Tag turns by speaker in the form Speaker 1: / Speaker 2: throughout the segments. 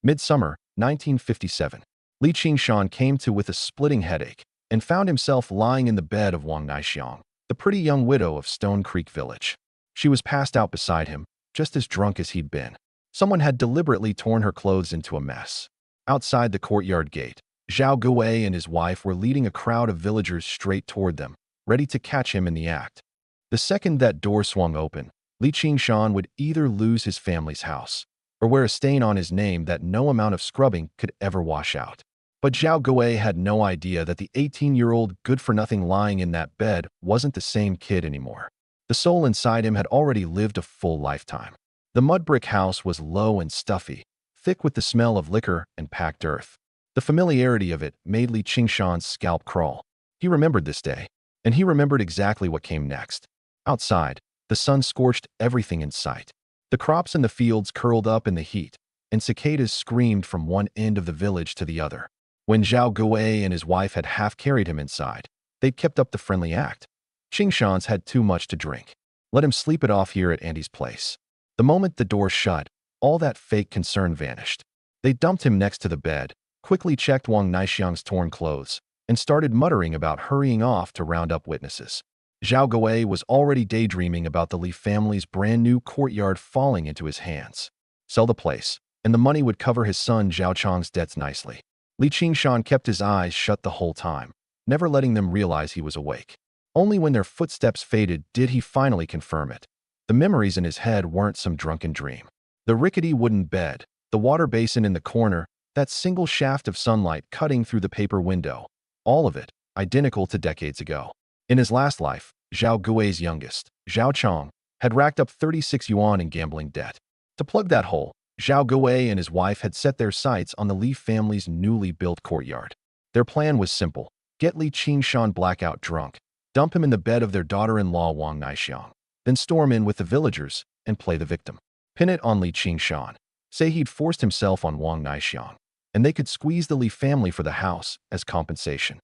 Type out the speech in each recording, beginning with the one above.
Speaker 1: Midsummer, 1957. Li Qingshan came to with a splitting headache and found himself lying in the bed of Wang Naixiang, the pretty young widow of Stone Creek Village. She was passed out beside him, just as drunk as he'd been. Someone had deliberately torn her clothes into a mess. Outside the courtyard gate, Zhao Guwei and his wife were leading a crowd of villagers straight toward them, ready to catch him in the act. The second that door swung open, Li Qingshan would either lose his family's house or wear a stain on his name that no amount of scrubbing could ever wash out. But Zhao Guwei had no idea that the 18-year-old good-for-nothing lying in that bed wasn't the same kid anymore. The soul inside him had already lived a full lifetime. The mud brick house was low and stuffy, thick with the smell of liquor and packed earth. The familiarity of it made Li Qingshan's scalp crawl. He remembered this day, and he remembered exactly what came next. Outside, the sun scorched everything in sight. The crops in the fields curled up in the heat, and cicadas screamed from one end of the village to the other. When Zhao Guwei and his wife had half carried him inside, they'd kept up the friendly act. Qingshan's had too much to drink. Let him sleep it off here at Andy's place. The moment the door shut, all that fake concern vanished. They dumped him next to the bed, quickly checked Wang Naixiang's torn clothes, and started muttering about hurrying off to round up witnesses. Zhao Guwei was already daydreaming about the Li family's brand-new courtyard falling into his hands. Sell the place, and the money would cover his son Zhao Chang's debts nicely. Li Qingshan kept his eyes shut the whole time, never letting them realize he was awake. Only when their footsteps faded did he finally confirm it. The memories in his head weren't some drunken dream. The rickety wooden bed, the water basin in the corner, that single shaft of sunlight cutting through the paper window, all of it identical to decades ago. In his last life, Zhao Guwei's youngest, Zhao Chang, had racked up 36 yuan in gambling debt. To plug that hole, Zhao Guwei and his wife had set their sights on the Li family's newly built courtyard. Their plan was simple: get Li Qingshan blackout drunk, dump him in the bed of their daughter-in-law Wang Naixiang, then storm in with the villagers and play the victim. Pin it on Li Qingshan, say he'd forced himself on Wang Naixiang, and they could squeeze the Li family for the house as compensation.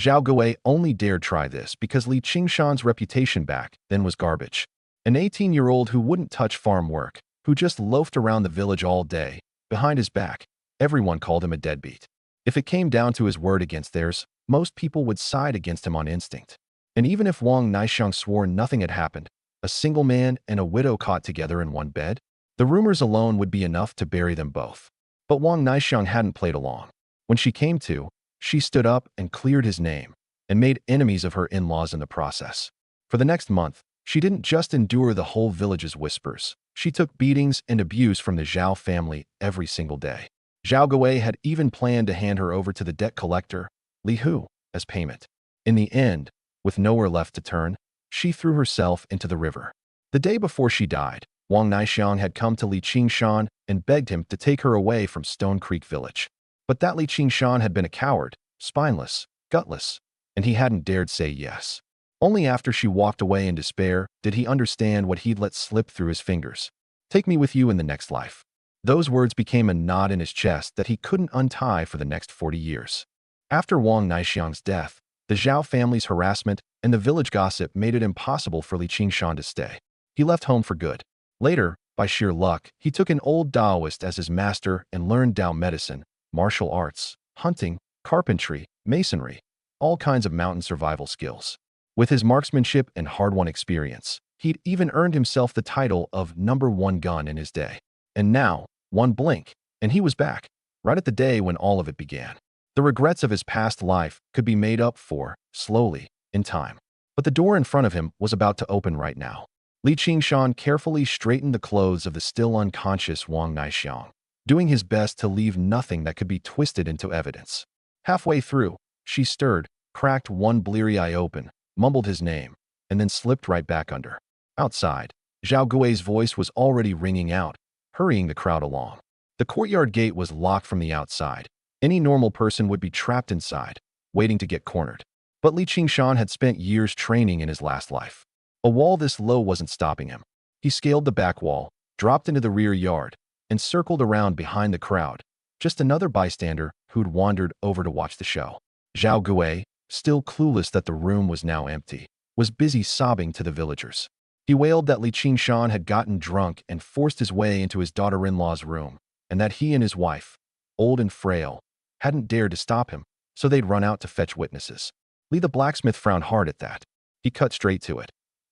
Speaker 1: Zhao Guwei only dared try this because Li Qingshan's reputation back then was garbage. An 18-year-old who wouldn't touch farm work, who just loafed around the village all day. Behind his back, everyone called him a deadbeat. If it came down to his word against theirs, most people would side against him on instinct. And even if Wang Naixiang swore nothing had happened, a single man and a widow caught together in one bed, the rumors alone would be enough to bury them both. But Wang Naixiang hadn't played along. When she came to, she stood up and cleared his name, and made enemies of her in-laws in the process. For the next month, she didn't just endure the whole village's whispers. She took beatings and abuse from the Zhao family every single day. Zhao Guwei had even planned to hand her over to the debt collector, Li Hu, as payment. In the end, with nowhere left to turn, she threw herself into the river. The day before she died, Wang Naixiang had come to Li Qingshan and begged him to take her away from Stone Creek Village. But that Li Qingshan had been a coward, spineless, gutless, and he hadn't dared say yes. Only after she walked away in despair did he understand what he'd let slip through his fingers. Take me with you in the next life. Those words became a knot in his chest that he couldn't untie for the next 40 years. After Wang Naixiang's death, the Zhao family's harassment and the village gossip made it impossible for Li Qingshan to stay. He left home for good. Later, by sheer luck, he took an old Taoist as his master and learned Tao medicine, martial arts, hunting, carpentry, masonry, all kinds of mountain survival skills. With his marksmanship and hard-won experience, he'd even earned himself the title of #1 gun in his day. And now, one blink, and he was back, right at the day when all of it began. The regrets of his past life could be made up for, slowly, in time. But the door in front of him was about to open right now. Li Qingshan carefully straightened the clothes of the still unconscious Wang Naixiang, doing his best to leave nothing that could be twisted into evidence. Halfway through, she stirred, cracked one bleary eye open, mumbled his name, and then slipped right back under. Outside, Zhao Guwei's voice was already ringing out, hurrying the crowd along. The courtyard gate was locked from the outside. Any normal person would be trapped inside, waiting to get cornered. But Li Qingshan had spent years training in his last life. A wall this low wasn't stopping him. He scaled the back wall, dropped into the rear yard, and circled around behind the crowd, just another bystander who'd wandered over to watch the show. Zhao Guwei, still clueless that the room was now empty, was busy sobbing to the villagers. He wailed that Li Qingshan had gotten drunk and forced his way into his daughter-in-law's room, and that he and his wife, old and frail, hadn't dared to stop him, so they'd run out to fetch witnesses. Li the blacksmith frowned hard at that. He cut straight to it.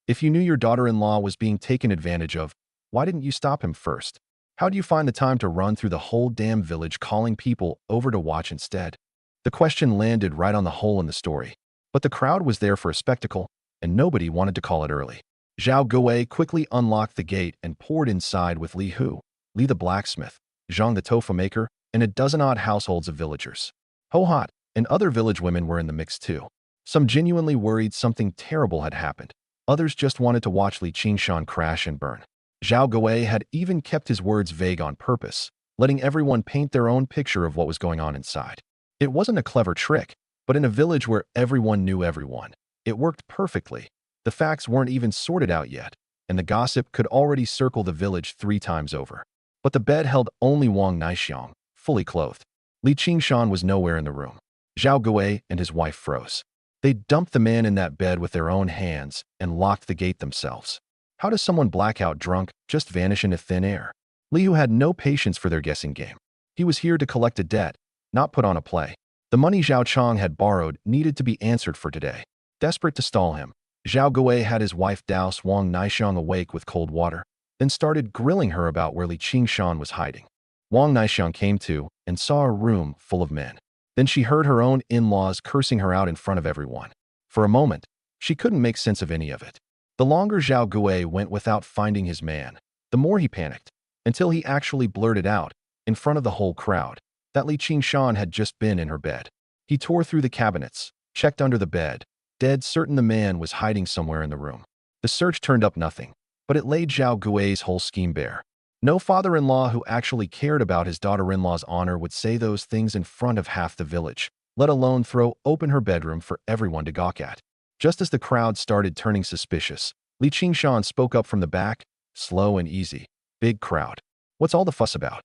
Speaker 1: If you knew your daughter-in-law was being taken advantage of, why didn't you stop him first? How'd you find the time to run through the whole damn village calling people over to watch instead? The question landed right on the hole in the story. But the crowd was there for a spectacle, and nobody wanted to call it early. Zhao Gui quickly unlocked the gate and poured inside with Li Hu, Li the blacksmith, Zhang the tofu maker, and a dozen-odd households of villagers. Ho Hot and other village women were in the mix too. Some genuinely worried something terrible had happened. Others just wanted to watch Li Qingshan crash and burn. Zhao Gui had even kept his words vague on purpose, letting everyone paint their own picture of what was going on inside. It wasn't a clever trick, but in a village where everyone knew everyone, it worked perfectly. The facts weren't even sorted out yet, and the gossip could already circle the village 3 times over. But the bed held only Wang Naixiang, fully clothed. Li Qingshan was nowhere in the room. Zhao Gui and his wife froze. They dumped the man in that bed with their own hands and locked the gate themselves. How does someone blackout drunk just vanish into thin air? Li Hu had no patience for their guessing game. He was here to collect a debt, not put on a play. The money Zhao Chong had borrowed needed to be answered for today. Desperate to stall him, Zhao Gui had his wife douse Wang Naixiang awake with cold water, then started grilling her about where Li Qingshan was hiding. Wang Naixiang came to and saw a room full of men. Then she heard her own in-laws cursing her out in front of everyone. For a moment, she couldn't make sense of any of it. The longer Zhao Gui went without finding his man, the more he panicked, until he actually blurted out, in front of the whole crowd, that Li Qingshan had just been in her bed. He tore through the cabinets, checked under the bed, dead certain the man was hiding somewhere in the room. The search turned up nothing, but it laid Zhao Gui's whole scheme bare. No father-in-law who actually cared about his daughter-in-law's honor would say those things in front of half the village, let alone throw open her bedroom for everyone to gawk at. Just as the crowd started turning suspicious, Li Qingshan spoke up from the back, slow and easy. Big crowd. What's all the fuss about?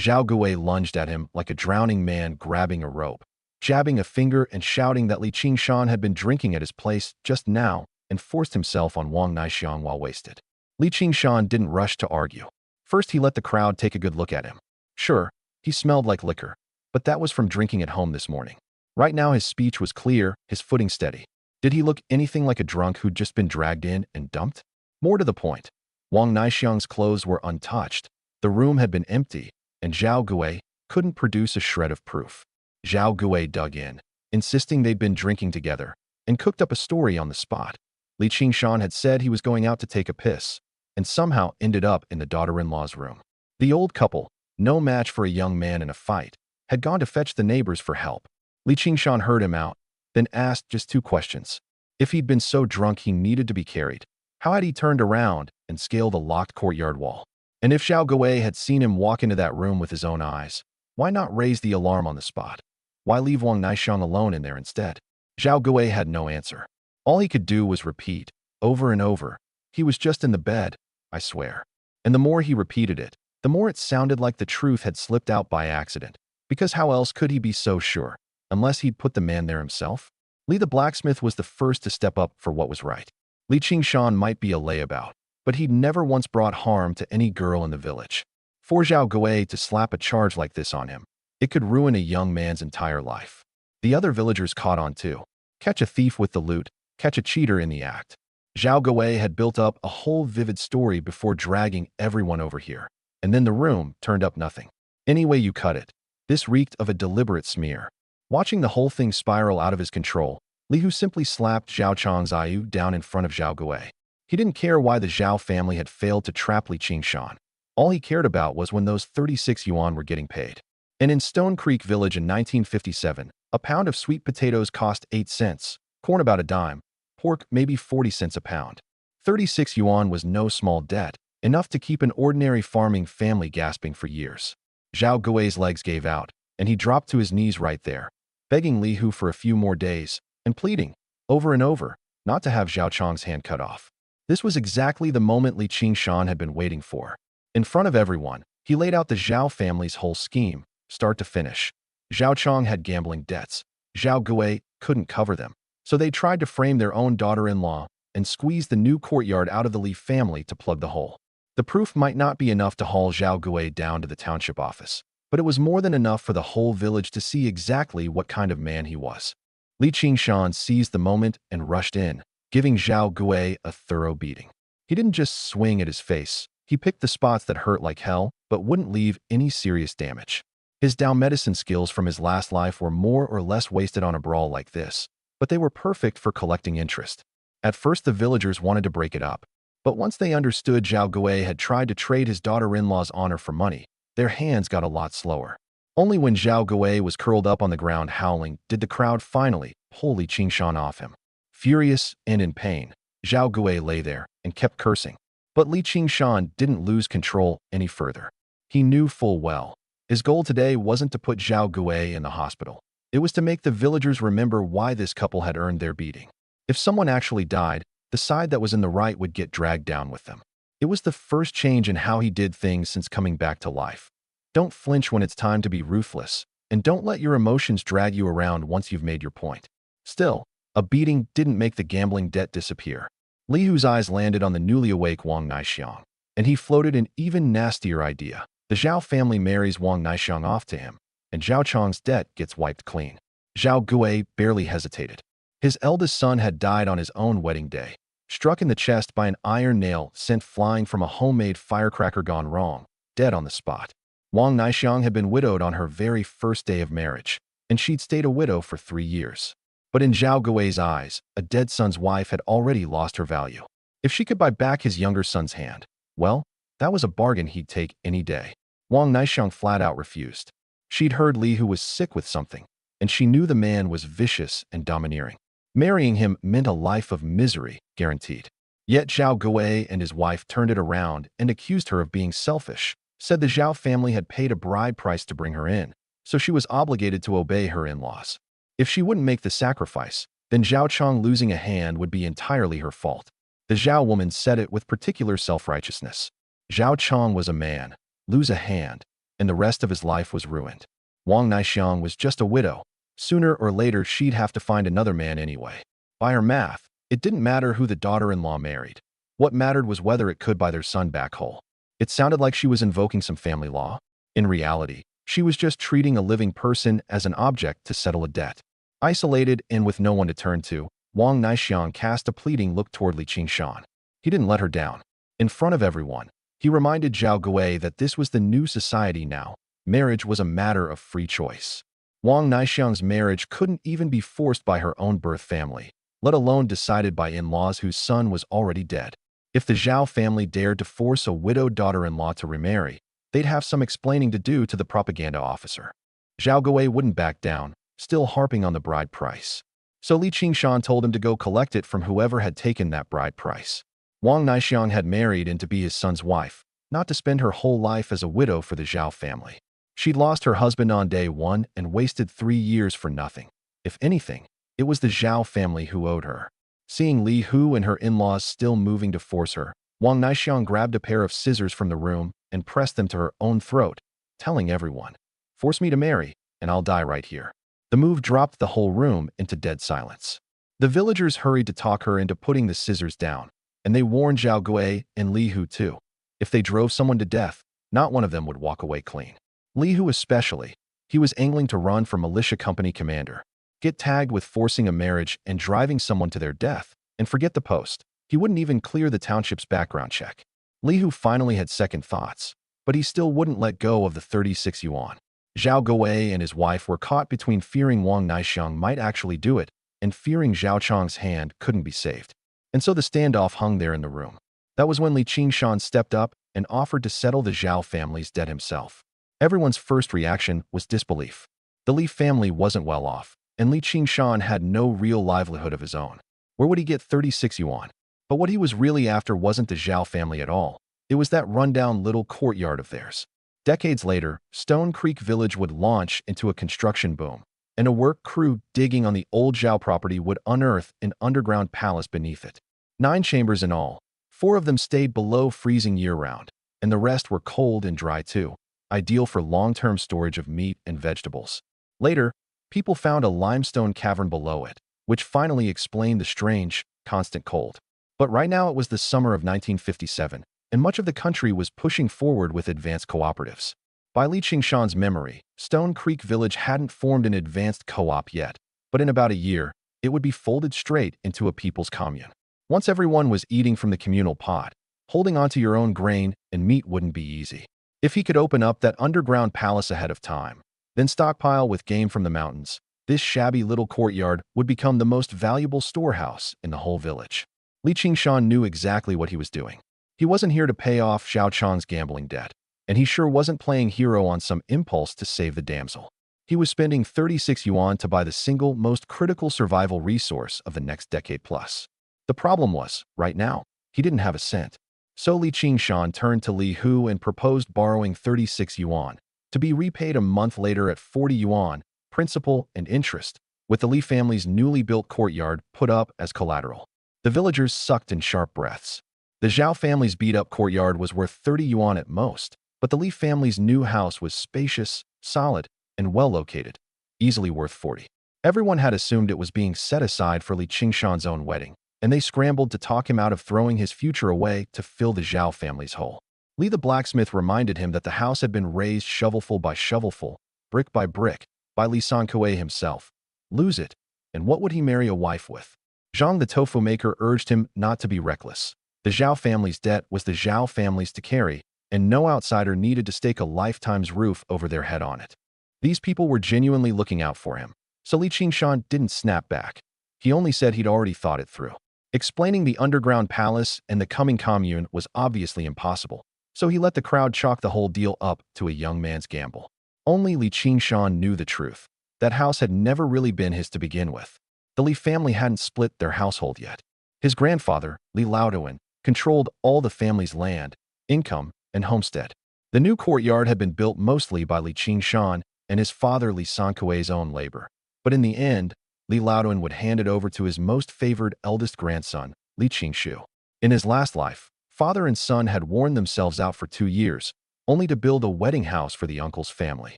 Speaker 1: Zhao Gui lunged at him like a drowning man grabbing a rope, jabbing a finger and shouting that Li Qingshan had been drinking at his place just now and forced himself on Wang Naixiang while wasted. Li Qingshan didn't rush to argue. First, he let the crowd take a good look at him. Sure, he smelled like liquor, but that was from drinking at home this morning. Right now, his speech was clear, his footing steady. Did he look anything like a drunk who'd just been dragged in and dumped? More to the point, Wang Naixiang's clothes were untouched, the room had been empty, and Zhao Gui couldn't produce a shred of proof. Zhao Gui dug in, insisting they'd been drinking together, and cooked up a story on the spot. Li Qingshan had said he was going out to take a piss, and somehow ended up in the daughter-in-law's room. The old couple, no match for a young man in a fight, had gone to fetch the neighbors for help. Li Qingshan heard him out, then asked just 2 questions. If he'd been so drunk he needed to be carried, how had he turned around and scaled the locked courtyard wall? And if Zhao Gui had seen him walk into that room with his own eyes, why not raise the alarm on the spot? Why leave Wang Naixiang alone in there instead? Zhao Gui had no answer. All he could do was repeat, over and over, he was just in the bed, I swear. And the more he repeated it, the more it sounded like the truth had slipped out by accident. Because how else could he be so sure, unless he'd put the man there himself? Li the blacksmith was the first to step up for what was right. Li Qingshan might be a layabout, but he'd never once brought harm to any girl in the village. For Zhao Gui to slap a charge like this on him, it could ruin a young man's entire life. The other villagers caught on too. Catch a thief with the loot, catch a cheater in the act. Zhao Gui had built up a whole vivid story before dragging everyone over here, and then the room turned up nothing. Any way you cut it, this reeked of a deliberate smear. Watching the whole thing spiral out of his control, Li Hu simply slapped Zhao Chong's Ayu down in front of Zhao Gui. He didn't care why the Zhao family had failed to trap Li Qingshan. All he cared about was when those 36 yuan were getting paid. And in Stone Creek Village in 1957, a pound of sweet potatoes cost 8 cents, corn about a dime, pork maybe 40 cents a pound. 36 yuan was no small debt, enough to keep an ordinary farming family gasping for years. Zhao Gui's legs gave out, and he dropped to his knees right there, begging Li Hu for a few more days, and pleading, over and over, not to have Zhao Chong's hand cut off. This was exactly the moment Li Qingshan had been waiting for. In front of everyone, he laid out the Zhao family's whole scheme, start to finish. Zhao Chong had gambling debts. Zhao Gui couldn't cover them, so they tried to frame their own daughter-in-law and squeeze the new courtyard out of the Li family to plug the hole. The proof might not be enough to haul Zhao Gui down to the township office, but it was more than enough for the whole village to see exactly what kind of man he was. Li Qingshan seized the moment and rushed in, giving Zhao Gui a thorough beating. He didn't just swing at his face. He picked the spots that hurt like hell, but wouldn't leave any serious damage. His Dao medicine skills from his last life were more or less wasted on a brawl like this, but they were perfect for collecting interest. At first, the villagers wanted to break it up, but once they understood Zhao Gui had tried to trade his daughter-in-law's honor for money, their hands got a lot slower. Only when Zhao Gui was curled up on the ground howling did the crowd finally pull Li Qingshan off him. Furious and in pain, Zhao Gui lay there and kept cursing. But Li Qingshan didn't lose control any further. He knew full well his goal today wasn't to put Zhao Gui in the hospital. It was to make the villagers remember why this couple had earned their beating. If someone actually died, the side that was in the right would get dragged down with them. It was the first change in how he did things since coming back to life. Don't flinch when it's time to be ruthless, and don't let your emotions drag you around once you've made your point. Still, a beating didn't make the gambling debt disappear. Li Hu's eyes landed on the newly awake Wang Naixiang, and he floated an even nastier idea. The Zhao family marries Wang Naixiang off to him, and Zhao Chong's debt gets wiped clean. Zhao Gui barely hesitated. His eldest son had died on his own wedding day, struck in the chest by an iron nail sent flying from a homemade firecracker gone wrong, dead on the spot. Wang Naixiang had been widowed on her very first day of marriage, and she'd stayed a widow for 3 years. But in Zhao Gui's eyes, a dead son's wife had already lost her value. If she could buy back his younger son's hand, well, that was a bargain he'd take any day. Wang Naixiang flat out refused. She'd heard Li Hu was sick with something, and she knew the man was vicious and domineering. Marrying him meant a life of misery, guaranteed. Yet Zhao Gui and his wife turned it around and accused her of being selfish, said the Zhao family had paid a bride price to bring her in, so she was obligated to obey her in-laws. If she wouldn't make the sacrifice, then Zhao Chong losing a hand would be entirely her fault. The Zhao woman said it with particular self-righteousness. Zhao Chong was a man, lose a hand, and the rest of his life was ruined. Wang Naixiang was just a widow. Sooner or later, she'd have to find another man anyway. By her math, it didn't matter who the daughter-in-law married. What mattered was whether it could buy their son back whole. It sounded like she was invoking some family law. In reality, she was just treating a living person as an object to settle a debt. Isolated and with no one to turn to, Wang Naixiang cast a pleading look toward Li Qingshan. He didn't let her down. In front of everyone, he reminded Zhao Gui that this was the new society now. Marriage was a matter of free choice. Wang Naixiang's marriage couldn't even be forced by her own birth family, let alone decided by in-laws whose son was already dead. If the Zhao family dared to force a widowed daughter-in-law to remarry, they'd have some explaining to do to the propaganda officer. Zhao Gui wouldn't back down, still harping on the bride price. So Li Qingshan told him to go collect it from whoever had taken that bride price. Wang Naixiang had married and to be his son's wife, not to spend her whole life as a widow for the Zhao family. She'd lost her husband on day 1 and wasted 3 years for nothing. If anything, it was the Zhao family who owed her. Seeing Li Hu and her in-laws still moving to force her, Wang Naixiang grabbed a pair of scissors from the room and pressed them to her own throat, telling everyone, "Force me to marry, and I'll die right here." The move dropped the whole room into dead silence. The villagers hurried to talk her into putting the scissors down, and they warned Zhao Gui and Li Hu too. If they drove someone to death, not one of them would walk away clean. Li Hu especially. He was angling to run for militia company commander, get tagged with forcing a marriage and driving someone to their death, and forget the post. He wouldn't even clear the township's background check. Li Hu finally had second thoughts, but he still wouldn't let go of the 36 yuan. Zhao Gui and his wife were caught between fearing Wang Naixiang might actually do it and fearing Zhao Chong's hand couldn't be saved. And so the standoff hung there in the room. That was when Li Qingshan stepped up and offered to settle the Zhao family's debt himself. Everyone's first reaction was disbelief. The Li family wasn't well off, and Li Qingshan had no real livelihood of his own. Where would he get 36 yuan? But what he was really after wasn't the Zhao family at all. It was that rundown little courtyard of theirs. Decades later, Stone Creek Village would launch into a construction boom, and a work crew digging on the old Zhao property would unearth an underground palace beneath it. 9 chambers in all. 4 of them stayed below freezing year-round, and the rest were cold and dry too, ideal for long-term storage of meat and vegetables. Later, people found a limestone cavern below it, which finally explained the strange, constant cold. But right now it was the summer of 1957, and much of the country was pushing forward with advanced cooperatives. By Li Qingshan's memory, Stone Creek Village hadn't formed an advanced co-op yet, but in about a year, it would be folded straight into a people's commune. Once everyone was eating from the communal pot, holding onto your own grain and meat wouldn't be easy. If he could open up that underground palace ahead of time, then stockpile with game from the mountains, this shabby little courtyard would become the most valuable storehouse in the whole village. Li Qingshan knew exactly what he was doing. He wasn't here to pay off Xiao Chang's gambling debt, and he sure wasn't playing hero on some impulse to save the damsel. He was spending 36 yuan to buy the single most critical survival resource of the next decade plus. The problem was, right now, he didn't have a cent. So Li Qingshan turned to Li Hu and proposed borrowing 36 yuan, to be repaid a month later at 40 yuan, principal and interest, with the Li family's newly built courtyard put up as collateral. The villagers sucked in sharp breaths. The Zhao family's beat-up courtyard was worth 30 yuan at most, but the Li family's new house was spacious, solid, and well-located, easily worth 40. Everyone had assumed it was being set aside for Li Qingshan's own wedding, and they scrambled to talk him out of throwing his future away to fill the Zhao family's hole. Li the blacksmith reminded him that the house had been raised shovelful by shovelful, brick by brick, by Li Sankuei himself. Lose it, and what would he marry a wife with? Zhang the tofu maker urged him not to be reckless. The Zhao family's debt was the Zhao family's to carry, and no outsider needed to stake a lifetime's roof over their head on it. These people were genuinely looking out for him, so Li Qingshan didn't snap back. He only said he'd already thought it through. Explaining the underground palace and the coming commune was obviously impossible, so he let the crowd chalk the whole deal up to a young man's gamble. Only Li Qingshan knew the truth. That house had never really been his to begin with. The Li family hadn't split their household yet. His grandfather, Li Laoduan, controlled all the family's land, income, and homestead. The new courtyard had been built mostly by Li Qingshan and his father Li Sankuei's own labor. But in the end, Li Laoduan would hand it over to his most favored eldest grandson, Li Qingshu. In his last life, father and son had worn themselves out for 2 years, only to build a wedding house for the uncle's family.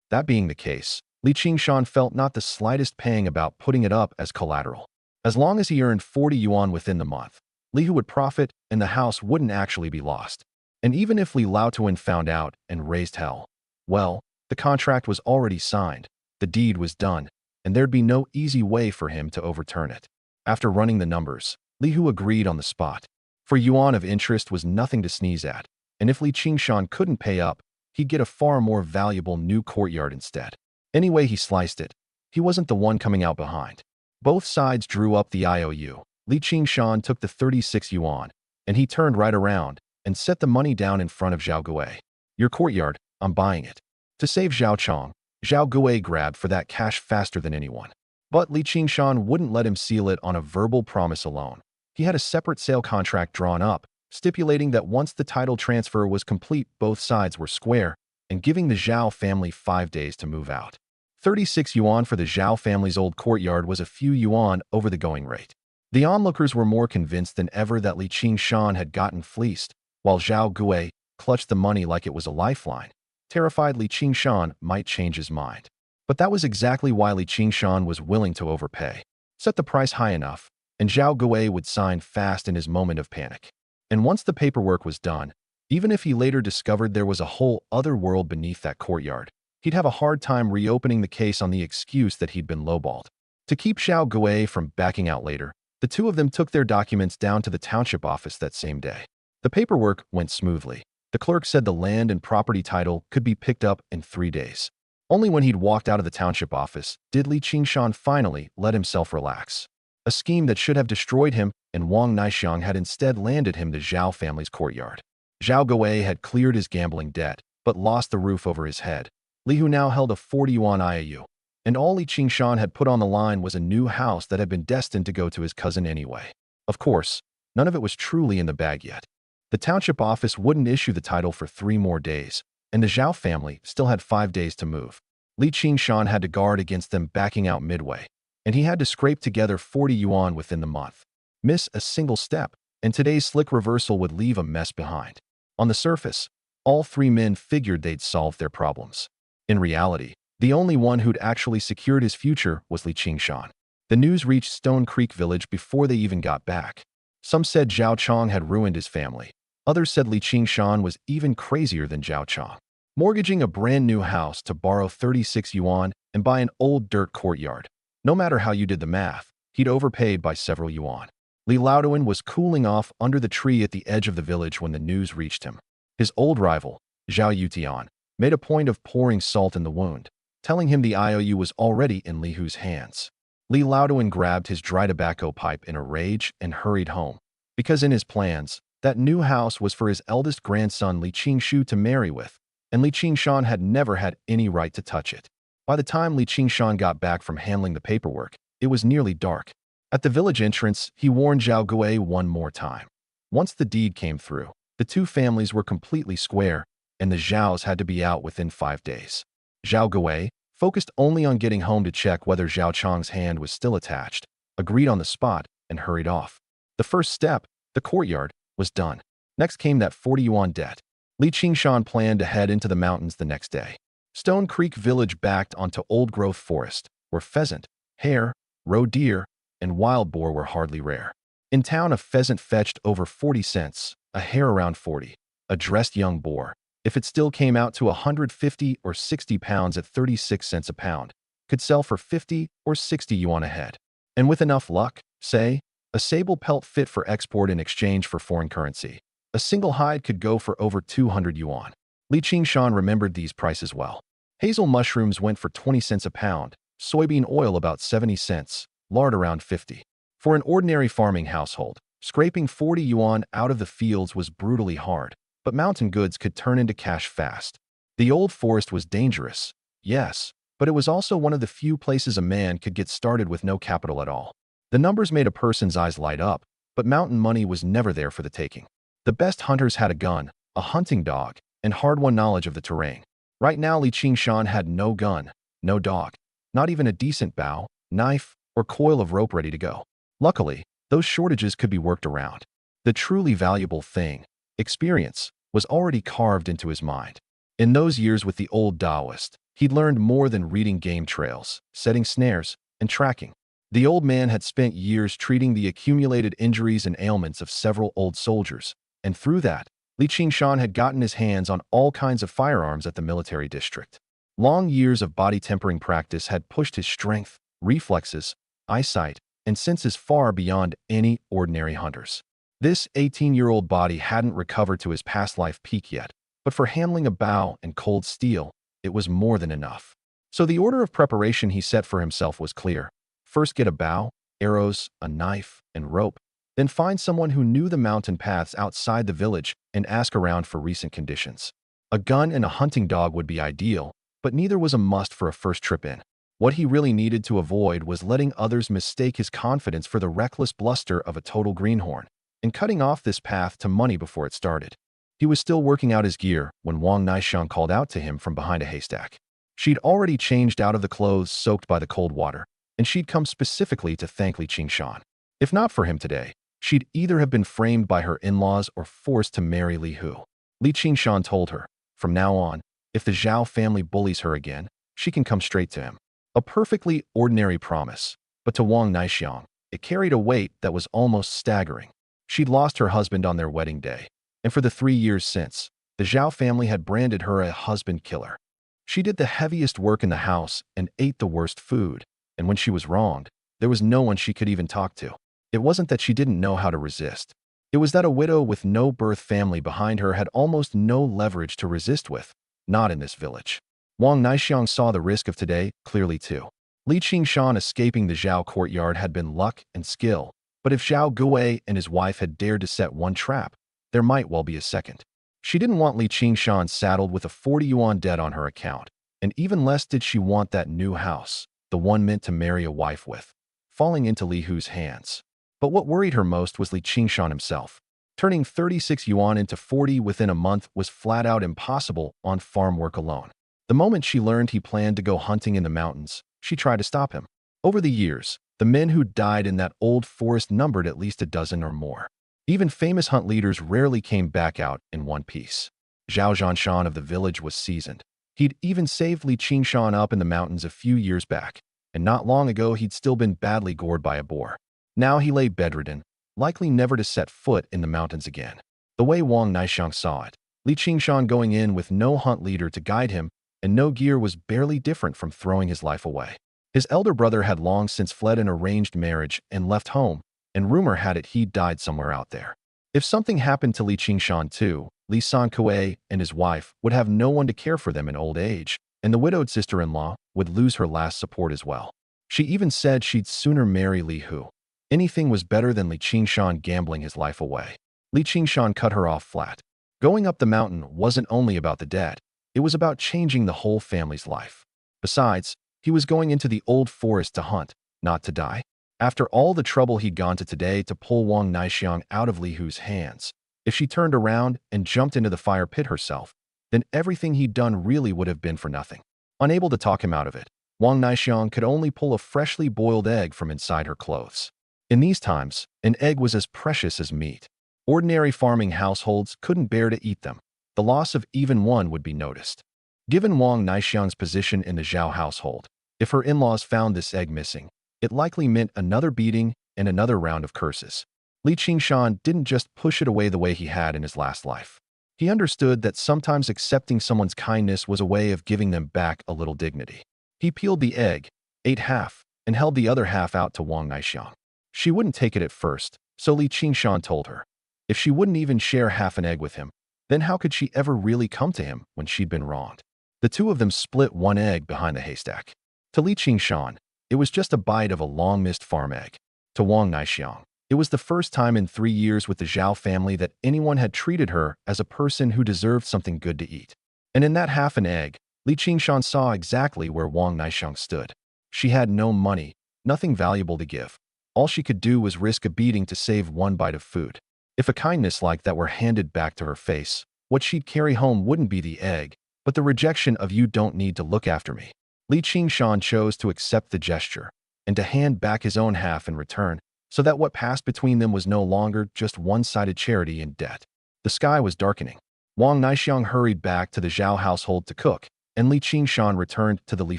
Speaker 1: That being the case, Li Qingshan felt not the slightest pang about putting it up as collateral. As long as he earned 40 yuan within the month, Li Hu would profit and the house wouldn't actually be lost. And even if Li Laotuan found out and raised hell, well, the contract was already signed, the deed was done, and there'd be no easy way for him to overturn it. After running the numbers, Li Hu agreed on the spot. For yuan of interest was nothing to sneeze at, and if Li Qingshan couldn't pay up, he'd get a far more valuable new courtyard instead. Anyway he sliced it, he wasn't the one coming out behind. Both sides drew up the IOU. Li Qingshan took the 36 yuan, and he turned right around and set the money down in front of Zhao Gui. Your courtyard, I'm buying it. To save Xiao Chang, Zhao Gui grabbed for that cash faster than anyone. But Li Qingshan wouldn't let him seal it on a verbal promise alone. He had a separate sale contract drawn up, stipulating that once the title transfer was complete, both sides were square, and giving the Zhao family 5 days to move out. 36 yuan for the Zhao family's old courtyard was a few yuan over the going rate. The onlookers were more convinced than ever that Li Qingshan had gotten fleeced, while Zhao Gui clutched the money like it was a lifeline, terrified Li Qingshan might change his mind. But that was exactly why Li Qingshan was willing to overpay. Set the price high enough, and Zhao Gui would sign fast in his moment of panic. And once the paperwork was done, even if he later discovered there was a whole other world beneath that courtyard, he'd have a hard time reopening the case on the excuse that he'd been lowballed. To keep Zhao Gui from backing out later, the two of them took their documents down to the township office that same day. The paperwork went smoothly. The clerk said the land and property title could be picked up in 3 days. Only when he'd walked out of the township office did Li Qingshan finally let himself relax. A scheme that should have destroyed him and Wang Naixiang had instead landed him the Zhao family's courtyard. Zhao Gui had cleared his gambling debt, but lost the roof over his head. Li Hu now held a 40 yuan IOU, and all Li Qingshan had put on the line was a new house that had been destined to go to his cousin anyway. Of course, none of it was truly in the bag yet. The township office wouldn't issue the title for 3 more days, and the Zhao family still had 5 days to move. Li Qingshan had to guard against them backing out midway, and he had to scrape together 40 yuan within the month. Miss a single step, and today's slick reversal would leave a mess behind. On the surface, all 3 men figured they'd solved their problems. In reality, the only one who'd actually secured his future was Li Qingshan. The news reached Stone Creek Village before they even got back. Some said Zhao Chang had ruined his family. Others said Li Qingshan was even crazier than Zhao Chang. mortgaging a brand new house to borrow 36 yuan and buy an old dirt courtyard. No matter how you did the math, he'd overpaid by several yuan. Li Laoduan was cooling off under the tree at the edge of the village when the news reached him. His old rival, Zhao Yutian, made a point of pouring salt in the wound, telling him the IOU was already in Li Hu's hands. Li Laoduan grabbed his dry tobacco pipe in a rage and hurried home, because in his plans, that new house was for his eldest grandson Li Qingshu to marry with, and Li Qingshan had never had any right to touch it. By the time Li Qingshan got back from handling the paperwork, it was nearly dark. At the village entrance, he warned Zhao Gui one more time. Once the deed came through, the two families were completely square, and the Zhaos had to be out within 5 days. Zhao Gui, focused only on getting home to check whether Zhao Chang's hand was still attached, agreed on the spot and hurried off. The first step, the courtyard, was done. Next came that 40 yuan debt. Li Qingshan planned to head into the mountains the next day. Stone Creek Village backed onto old-growth forest, where pheasant, hare, roe deer, and wild boar were hardly rare. In town, a pheasant fetched over 40 cents, a hare around 40, a dressed young boar, if it still came out to 150 or 60 pounds at 36 cents a pound, could sell for 50 or 60 yuan a head. And with enough luck, say, a sable pelt fit for export in exchange for foreign currency, a single hide could go for over 200 yuan. Li Qingshan remembered these prices well. Hazel mushrooms went for 20 cents a pound, soybean oil about 70 cents, lard around 50. For an ordinary farming household, scraping 40 yuan out of the fields was brutally hard, but mountain goods could turn into cash fast. The old forest was dangerous, yes, but it was also one of the few places a man could get started with no capital at all. The numbers made a person's eyes light up, but mountain money was never there for the taking. The best hunters had a gun, a hunting dog, and hard-won knowledge of the terrain. Right now, Li Qingshan had no gun, no dog, not even a decent bow, knife, or coil of rope ready to go. Luckily, those shortages could be worked around. The truly valuable thing, experience, was already carved into his mind. In those years with the old Taoist, he'd learned more than reading game trails, setting snares, and tracking. The old man had spent years treating the accumulated injuries and ailments of several old soldiers, and through that, Li Qingshan had gotten his hands on all kinds of firearms at the military district. Long years of body tempering practice had pushed his strength, reflexes, eyesight, and senses far beyond any ordinary hunter's. This 18-year-old body hadn't recovered to his past life peak yet, but for handling a bow and cold steel, it was more than enough. So the order of preparation he set for himself was clear. First get a bow, arrows, a knife, and rope, then find someone who knew the mountain paths outside the village and ask around for recent conditions. A gun and a hunting dog would be ideal, but neither was a must for a first trip in. What he really needed to avoid was letting others mistake his confidence for the reckless bluster of a total greenhorn, and cutting off this path to money before it started. He was still working out his gear when Wang Naishang called out to him from behind a haystack. She'd already changed out of the clothes soaked by the cold water, and she'd come specifically to thank Li Qingshan. If not for him today, she'd either have been framed by her in-laws or forced to marry Li Hu. Li Qingshan told her, from now on, if the Zhao family bullies her again, she can come straight to him. A perfectly ordinary promise, but to Wang Naishang, it carried a weight that was almost staggering. She'd lost her husband on their wedding day, and for the 3 years since, the Zhao family had branded her a husband killer. She did the heaviest work in the house and ate the worst food, and when she was wronged, there was no one she could even talk to. It wasn't that she didn't know how to resist. It was that a widow with no birth family behind her had almost no leverage to resist with, not in this village. Wang Naishang saw the risk of today clearly too. Li Qingshan escaping the Zhao courtyard had been luck and skill, but if Zhao Gui and his wife had dared to set one trap, there might well be a second. She didn't want Li Qingshan saddled with a 40 yuan debt on her account, and even less did she want that new house, the one meant to marry a wife with, falling into Li Hu's hands. But what worried her most was Li Qingshan himself. Turning 36 yuan into 40 within a month was flat out impossible on farm work alone. The moment she learned he planned to go hunting in the mountains, she tried to stop him. Over the years, the men who died in that old forest numbered at least a dozen or more. Even famous hunt leaders rarely came back out in one piece. Zhao Zhanshan of the village was seasoned. He'd even saved Li Qingshan up in the mountains a few years back, and not long ago he'd still been badly gored by a boar. Now he lay bedridden, likely never to set foot in the mountains again. The way Wang Naishang saw it, Li Qingshan going in with no hunt leader to guide him and no gear was barely different from throwing his life away. His elder brother had long since fled an arranged marriage and left home, and rumor had it he'd died somewhere out there. If something happened to Li Qingshan too, Li Sankuei and his wife would have no one to care for them in old age, and the widowed sister-in-law would lose her last support as well. She even said she'd sooner marry Li Hu. Anything was better than Li Qingshan gambling his life away. Li Qingshan cut her off flat. Going up the mountain wasn't only about the dead, it was about changing the whole family's life. Besides, he was going into the old forest to hunt, not to die. After all the trouble he'd gone to today to pull Wang Naixiang out of Li Hu's hands, if she turned around and jumped into the fire pit herself, then everything he'd done really would have been for nothing. Unable to talk him out of it, Wang Naixiang could only pull a freshly boiled egg from inside her clothes. In these times, an egg was as precious as meat. Ordinary farming households couldn't bear to eat them. The loss of even one would be noticed. Given Wang Naixiang's position in the Zhao household, if her in-laws found this egg missing, it likely meant another beating and another round of curses. Li Qingshan didn't just push it away the way he had in his last life. He understood that sometimes accepting someone's kindness was a way of giving them back a little dignity. He peeled the egg, ate half, and held the other half out to Wang Naixiang. She wouldn't take it at first, so Li Qingshan told her. If she wouldn't even share half an egg with him, then how could she ever really come to him when she'd been wronged? The two of them split one egg behind the haystack. To Li Qingshan, it was just a bite of a long-missed farm egg. To Wang Naixiang, it was the first time in 3 years with the Zhao family that anyone had treated her as a person who deserved something good to eat. And in that half an egg, Li Qingshan saw exactly where Wang Naixiang stood. She had no money, nothing valuable to give. All she could do was risk a beating to save one bite of food. If a kindness like that were handed back to her face, what she'd carry home wouldn't be the egg, but the rejection of "you don't need to look after me." Li Qingshan chose to accept the gesture and to hand back his own half in return, so that what passed between them was no longer just one-sided charity and debt. The sky was darkening. Wang Naixiang hurried back to the Zhao household to cook, and Li Qingshan returned to the Li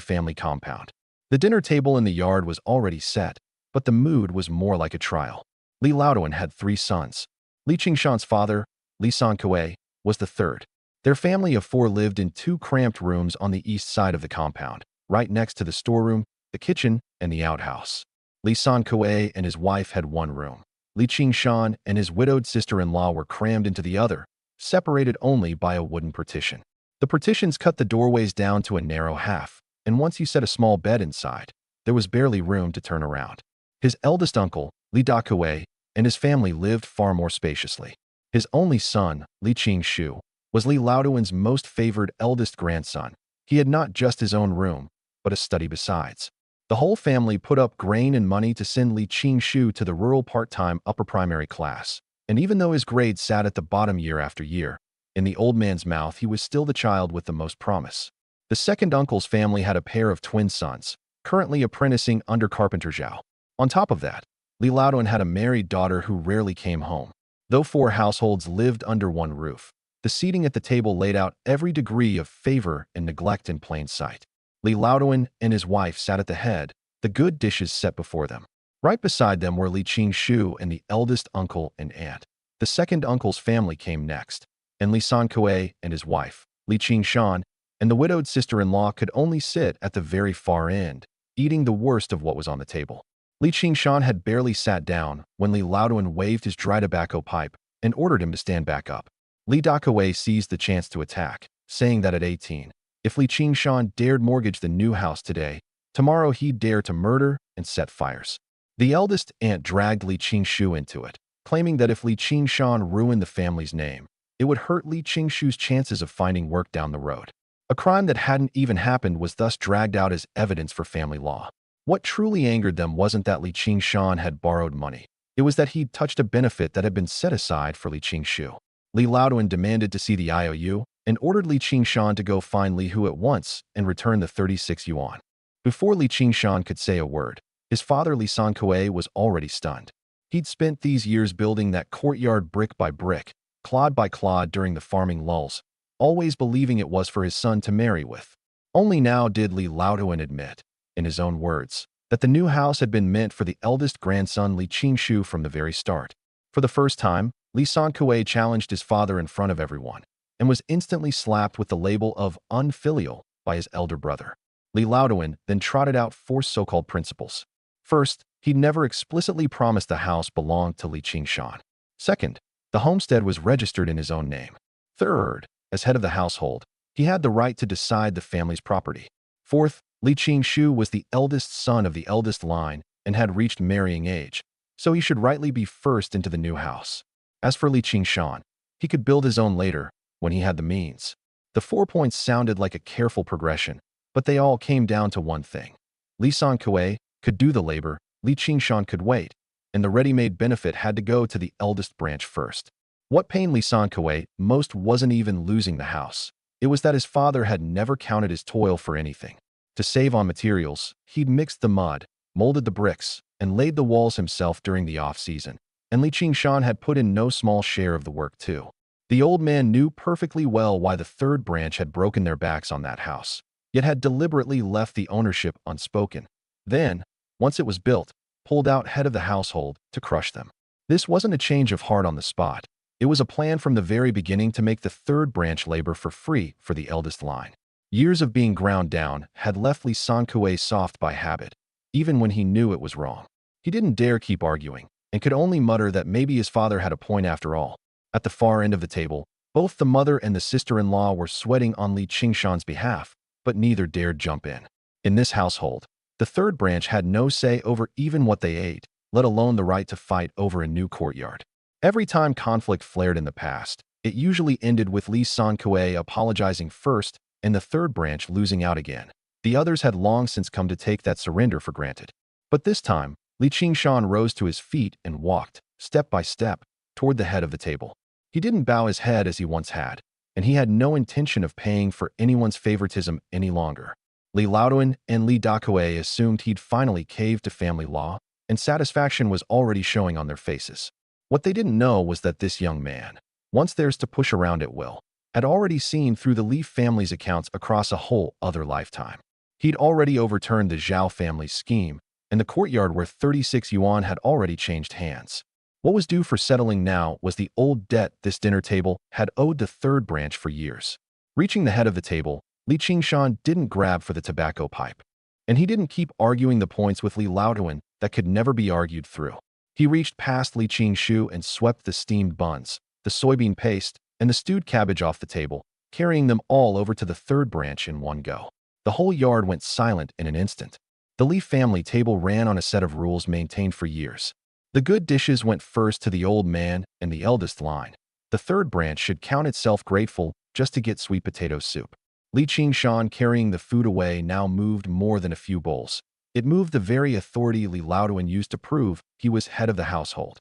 Speaker 1: family compound. The dinner table in the yard was already set, but the mood was more like a trial. Li Laoduan had 3 sons. Li Qingshan's father, Li Sankuei, was the third. Their family of 4 lived in 2 cramped rooms on the east side of the compound, right next to the storeroom, the kitchen, and the outhouse. Li Sankuei and his wife had 1 room. Li Qingshan and his widowed sister-in-law were crammed into the other, separated only by a wooden partition. The partitions cut the doorways down to a narrow half, and once you set a small bed inside, there was barely room to turn around. His eldest uncle, Li Dakuei, and his family lived far more spaciously. His only son, Li Qingshu, was Li Laoduan's most favored eldest grandson. He had not just his own room, but a study besides. The whole family put up grain and money to send Li Qingshu to the rural part-time upper primary class, and even though his grades sat at the bottom year after year, in the old man's mouth he was still the child with the most promise. The second uncle's family had a pair of twin sons, currently apprenticing under Carpenter Zhao. On top of that, Li Laoduan had a married daughter who rarely came home. Though 4 households lived under one roof, the seating at the table laid out every degree of favor and neglect in plain sight. Li Laoduan and his wife sat at the head, the good dishes set before them. Right beside them were Li Qingshu and the eldest uncle and aunt. The second uncle's family came next, and Li Sankuei and his wife, Li Qingshan, and the widowed sister-in-law could only sit at the very far end, eating the worst of what was on the table. Li Qingshan had barely sat down when Li Laoduan waved his dry tobacco pipe and ordered him to stand back up. Li Dakuei seized the chance to attack, saying that at 18, if Li Qingshan dared mortgage the new house today, tomorrow he'd dare to murder and set fires. The eldest aunt dragged Li Qingshu into it, claiming that if Li Qingshan ruined the family's name, it would hurt Li Qingshu's chances of finding work down the road. A crime that hadn't even happened was thus dragged out as evidence for family law. What truly angered them wasn't that Li Qingshan had borrowed money. It was that he'd touched a benefit that had been set aside for Li Qingshu. Li Laoduan demanded to see the IOU and ordered Li Qingshan to go find Li Hu at once and return the 36 yuan. Before Li Qingshan could say a word, his father Li Sankuei was already stunned. He'd spent these years building that courtyard brick by brick, clod by clod during the farming lulls, always believing it was for his son to marry with. Only now did Li Laoduan admit, in his own words, that the new house had been meant for the eldest grandson Li Qingshu from the very start. For the first time, Li Sankuei challenged his father in front of everyone. and was instantly slapped with the label of unfilial by his elder brother. Li Laoduan then trotted out four so-called principles. First, he never explicitly promised the house belonged to Li Qingshan. Second, the homestead was registered in his own name. Third, as head of the household, he had the right to decide the family's property. Fourth, Li Qingshu was the eldest son of the eldest line and had reached marrying age, so he should rightly be first into the new house. As for Li Qingshan, he could build his own later when he had the means. The 4 points sounded like a careful progression, but they all came down to one thing. Li Sankuei could do the labor, Li Qingshan could wait, and the ready-made benefit had to go to the eldest branch first. What pained Li Sankuei most wasn't even losing the house. It was that his father had never counted his toil for anything. To save on materials, he'd mixed the mud, molded the bricks, and laid the walls himself during the off-season. And Li Qingshan had put in no small share of the work too. The old man knew perfectly well why the third branch had broken their backs on that house, yet had deliberately left the ownership unspoken. Then, once it was built, pulled out head of the household to crush them. This wasn't a change of heart on the spot. It was a plan from the very beginning to make the third branch labor for free for the eldest line. Years of being ground down had left Li Sankuei soft by habit, even when he knew it was wrong. He didn't dare keep arguing, and could only mutter that maybe his father had a point after all. At the far end of the table, both the mother and the sister-in-law were sweating on Li Qingshan's behalf, but neither dared jump in. In this household, the third branch had no say over even what they ate, let alone the right to fight over a new courtyard. Every time conflict flared in the past, it usually ended with Li Sankuei apologizing first and the third branch losing out again. The others had long since come to take that surrender for granted. But this time, Li Qingshan rose to his feet and walked, step by step, toward the head of the table. He didn't bow his head as he once had, and he had no intention of paying for anyone's favoritism any longer. Li Laoduan and Li Dakue assumed he'd finally caved to family law, and satisfaction was already showing on their faces. What they didn't know was that this young man, once theirs to push around at will, had already seen through the Li family's accounts across a whole other lifetime. He'd already overturned the Zhao family's scheme, and the courtyard worth 36 yuan had already changed hands. What was due for settling now was the old debt this dinner table had owed the third branch for years. Reaching the head of the table, Li Qingshan didn't grab for the tobacco pipe, and he didn't keep arguing the points with Li Laoduan that could never be argued through. He reached past Li Qingshu and swept the steamed buns, the soybean paste, and the stewed cabbage off the table, carrying them all over to the third branch in one go. The whole yard went silent in an instant. The Li family table ran on a set of rules maintained for years. The good dishes went first to the old man and the eldest line. The third branch should count itself grateful just to get sweet potato soup. Li Qingshan carrying the food away now moved more than a few bowls. It moved the very authority Li Laoduan used to prove he was head of the household.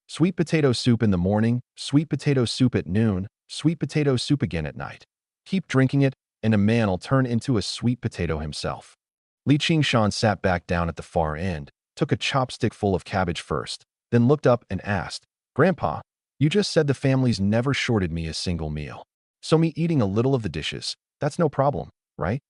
Speaker 1: Sweet potato soup in the morning, sweet potato soup at noon, sweet potato soup again at night. Keep drinking it, and a man'll turn into a sweet potato himself. Li Qingshan sat back down at the far end, took a chopstick full of cabbage first, then looked up and asked, "Grandpa, you just said the family's never shorted me a single meal. So me eating a little of the dishes, that's no problem, right?"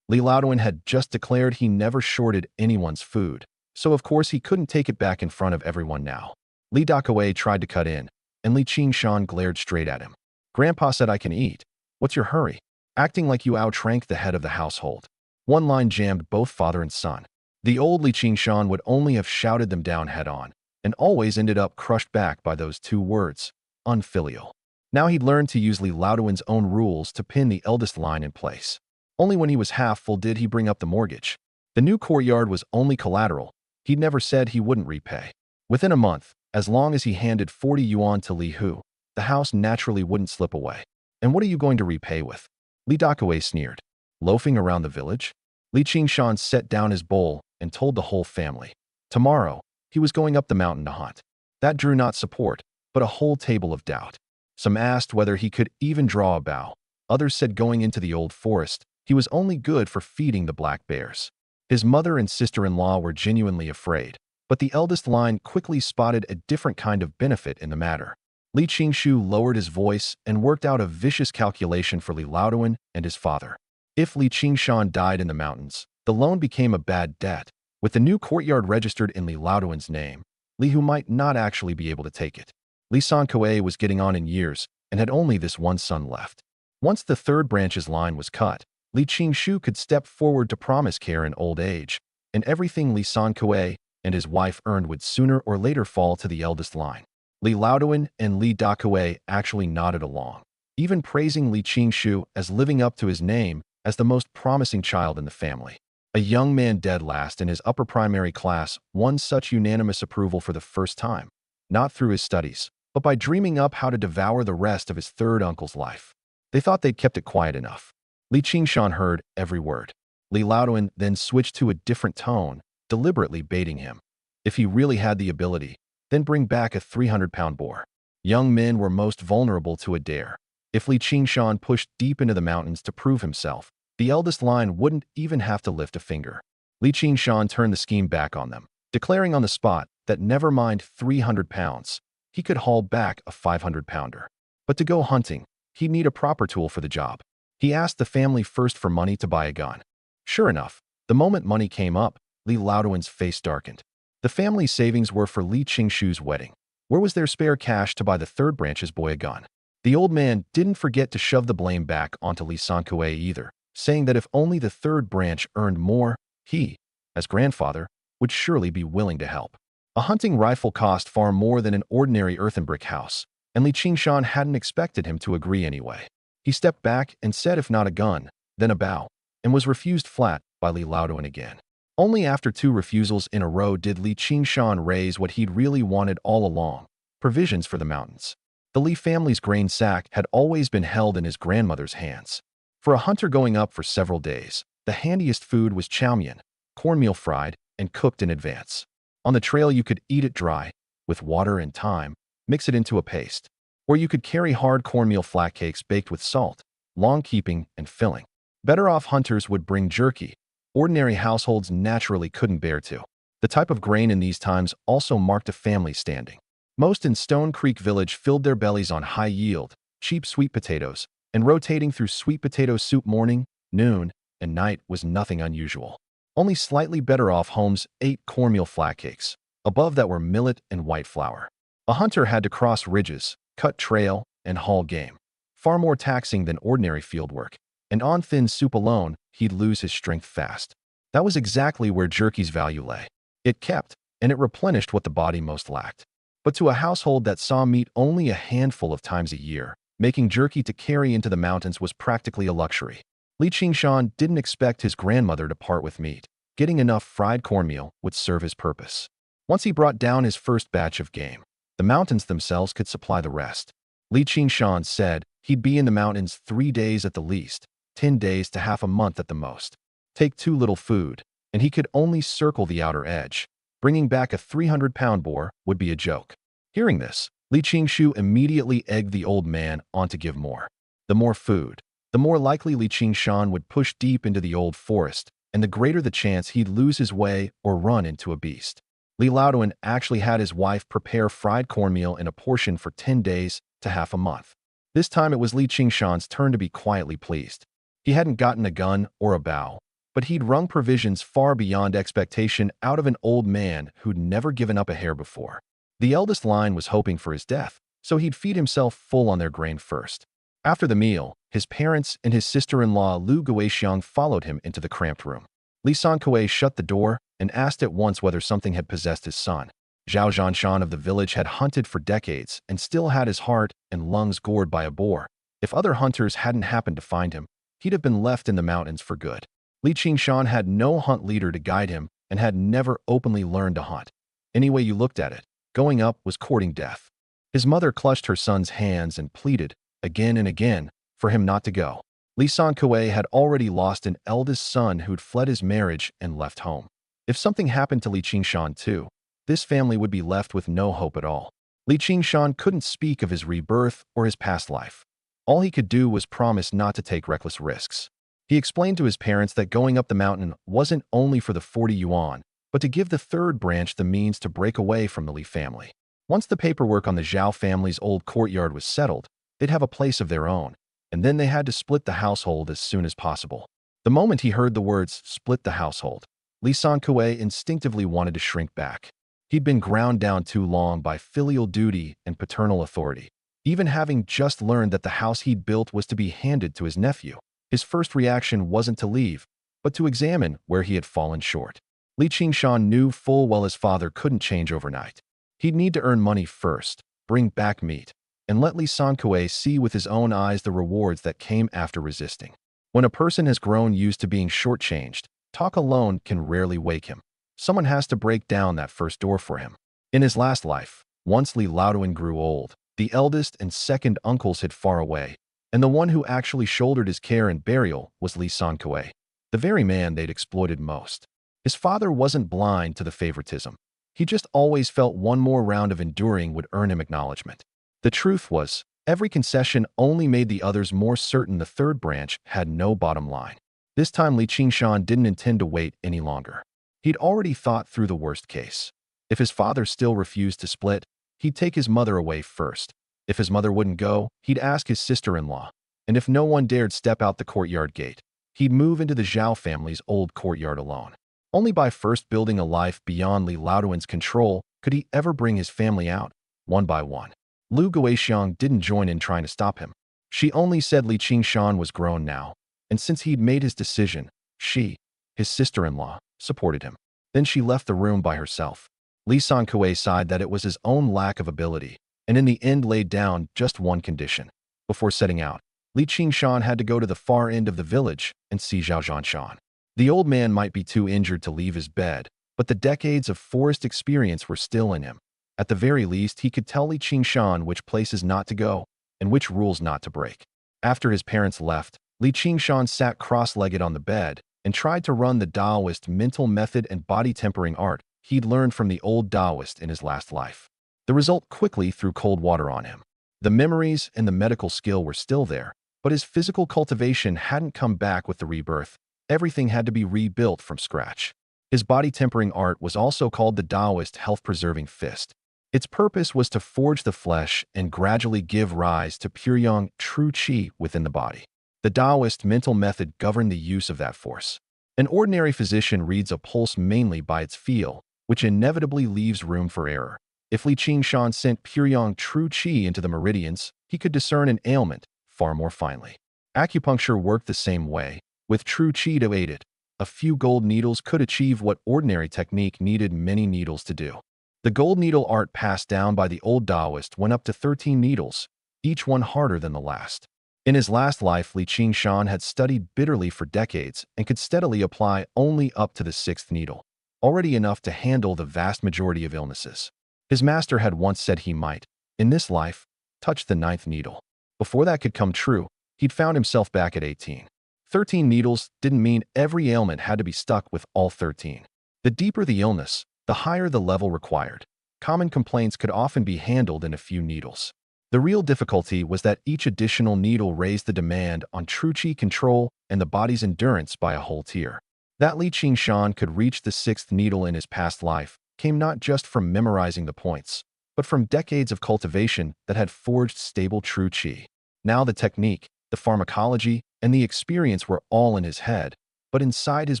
Speaker 1: Li Laoduan had just declared he never shorted anyone's food, so of course he couldn't take it back in front of everyone now. Li Dakue tried to cut in, and Li Qingshan glared straight at him. "Grandpa said I can eat. What's your hurry? Acting like you outrank the head of the household." One line jammed both father and son. The old Li Qingshan would only have shouted them down head-on, and always ended up crushed back by those two words, unfilial. Now he'd learned to use Li Laoduan's own rules to pin the eldest line in place. Only when he was half full did he bring up the mortgage. The new courtyard was only collateral. He'd never said he wouldn't repay. Within a month, as long as he handed 40 yuan to Li Hu, the house naturally wouldn't slip away. "And what are you going to repay with?" Li Dakue sneered. "Loafing around the village?" Li Qingshan set down his bowl and told the whole family. Tomorrow, he was going up the mountain to hunt. That drew not support, but a whole table of doubt. Some asked whether he could even draw a bow. Others said going into the old forest, he was only good for feeding the black bears. His mother and sister-in-law were genuinely afraid, but the eldest line quickly spotted a different kind of benefit in the matter. Li Qingshu lowered his voice and worked out a vicious calculation for Li Laoduan and his father. If Li Qingshan died in the mountains, the loan became a bad debt. With the new courtyard registered in Li Laoduan's name, Li Hu might not actually be able to take it. Li Sankuei was getting on in years and had only this one son left. Once the third branch's line was cut, Li Qingshu could step forward to promise care in old age, and everything Li Sankuei and his wife earned would sooner or later fall to the eldest line. Li Laoduan and Li Dakuei actually nodded along, even praising Li Qingshu as living up to his name as the most promising child in the family. A young man dead last in his upper primary class won such unanimous approval for the first time, not through his studies, but by dreaming up how to devour the rest of his third uncle's life. They thought they'd kept it quiet enough. Li Qingshan heard every word. Li Laoduan then switched to a different tone, deliberately baiting him. If he really had the ability, then bring back a 300-pound boar. Young men were most vulnerable to a dare. If Li Qingshan pushed deep into the mountains to prove himself, the eldest line wouldn't even have to lift a finger. Li Qingshan turned the scheme back on them, declaring on the spot that never mind 300 pounds, he could haul back a 500-pounder. But to go hunting, he'd need a proper tool for the job. He asked the family first for money to buy a gun. Sure enough, the moment money came up, Li Laoduan's face darkened. The family's savings were for Li Qingshu's wedding. Where was their spare cash to buy the third branch's boy a gun? The old man didn't forget to shove the blame back onto Li Sankuei either, saying that if only the third branch earned more, he, as grandfather, would surely be willing to help. A hunting rifle cost far more than an ordinary earthen brick house, and Li Qingshan hadn't expected him to agree anyway. He stepped back and said if not a gun, then a bow, and was refused flat by Li Laoduan again. Only after 2 refusals in a row did Li Qingshan raise what he'd really wanted all along, provisions for the mountains. The Li family's grain sack had always been held in his grandmother's hands. For a hunter going up for several days, the handiest food was chow mein, cornmeal fried and cooked in advance. On the trail you could eat it dry, with water and thyme, mix it into a paste. Or you could carry hard cornmeal flat cakes baked with salt, long-keeping and filling. Better-off hunters would bring jerky. Ordinary households naturally couldn't bear to. The type of grain in these times also marked a family standing. Most in Stone Creek Village filled their bellies on high-yield, cheap sweet potatoes, and rotating through sweet potato soup morning, noon, and night was nothing unusual. Only slightly better-off homes ate cornmeal flat cakes. Above that were millet and white flour. A hunter had to cross ridges, cut trail, and haul game. Far more taxing than ordinary field work. And on thin soup alone, he'd lose his strength fast. That was exactly where jerky's value lay. It kept, and it replenished what the body most lacked. But to a household that saw meat only a handful of times a year, making jerky to carry into the mountains was practically a luxury. Li Qingshan didn't expect his grandmother to part with meat. Getting enough fried cornmeal would serve his purpose. Once he brought down his first batch of game, the mountains themselves could supply the rest. Li Qingshan said he'd be in the mountains 3 days at the least, 10 days to half a month at the most. Take too little food, and he could only circle the outer edge. Bringing back a 300-pound boar would be a joke. Hearing this, Li Qingshu immediately egged the old man on to give more. The more food, the more likely Li Qingshan would push deep into the old forest, and the greater the chance he'd lose his way or run into a beast. Li Laoduan actually had his wife prepare fried cornmeal in a portion for 10 days to half a month. This time it was Li Qingshan's turn to be quietly pleased. He hadn't gotten a gun or a bow, but he'd wrung provisions far beyond expectation out of an old man who'd never given up a hair before. The eldest line was hoping for his death, so he'd feed himself full on their grain first. After the meal, his parents and his sister-in-law Lu Guixiang followed him into the cramped room. Li Sankuei shut the door and asked at once whether something had possessed his son. Zhao Zhanshan of the village had hunted for decades and still had his heart and lungs gored by a boar. If other hunters hadn't happened to find him, he'd have been left in the mountains for good. Li Qingshan had no hunt leader to guide him and had never openly learned to hunt. Any way you looked at it, going up was courting death. His mother clutched her son's hands and pleaded, again and again, for him not to go. Li Sankuei had already lost an eldest son who'd fled his marriage and left home. If something happened to Li Qingshan too, this family would be left with no hope at all. Li Qingshan couldn't speak of his rebirth or his past life. All he could do was promise not to take reckless risks. He explained to his parents that going up the mountain wasn't only for the 40 yuan, but to give the third branch the means to break away from the Li family. Once the paperwork on the Zhao family's old courtyard was settled, they'd have a place of their own, and then they had to split the household as soon as possible. The moment he heard the words, split the household, Li Sankuei instinctively wanted to shrink back. He'd been ground down too long by filial duty and paternal authority. Even having just learned that the house he'd built was to be handed to his nephew, his first reaction wasn't to leave, but to examine where he had fallen short. Li Qingshan knew full well his father couldn't change overnight. He'd need to earn money first, bring back meat, and let Li Sankue see with his own eyes the rewards that came after resisting. When a person has grown used to being shortchanged, talk alone can rarely wake him. Someone has to break down that first door for him. In his last life, once Li Laoduan grew old, the eldest and second uncles hid far away, and the one who actually shouldered his care and burial was Li Sankue, the very man they'd exploited most. His father wasn't blind to the favoritism. He just always felt one more round of enduring would earn him acknowledgement. The truth was, every concession only made the others more certain the third branch had no bottom line. This time Li Qingshan didn't intend to wait any longer. He'd already thought through the worst case. If his father still refused to split, he'd take his mother away first. If his mother wouldn't go, he'd ask his sister-in-law. And if no one dared step out the courtyard gate, he'd move into the Zhao family's old courtyard alone. Only by first building a life beyond Li Laoduan's control could he ever bring his family out, one by one. Lu Guixiang didn't join in trying to stop him. She only said Li Qingshan was grown now, and since he'd made his decision, she, his sister-in-law, supported him. Then she left the room by herself. Li Sankue sighed that it was his own lack of ability, and in the end laid down just one condition. Before setting out, Li Qingshan had to go to the far end of the village and see Zhao Zhanshan. The old man might be too injured to leave his bed, but the decades of forest experience were still in him. At the very least, he could tell Li Qingshan which places not to go and which rules not to break. After his parents left, Li Qingshan sat cross-legged on the bed and tried to run the Taoist mental method and body-tempering art he'd learned from the old Taoist in his last life. The result quickly threw cold water on him. The memories and the medical skill were still there, but his physical cultivation hadn't come back with the rebirth. Everything had to be rebuilt from scratch. His body-tempering art was also called the Taoist health-preserving fist. Its purpose was to forge the flesh and gradually give rise to pure true qi within the body. The Taoist mental method governed the use of that force. An ordinary physician reads a pulse mainly by its feel, which inevitably leaves room for error. If Li Qingshan sent pure true qi into the meridians, he could discern an ailment far more finely. Acupuncture worked the same way, with true qi to aid it. A few gold needles could achieve what ordinary technique needed many needles to do. The gold needle art passed down by the old Taoist went up to 13 needles, each one harder than the last. In his last life, Li Qingshan had studied bitterly for decades and could steadily apply only up to the 6th needle, already enough to handle the vast majority of illnesses. His master had once said he might, in this life, touch the 9th needle. Before that could come true, he'd found himself back at 18. 13 needles didn't mean every ailment had to be stuck with all 13. The deeper the illness, the higher the level required. Common complaints could often be handled in a few needles. The real difficulty was that each additional needle raised the demand on true qi control and the body's endurance by a whole tier. That Li Qingshan could reach the 6th needle in his past life came not just from memorizing the points, but from decades of cultivation that had forged stable true qi. Now the technique, the pharmacology, and the experience were all in his head, but inside his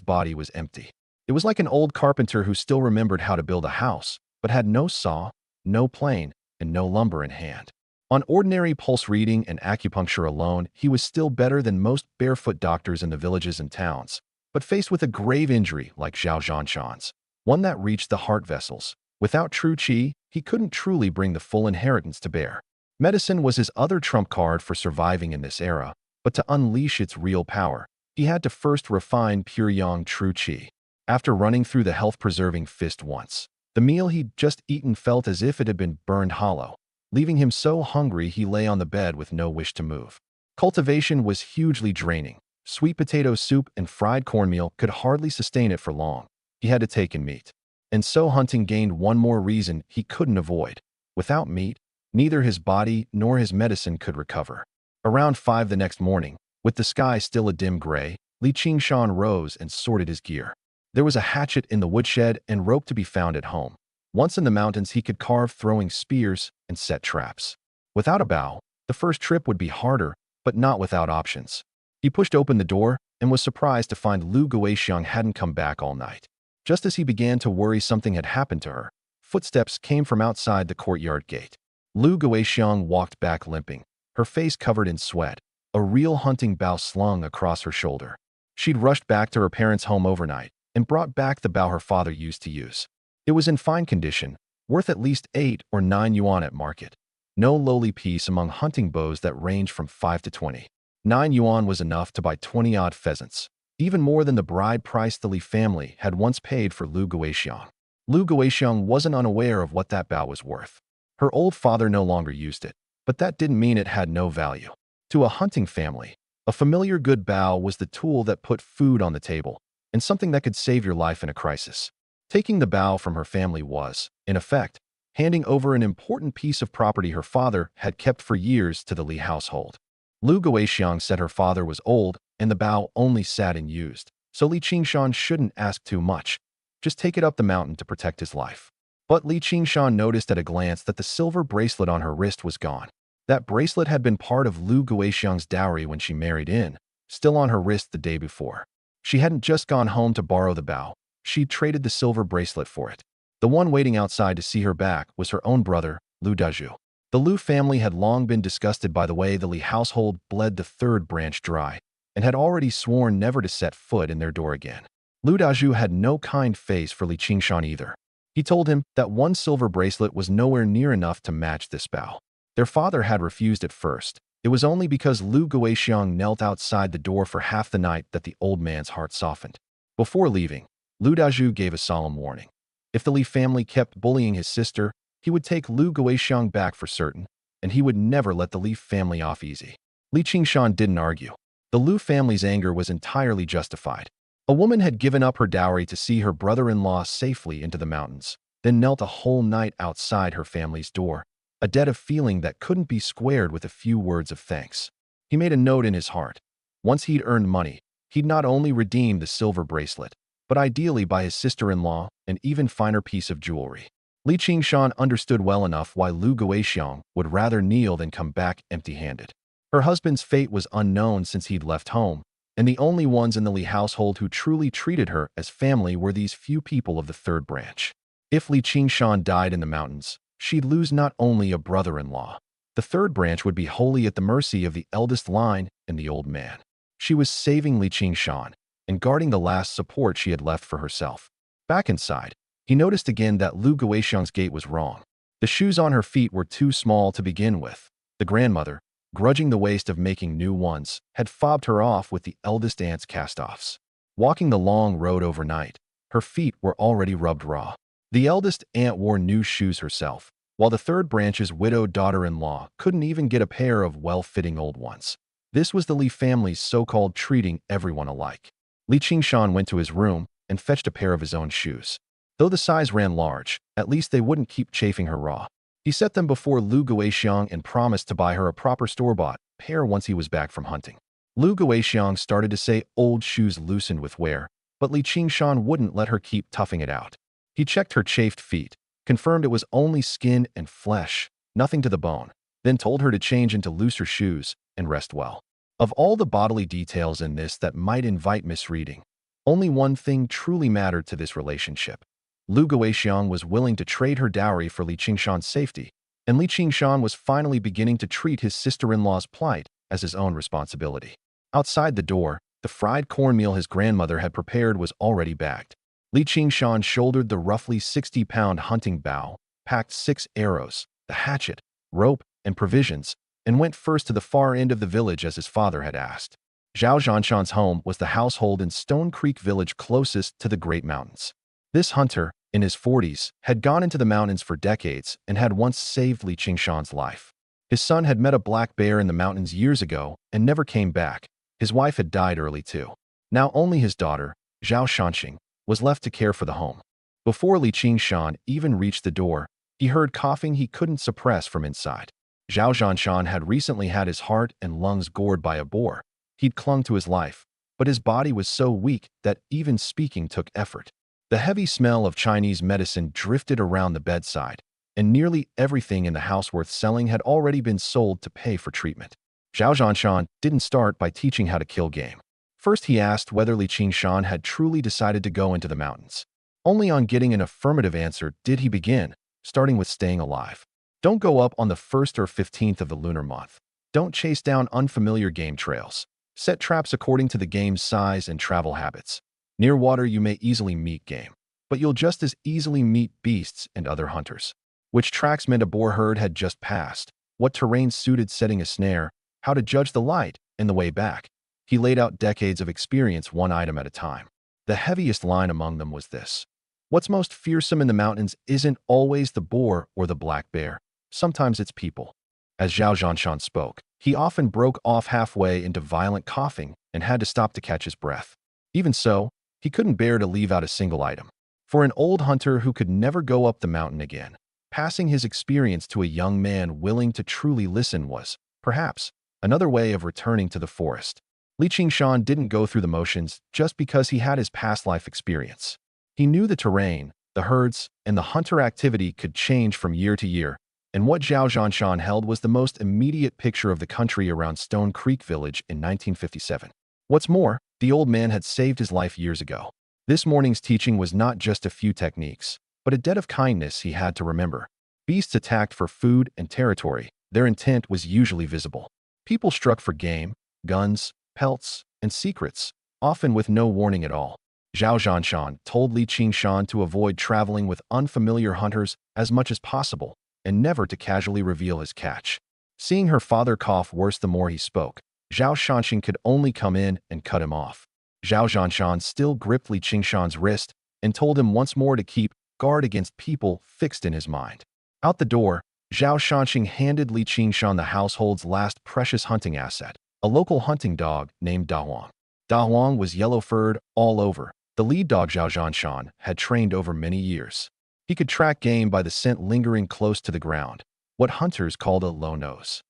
Speaker 1: body was empty. It was like an old carpenter who still remembered how to build a house, but had no saw, no plane, and no lumber in hand. On ordinary pulse reading and acupuncture alone, he was still better than most barefoot doctors in the villages and towns. But faced with a grave injury like Zhao Zhanshan's, one that reached the heart vessels, without true qi, he couldn't truly bring the full inheritance to bear. Medicine was his other trump card for surviving in this era, but to unleash its real power, he had to first refine pure true qi. After running through the health-preserving fist once, the meal he'd just eaten felt as if it had been burned hollow, leaving him so hungry he lay on the bed with no wish to move. Cultivation was hugely draining. Sweet potato soup and fried cornmeal could hardly sustain it for long. He had to take in meat. And so hunting gained one more reason he couldn't avoid. Without meat, neither his body nor his medicine could recover. Around 5 the next morning, with the sky still a dim gray, Li Qingshan rose and sorted his gear. There was a hatchet in the woodshed and rope to be found at home. Once in the mountains, he could carve throwing spears and set traps. Without a bow, the first trip would be harder, but not without options. He pushed open the door and was surprised to find Lu Guixiang hadn't come back all night. Just as he began to worry something had happened to her, footsteps came from outside the courtyard gate. Lu Guixiang walked back limping, her face covered in sweat, a real hunting bow slung across her shoulder. She'd rushed back to her parents' home overnight and brought back the bow her father used to use. It was in fine condition, worth at least 8 or 9 yuan at market. No lowly piece among hunting bows that ranged from 5 to 20. 9 yuan was enough to buy 20-odd pheasants, even more than the bride price the Li family had once paid for Lu Guixiang. Lu Guixiang wasn't unaware of what that bow was worth. Her old father no longer used it, but that didn't mean it had no value. To a hunting family, a familiar good bow was the tool that put food on the table and something that could save your life in a crisis. Taking the bow from her family was, in effect, handing over an important piece of property her father had kept for years to the Li household. Lu Guixiang said her father was old and the bow only sat and used, so Li Qingshan shouldn't ask too much. Just take it up the mountain to protect his life. But Li Qingshan noticed at a glance that the silver bracelet on her wrist was gone. That bracelet had been part of Lu Guixiang's dowry when she married in, still on her wrist the day before. She hadn't just gone home to borrow the bow, she'd traded the silver bracelet for it. The one waiting outside to see her back was her own brother, Lu Dazhu. The Lu family had long been disgusted by the way the Li household bled the third branch dry, and had already sworn never to set foot in their door again. Lu Dazhu had no kind face for Li Qingshan either. He told him that one silver bracelet was nowhere near enough to match this bow. Their father had refused at first. It was only because Lu Guixiang knelt outside the door for half the night that the old man's heart softened. Before leaving, Lu Dazhu gave a solemn warning. If the Li family kept bullying his sister, he would take Lu Guixiang back for certain, and he would never let the Li family off easy. Li Qingshan didn't argue. The Lu family's anger was entirely justified. A woman had given up her dowry to see her brother-in-law safely into the mountains, then knelt a whole night outside her family's door, a debt of feeling that couldn't be squared with a few words of thanks. He made a note in his heart. Once he'd earned money, he'd not only redeem the silver bracelet, but ideally buy his sister-in-law an even finer piece of jewelry. Li Qingshan understood well enough why Lu Guixiang would rather kneel than come back empty-handed. Her husband's fate was unknown since he'd left home, and the only ones in the Li household who truly treated her as family were these few people of the third branch. If Li Qingshan died in the mountains, she'd lose not only a brother-in-law. The third branch would be wholly at the mercy of the eldest line and the old man. She was saving Li Qingshan and guarding the last support she had left for herself. Back inside, he noticed again that Lu Guixiang's gait was wrong. The shoes on her feet were too small to begin with. The grandmother, grudging the waste of making new ones, had fobbed her off with the eldest aunt's cast-offs. Walking the long road overnight, her feet were already rubbed raw. The eldest aunt wore new shoes herself, while the third branch's widowed daughter-in-law couldn't even get a pair of well-fitting old ones. This was the Li family's so-called treating everyone alike. Li Qingshan went to his room and fetched a pair of his own shoes. Though the size ran large, at least they wouldn't keep chafing her raw. He set them before Lu Guixiang and promised to buy her a proper store-bought pair once he was back from hunting. Lu Guixiang started to say old shoes loosened with wear, but Li Qingshan wouldn't let her keep toughing it out. He checked her chafed feet, confirmed it was only skin and flesh, nothing to the bone, then told her to change into looser shoes and rest well. Of all the bodily details in this that might invite misreading, only one thing truly mattered to this relationship. Lu Guixiang was willing to trade her dowry for Li Qingshan's safety, and Li Qingshan was finally beginning to treat his sister-in-law's plight as his own responsibility. Outside the door, the fried cornmeal his grandmother had prepared was already bagged. Li Qingshan shouldered the roughly 60-pound hunting bow, packed 6 arrows, the hatchet, rope, and provisions, and went first to the far end of the village as his father had asked. Zhao Zhanshan's home was the household in Stone Creek village closest to the Great Mountains. This hunter, in his 40s, had gone into the mountains for decades and had once saved Li Qingshan's life. His son had met a black bear in the mountains years ago and never came back. His wife had died early too. Now only his daughter, Zhao Shanxing, was left to care for the home. Before Li Qingshan even reached the door, he heard coughing he couldn't suppress from inside. Zhao Zhanshan had recently had his heart and lungs gored by a boar. He'd clung to his life, but his body was so weak that even speaking took effort. The heavy smell of Chinese medicine drifted around the bedside, and nearly everything in the house worth selling had already been sold to pay for treatment. Zhao Zhanshan didn't start by teaching how to kill game. First, he asked whether Li Qingshan had truly decided to go into the mountains. Only on getting an affirmative answer did he begin, starting with staying alive. Don't go up on the 1st or 15th of the lunar month. Don't chase down unfamiliar game trails. Set traps according to the game's size and travel habits. Near water, you may easily meet game, but you'll just as easily meet beasts and other hunters. Which tracks meant a boar herd had just passed, what terrain suited setting a snare, how to judge the light, and the way back. He laid out decades of experience one item at a time. The heaviest line among them was this: what's most fearsome in the mountains isn't always the boar or the black bear. Sometimes it's people. As Zhao Zhanshan spoke, he often broke off halfway into violent coughing and had to stop to catch his breath. Even so, he couldn't bear to leave out a single item. For an old hunter who could never go up the mountain again, passing his experience to a young man willing to truly listen was, perhaps, another way of returning to the forest. Li Qingshan didn't go through the motions just because he had his past life experience. He knew the terrain, the herds, and the hunter activity could change from year to year, and what Zhao Zhanshan held was the most immediate picture of the country around Stone Creek Village in 1957. What's more, the old man had saved his life years ago. This morning's teaching was not just a few techniques, but a debt of kindness he had to remember. Beasts attacked for food and territory. Their intent was usually visible. People struck for game, guns, pelts, and secrets, often with no warning at all. Zhao Zhanshan told Li Qingshan to avoid traveling with unfamiliar hunters as much as possible, and never to casually reveal his catch. Seeing her father cough worse the more he spoke, Zhao Shanxing could only come in and cut him off. Zhao Zhanshan still gripped Li Qingshan's wrist and told him once more to keep guard against people fixed in his mind. Out the door, Zhao Shanxing handed Li Qingshan the household's last precious hunting asset, a local hunting dog named Da Huang. Da Huang was yellow-furred all over. The lead dog Zhao Zhanshan had trained over many years. He could track game by the scent lingering close to the ground, what hunters called a low nose.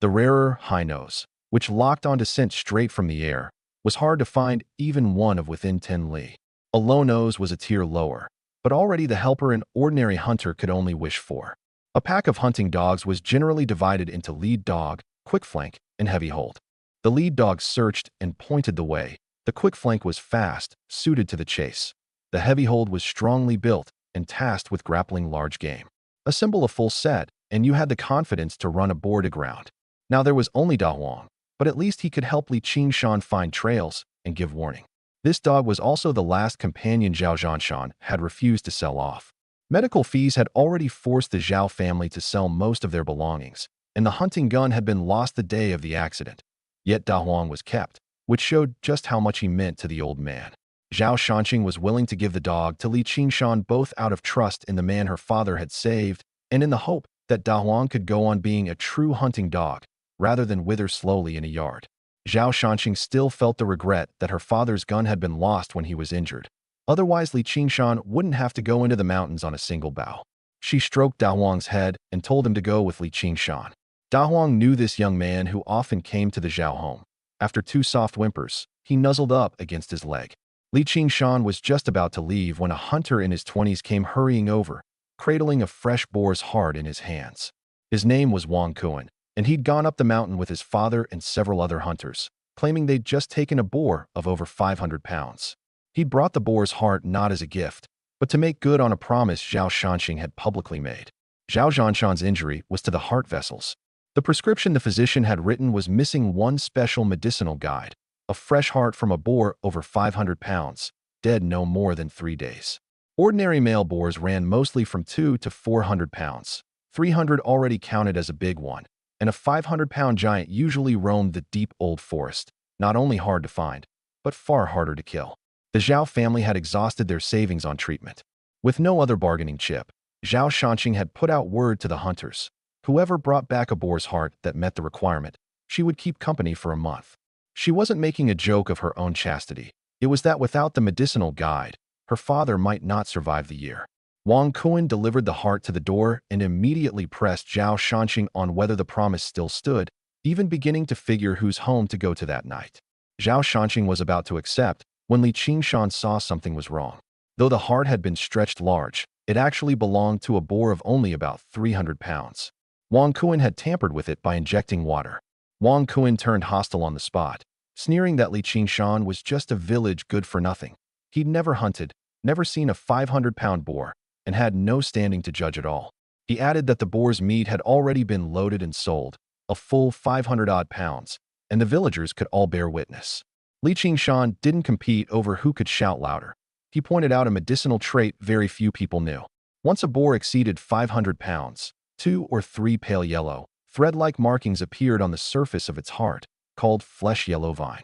Speaker 1: The rarer high nose, which locked onto scent straight from the air, was hard to find even one of within 10 li. A low nose was a tier lower, but already the helper an ordinary hunter could only wish for. A pack of hunting dogs was generally divided into lead dog, quick flank, and heavy hold. The lead dog searched and pointed the way. The quick flank was fast, suited to the chase. The heavy hold was strongly built and tasked with grappling large game. Assemble a full set, and you had the confidence to run a boar to ground. Now there was only Da Huang, but at least he could help Li Qingshan find trails and give warning. This dog was also the last companion Zhao Zhanshan had refused to sell off. Medical fees had already forced the Zhao family to sell most of their belongings, and the hunting gun had been lost the day of the accident. Yet Da Huang was kept, which showed just how much he meant to the old man. Zhao Shanxing was willing to give the dog to Li Qingshan both out of trust in the man her father had saved and in the hope that Da Huang could go on being a true hunting dog, rather than wither slowly in a yard. Zhao Shanxing still felt the regret that her father's gun had been lost when he was injured. Otherwise, Li Qingshan wouldn't have to go into the mountains on a single bough. She stroked Da Huang's head and told him to go with Li Qingshan. Da Huang knew this young man who often came to the Zhao home. After 2 soft whimpers, he nuzzled up against his leg. Li Qingshan was just about to leave when a hunter in his 20s came hurrying over, cradling a fresh boar's heart in his hands. His name was Wang Kuan, and he'd gone up the mountain with his father and several other hunters, claiming they'd just taken a boar of over 500 pounds. He'd brought the boar's heart not as a gift, but to make good on a promise Zhao Shanxing had publicly made. Zhao Zhanshan's injury was to the heart vessels. The prescription the physician had written was missing one special medicinal guide: a fresh heart from a boar over 500 pounds, dead no more than 3 days. Ordinary male boars ran mostly from 2 to 400 pounds. 300 already counted as a big one, and a 500-pound giant usually roamed the deep old forest, not only hard to find, but far harder to kill. The Zhao family had exhausted their savings on treatment. With no other bargaining chip, Zhao Shanxing had put out word to the hunters: whoever brought back a boar's heart that met the requirement, she would keep company for a month. She wasn't making a joke of her own chastity. It was that without the medicinal guide, her father might not survive the year. Wang Kuan delivered the heart to the door and immediately pressed Zhao Shanxing on whether the promise still stood, even beginning to figure whose home to go to that night. Zhao Shanxing was about to accept when Li Qingshan saw something was wrong. Though the heart had been stretched large, it actually belonged to a boar of only about 300 pounds. Wang Kuan had tampered with it by injecting water. Wang Kuan turned hostile on the spot, sneering that Li Qingshan was just a village good for nothing. He'd never hunted, never seen a 500-pound boar, and had no standing to judge at all. He added that the boar's meat had already been loaded and sold, a full 500-odd pounds, and the villagers could all bear witness. Li Qingshan didn't compete over who could shout louder. He pointed out a medicinal trait very few people knew. Once a boar exceeded 500 pounds, 2 or 3 pale yellow, thread-like markings appeared on the surface of its heart, called flesh yellow vine.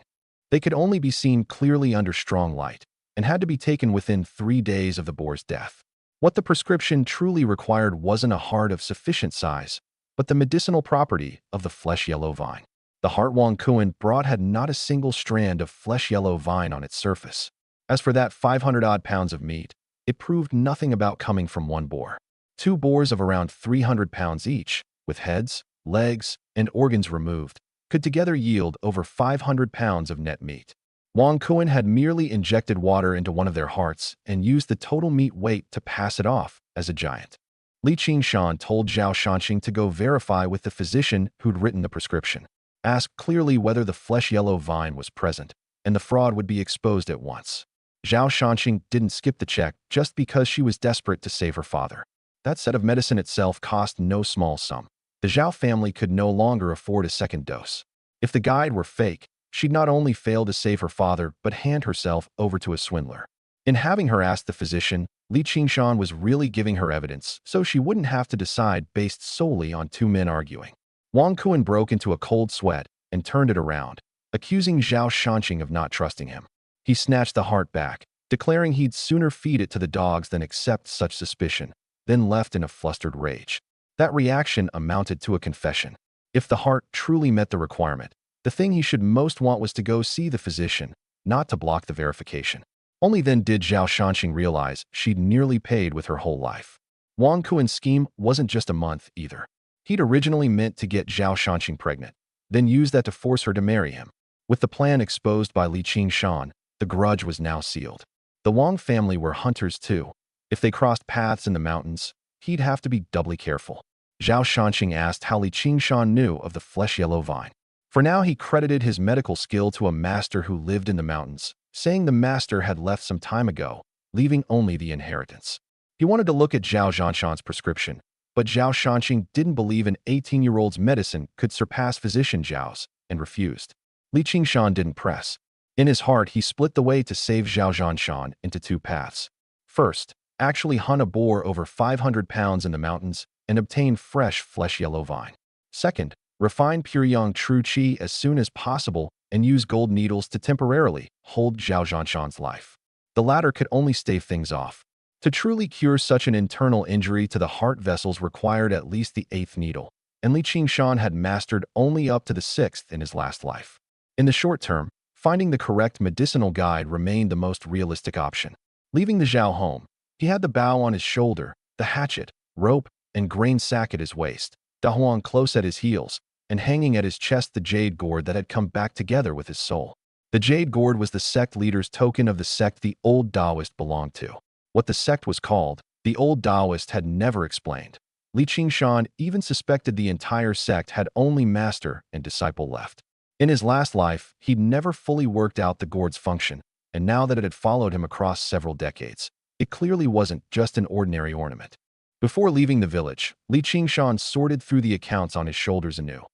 Speaker 1: They could only be seen clearly under strong light, and had to be taken within 3 days of the boar's death. What the prescription truly required wasn't a heart of sufficient size, but the medicinal property of the flesh yellow vine. The heart Wang Kuan brought had not a single strand of flesh yellow vine on its surface. As for that 500-odd pounds of meat, it proved nothing about coming from one boar. 2 boars of around 300 pounds each, with heads, legs, and organs removed, could together yield over 500 pounds of net meat. Wang Kuan had merely injected water into one of their hearts and used the total meat weight to pass it off as a giant. Li Qingshan told Zhao Shanxing to go verify with the physician who'd written the prescription. Ask clearly whether the flesh yellow vine was present, and the fraud would be exposed at once. Zhao Shanxing didn't skip the check just because she was desperate to save her father. That set of medicine itself cost no small sum. The Zhao family could no longer afford a second dose. If the guide were fake, she'd not only fail to save her father but hand herself over to a swindler. In having her ask the physician, Li Qingshan was really giving her evidence so she wouldn't have to decide based solely on 2 men arguing. Wang Kuan broke into a cold sweat and turned it around, accusing Zhao Shanxing of not trusting him. He snatched the heart back, declaring he'd sooner feed it to the dogs than accept such suspicion, then left in a flustered rage. That reaction amounted to a confession. If the heart truly met the requirement, the thing he should most want was to go see the physician, not to block the verification. Only then did Zhao Shanxing realize she'd nearly paid with her whole life. Wang Kuan's scheme wasn't just a month, either. He'd originally meant to get Zhao Shanxing pregnant, then use that to force her to marry him. With the plan exposed by Li Qingshan, the grudge was now sealed. The Wang family were hunters too. If they crossed paths in the mountains, he'd have to be doubly careful. Zhao Shanxing asked how Li Qingshan knew of the flesh yellow vine. For now he credited his medical skill to a master who lived in the mountains, saying the master had left some time ago, leaving only the inheritance. He wanted to look at Zhao Zhanshan's prescription, but Zhao Shanxing didn't believe an 18-year-old's medicine could surpass physician Zhao's, and refused. Li Qingshan didn't press. In his heart, he split the way to save Zhao Zhanshan into 2 paths. First, actually hunt a boar over 500 pounds in the mountains and obtain fresh flesh yellow vine. Second, refine pure yang true qi as soon as possible and use gold needles to temporarily hold Zhao Zhanshan's life. The latter could only stave things off. To truly cure such an internal injury to the heart vessels required at least the 8th needle, and Li Qingshan had mastered only up to the 6th in his last life. In the short term, finding the correct medicinal guide remained the most realistic option. Leaving the Zhao home, he had the bow on his shoulder, the hatchet, rope, and grain sack at his waist, Da Huang close at his heels, and hanging at his chest the jade gourd that had come back together with his soul. The jade gourd was the sect leader's token of the sect the old Taoist belonged to. What the sect was called, the old Taoist had never explained. Li Qingshan even suspected the entire sect had only master and disciple left. In his last life, he'd never fully worked out the gourd's function, and now that it had followed him across several decades, it clearly wasn't just an ordinary ornament. Before leaving the village, Li Qingshan sorted through the accounts on his shoulders anew.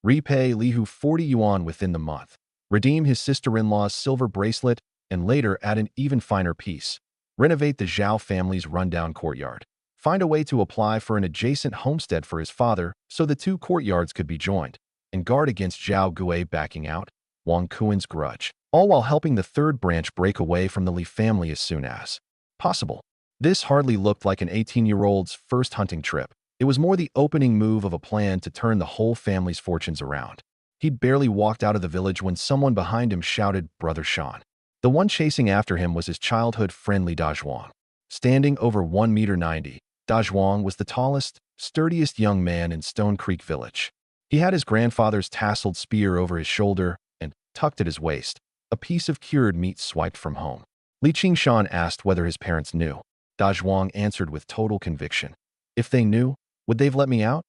Speaker 1: Repay Li Hu 40 yuan within the month, redeem his sister-in-law's silver bracelet, and later add an even finer piece. Renovate the Zhao family's rundown courtyard. Find a way to apply for an adjacent homestead for his father so the 2 courtyards could be joined, and guard against Zhao Gui backing out, Wang Kuan's grudge, all while helping the 3rd branch break away from the Li family as soon as possible. This hardly looked like an 18-year-old's first hunting trip. It was more the opening move of a plan to turn the whole family's fortunes around. He'd barely walked out of the village when someone behind him shouted, "Brother Sean." The one chasing after him was his childhood friend Li Dazhuang. Standing over 1.90 m, Dazhuang was the tallest, sturdiest young man in Stone Creek Village. He had his grandfather's tasseled spear over his shoulder and, tucked at his waist, a piece of cured meat swiped from home. Li Qingshan asked whether his parents knew. Dazhuang answered with total conviction. If they knew, would they've let me out?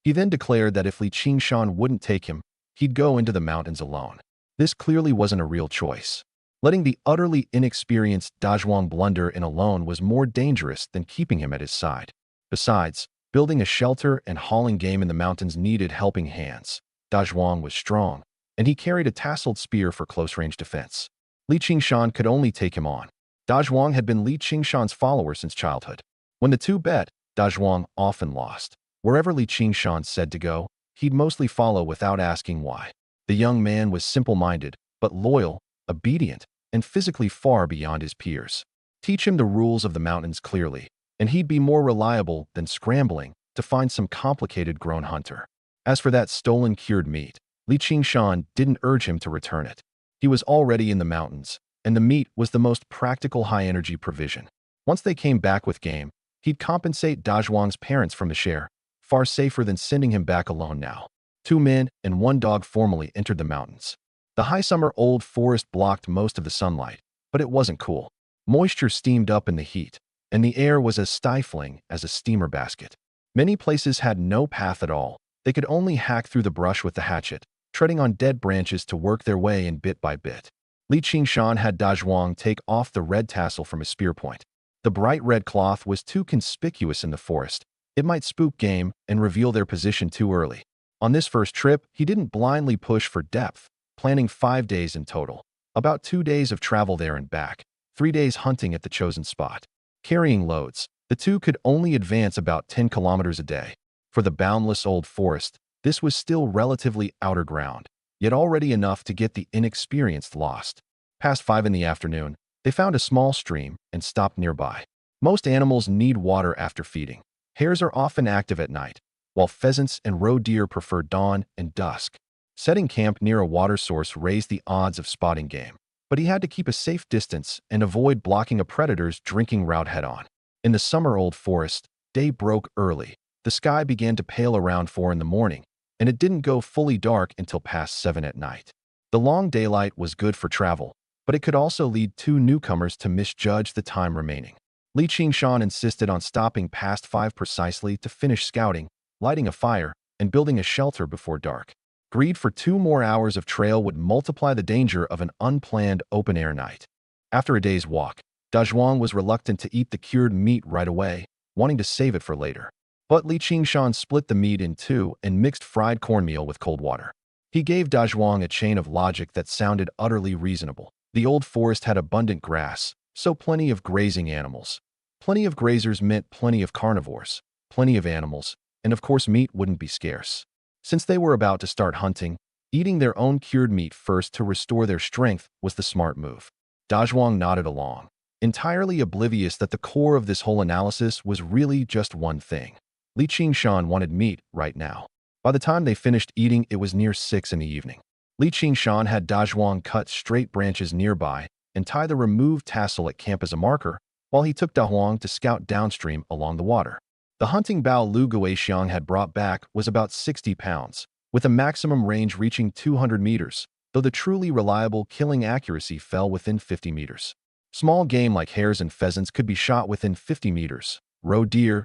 Speaker 1: He then declared that if Li Qingshan wouldn't take him, he'd go into the mountains alone. This clearly wasn't a real choice. Letting the utterly inexperienced Dazhuang blunder in alone was more dangerous than keeping him at his side. Besides, Building a shelter and hauling game in the mountains needed helping hands. Da Zhuang was strong, and he carried a tasseled spear for close-range defense. Li Qingshan could only take him on. Da Zhuang had been Li Qingshan's follower since childhood. When the two bet, Da Zhuang often lost. Wherever Li Qingshan said to go, he'd mostly follow without asking why. The young man was simple-minded, but loyal, obedient, and physically far beyond his peers. Teach him the rules of the mountains clearly, and he'd be more reliable than scrambling to find some complicated grown hunter. As for that stolen cured meat, Li Qingshan didn't urge him to return it. He was already in the mountains, and the meat was the most practical high-energy provision. Once they came back with game, he'd compensate Da Zhuang's parents from the share, far safer than sending him back alone now. 2 men and 1 dog formally entered the mountains. The high summer old forest blocked most of the sunlight, but it wasn't cool. Moisture steamed up in the heat, and the air was as stifling as a steamer basket. Many places had no path at all. They could only hack through the brush with the hatchet, treading on dead branches to work their way in bit by bit. Li Qingshan had Da Zhuang take off the red tassel from his spear point. The bright red cloth was too conspicuous in the forest. It might spook game and reveal their position too early. On this first trip, he didn't blindly push for depth, planning 5 days in total. About 2 days of travel there and back, 3 days hunting at the chosen spot. Carrying loads, the two could only advance about 10 kilometers a day. For the boundless old forest, this was still relatively outer ground, yet already enough to get the inexperienced lost. Past 5 in the afternoon, they found a small stream and stopped nearby. Most animals need water after feeding. Hares are often active at night, while pheasants and roe deer prefer dawn and dusk. Setting camp near a water source raised the odds of spotting game, but he had to keep a safe distance and avoid blocking a predator's drinking route head-on. In the summer-old forest, day broke early. The sky began to pale around 4 in the morning, and it didn't go fully dark until past 7 at night. The long daylight was good for travel, but it could also lead 2 newcomers to misjudge the time remaining. Li Qingshan insisted on stopping past 5 precisely to finish scouting, lighting a fire, and building a shelter before dark. Greed for 2 more hours of trail would multiply the danger of an unplanned open-air night. After a day's walk, Da Zhuang was reluctant to eat the cured meat right away, wanting to save it for later. But Li Qingshan split the meat in 2 and mixed fried cornmeal with cold water. He gave Da Zhuang a chain of logic that sounded utterly reasonable. The old forest had abundant grass, so plenty of grazing animals. Plenty of grazers meant plenty of carnivores, plenty of animals, and of course meat wouldn't be scarce. Since they were about to start hunting, eating their own cured meat first to restore their strength was the smart move. Da Zhuang nodded along, entirely oblivious that the core of this whole analysis was really just one thing. Li Qingshan wanted meat right now. By the time they finished eating, it was near 6 in the evening. Li Qingshan had Da Zhuang cut straight branches nearby and tie the removed tassel at camp as a marker, while he took Da Huang to scout downstream along the water. The hunting bow Lu Guixiang had brought back was about 60 pounds, with a maximum range reaching 200 meters, though the truly reliable killing accuracy fell within 50 meters. Small game like hares and pheasants could be shot within 50 meters. Roe deer,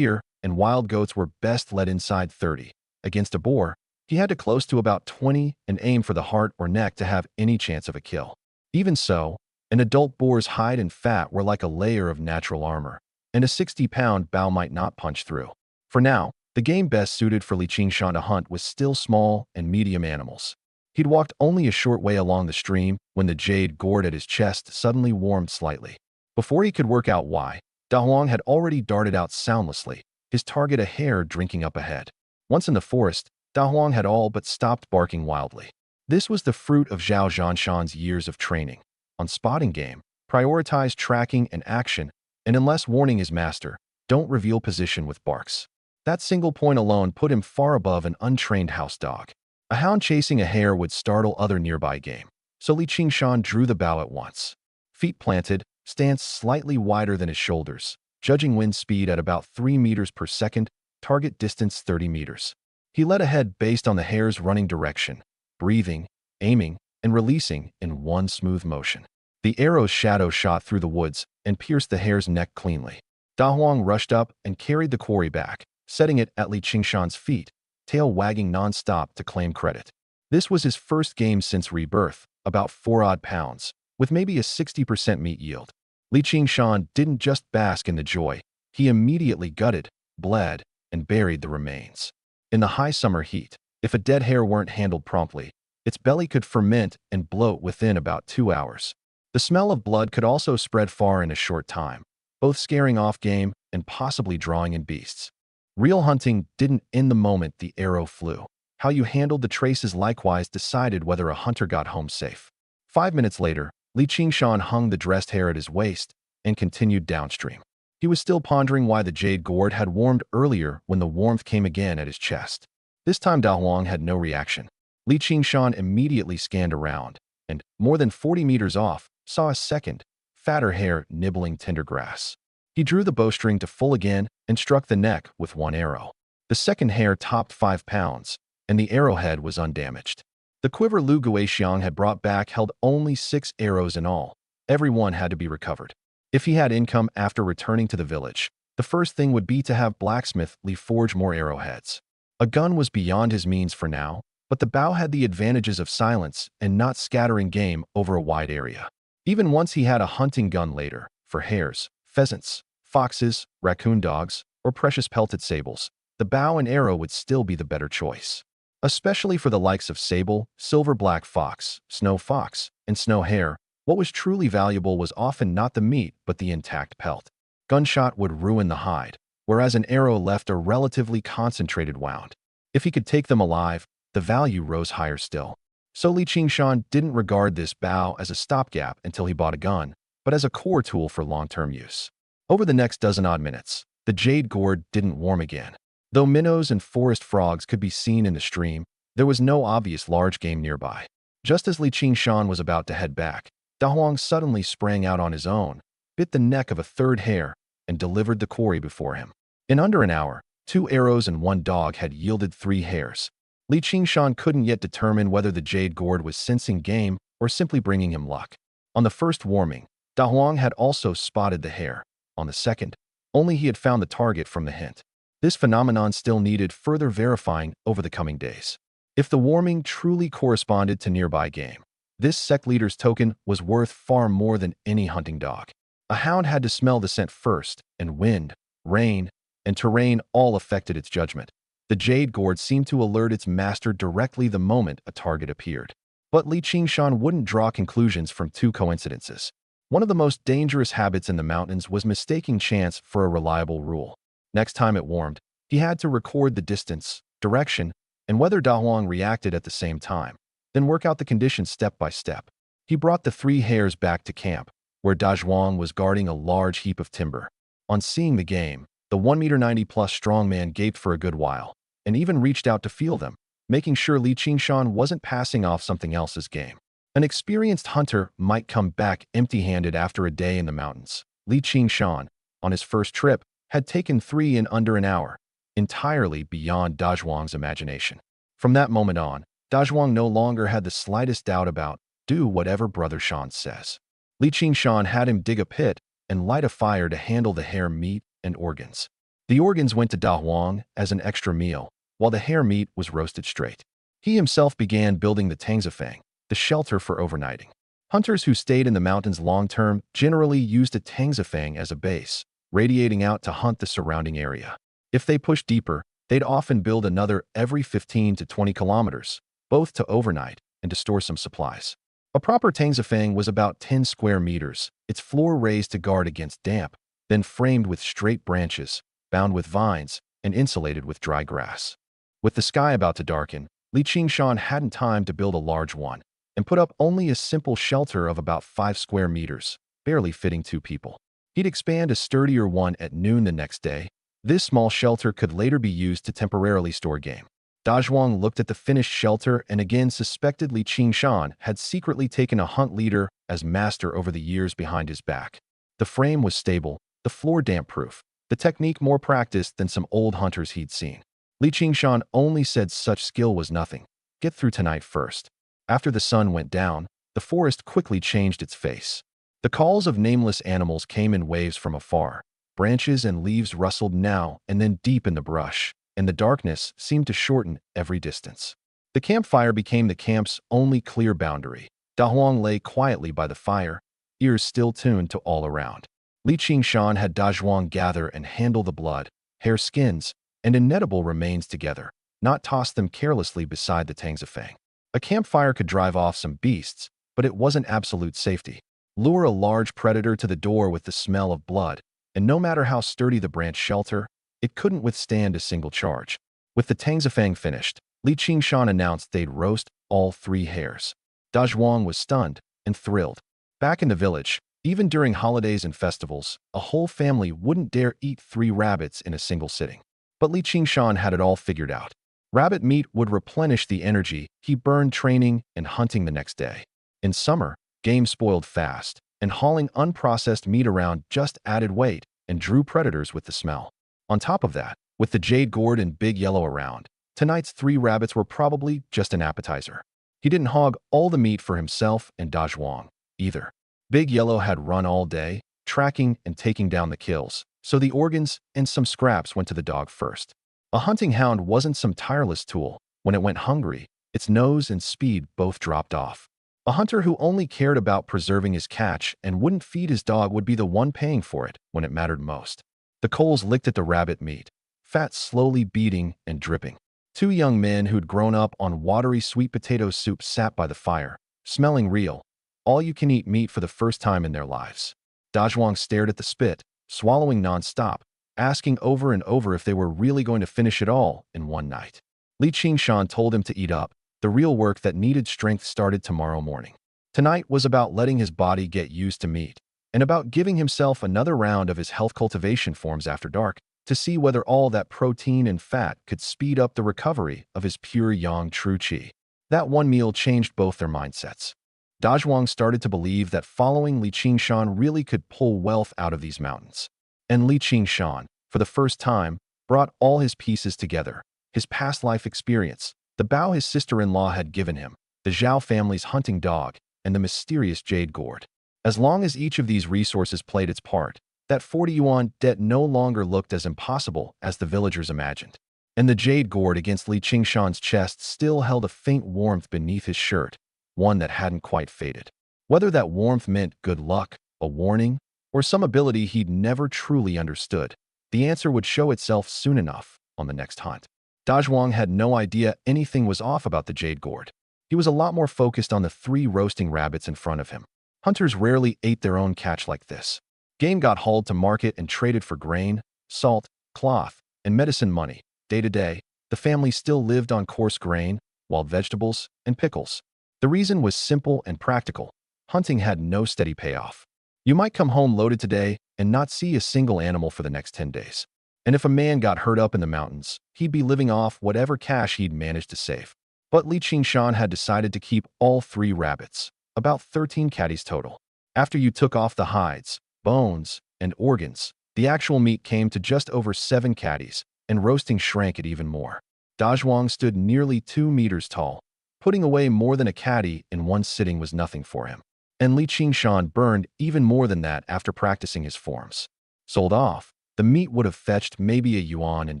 Speaker 1: and wild goats were best led inside 30. Against a boar, he had to close to about 20 and aim for the heart or neck to have any chance of a kill. Even so, an adult boar's hide and fat were like a layer of natural armor, and a 60-pound bow might not punch through. For now, the game best suited for Li Qingshan to hunt was still small and medium animals. He'd walked only a short way along the stream when the jade gourd at his chest suddenly warmed slightly. Before he could work out why, Da Huang had already darted out soundlessly, his target a hare drinking up ahead. Once in the forest, Da Huang had all but stopped barking wildly. This was the fruit of Zhao Zhanshan's years of training. On spotting game, prioritize tracking and action, and unless warning his master, don't reveal position with barks. That single point alone put him far above an untrained house dog. A hound chasing a hare would startle other nearby game, so Li Qingshan drew the bow at once. Feet planted, stance slightly wider than his shoulders, judging wind speed at about 3 meters per second, target distance 30 meters. He led ahead based on the hare's running direction, breathing, aiming, and releasing in one smooth motion. The arrow's shadow shot through the woods and pierced the hare's neck cleanly. Da Huang rushed up and carried the quarry back, setting it at Li Qingshan's feet, tail wagging non-stop to claim credit. This was his first game since rebirth, about 4 odd pounds, with maybe a 60% meat yield. Li Qingshan didn't just bask in the joy, he immediately gutted, bled, and buried the remains. In the high summer heat, if a dead hare weren't handled promptly, its belly could ferment and bloat within about 2 hours. The smell of blood could also spread far in a short time, both scaring off game and possibly drawing in beasts. Real hunting didn't end the moment the arrow flew. How you handled the traces likewise decided whether a hunter got home safe. 5 minutes later, Li Qingshan hung the dressed hare at his waist and continued downstream. He was still pondering why the jade gourd had warmed earlier when the warmth came again at his chest. This time Da Huang had no reaction. Li Qingshan immediately scanned around, and, more than 40 meters off, saw a second, fatter hare nibbling tender grass. He drew the bowstring to full again and struck the neck with one arrow. The second hare topped 5 pounds, and the arrowhead was undamaged. The quiver Lu Guixiang had brought back held only 6 arrows in all. Every one had to be recovered. If he had income after returning to the village, the first thing would be to have blacksmith Li forge more arrowheads. A gun was beyond his means for now, but the bow had the advantages of silence and not scattering game over a wide area. Even once he had a hunting gun later, for hares, pheasants, foxes, raccoon dogs, or precious pelted sables, the bow and arrow would still be the better choice. Especially for the likes of sable, silver-black fox, snow fox, and snow hare, what was truly valuable was often not the meat but the intact pelt. Gunshot would ruin the hide, whereas an arrow left a relatively concentrated wound. If he could take them alive, the value rose higher still. So Li Qingshan didn't regard this bow as a stopgap until he bought a gun, but as a core tool for long-term use. Over the next dozen-odd minutes, the jade gourd didn't warm again. Though minnows and forest frogs could be seen in the stream, there was no obvious large game nearby. Just as Li Qingshan was about to head back, Da Huang suddenly sprang out on his own, bit the neck of a third hare, and delivered the quarry before him. In under an hour, 2 arrows and 1 dog had yielded 3 hares. Li Qingshan couldn't yet determine whether the jade gourd was sensing game or simply bringing him luck. On the first warming, Da Huang had also spotted the hare. On the second, only he had found the target from the hint. This phenomenon still needed further verifying over the coming days. If the warming truly corresponded to nearby game, this sect leader's token was worth far more than any hunting dog. A hound had to smell the scent first, and wind, rain, and terrain all affected its judgment. The jade gourd seemed to alert its master directly the moment a target appeared. But Li Qingshan wouldn't draw conclusions from 2 coincidences. One of the most dangerous habits in the mountains was mistaking chance for a reliable rule. Next time it warmed, he had to record the distance, direction, and whether Da Huang reacted at the same time, then work out the conditions step by step. He brought the 3 hares back to camp, where Da Huang was guarding a large heap of timber. On seeing the game, the 1-meter-90-plus strong man gaped for a good while, and even reached out to feel them, making sure Li Qingshan wasn't passing off something else's game. An experienced hunter might come back empty-handed after a day in the mountains. Li Qingshan, on his first trip, had taken 3 in under an hour, entirely beyond Da Huang's imagination. From that moment on, Da Huang no longer had the slightest doubt about, do whatever Brother Shan says. Li Qingshan had him dig a pit and light a fire to handle the hare meat and organs. The organs went to Da Huang as an extra meal, while the hare meat was roasted straight. He himself began building the tangzifang, the shelter for overnighting. Hunters who stayed in the mountains long-term generally used a tangzifang as a base, radiating out to hunt the surrounding area. If they pushed deeper, they'd often build another every 15 to 20 kilometers, both to overnight and to store some supplies. A proper tangzifang was about 10 square meters, its floor raised to guard against damp, then framed with straight branches, bound with vines, and insulated with dry grass. With the sky about to darken, Li Qingshan hadn't time to build a large one, and put up only a simple shelter of about 5 square meters, barely fitting 2 people. He'd expand a sturdier one at noon the next day. This small shelter could later be used to temporarily store game. Da Huang looked at the finished shelter and again suspected Li Qingshan had secretly taken a hunt leader as master over the years behind his back. The frame was stable, the floor damp-proof, the technique more practiced than some old hunters he'd seen. Li Qingshan only said such skill was nothing. Get through tonight first. After the sun went down, the forest quickly changed its face. The calls of nameless animals came in waves from afar. Branches and leaves rustled now and then deep in the brush, and the darkness seemed to shorten every distance. The campfire became the camp's only clear boundary. Da Huang lay quietly by the fire, ears still tuned to all around. Li Qingshan had Da Huang gather and handle the blood, hare skins, and inedible remains together, not toss them carelessly beside the Tangzafang. A campfire could drive off some beasts, but it wasn't absolute safety. Lure a large predator to the door with the smell of blood, and no matter how sturdy the branch shelter, it couldn't withstand a single charge. With the Tangzafang finished, Li Qingshan announced they'd roast all 3 hares. Da Zhuang was stunned and thrilled. Back in the village, even during holidays and festivals, a whole family wouldn't dare eat 3 rabbits in a single sitting. But Li Qingshan had it all figured out. Rabbit meat would replenish the energy he burned training and hunting the next day. In summer, game spoiled fast, and hauling unprocessed meat around just added weight and drew predators with the smell. On top of that, with the jade gourd and Big Yellow around, tonight's 3 rabbits were probably just an appetizer. He didn't hog all the meat for himself and Da Zhuang, either. Big Yellow had run all day, tracking and taking down the kills, so the organs and some scraps went to the dog first. A hunting hound wasn't some tireless tool. When it went hungry, its nose and speed both dropped off. A hunter who only cared about preserving his catch and wouldn't feed his dog would be the one paying for it when it mattered most. The coals licked at the rabbit meat, fat slowly beating and dripping. 2 young men who'd grown up on watery sweet potato soup sat by the fire, smelling real, all-you-can-eat meat for the first time in their lives. Da Zhuang stared at the spit, swallowing non-stop, asking over and over if they were really going to finish it all in one night. Li Qingshan told him to eat up. The real work that needed strength started tomorrow morning. Tonight was about letting his body get used to meat, and about giving himself another round of his health cultivation forms after dark to see whether all that protein and fat could speed up the recovery of his pure yang true qi. That one meal changed both their mindsets. Da Zhuang started to believe that following Li Qingshan really could pull wealth out of these mountains. And Li Qingshan, for the first time, brought all his pieces together, his past life experience, the bow his sister-in-law had given him, the Zhao family's hunting dog, and the mysterious jade gourd. As long as each of these resources played its part, that 40 yuan debt no longer looked as impossible as the villagers imagined. And the jade gourd against Li Qingshan's chest still held a faint warmth beneath his shirt, one that hadn't quite faded. Whether that warmth meant good luck, a warning, or some ability he'd never truly understood, the answer would show itself soon enough on the next hunt. Da Zhuang had no idea anything was off about the jade gourd. He was a lot more focused on the 3 roasting rabbits in front of him. Hunters rarely ate their own catch like this. Game got hauled to market and traded for grain, salt, cloth, and medicine money. Day to day, the family still lived on coarse grain, wild vegetables, and pickles. The reason was simple and practical. Hunting had no steady payoff. You might come home loaded today and not see a single animal for the next 10 days. And if a man got hurt up in the mountains, he'd be living off whatever cash he'd managed to save. But Li Qingshan had decided to keep all 3 rabbits, about 13 caddies total. After you took off the hides, bones, and organs, the actual meat came to just over 7 caddies, and roasting shrank it even more. Da Zhuang stood nearly 2 meters tall. Putting away more than a caddy in one sitting was nothing for him. And Li Qingshan burned even more than that after practicing his forms. Sold off, the meat would have fetched maybe a yuan and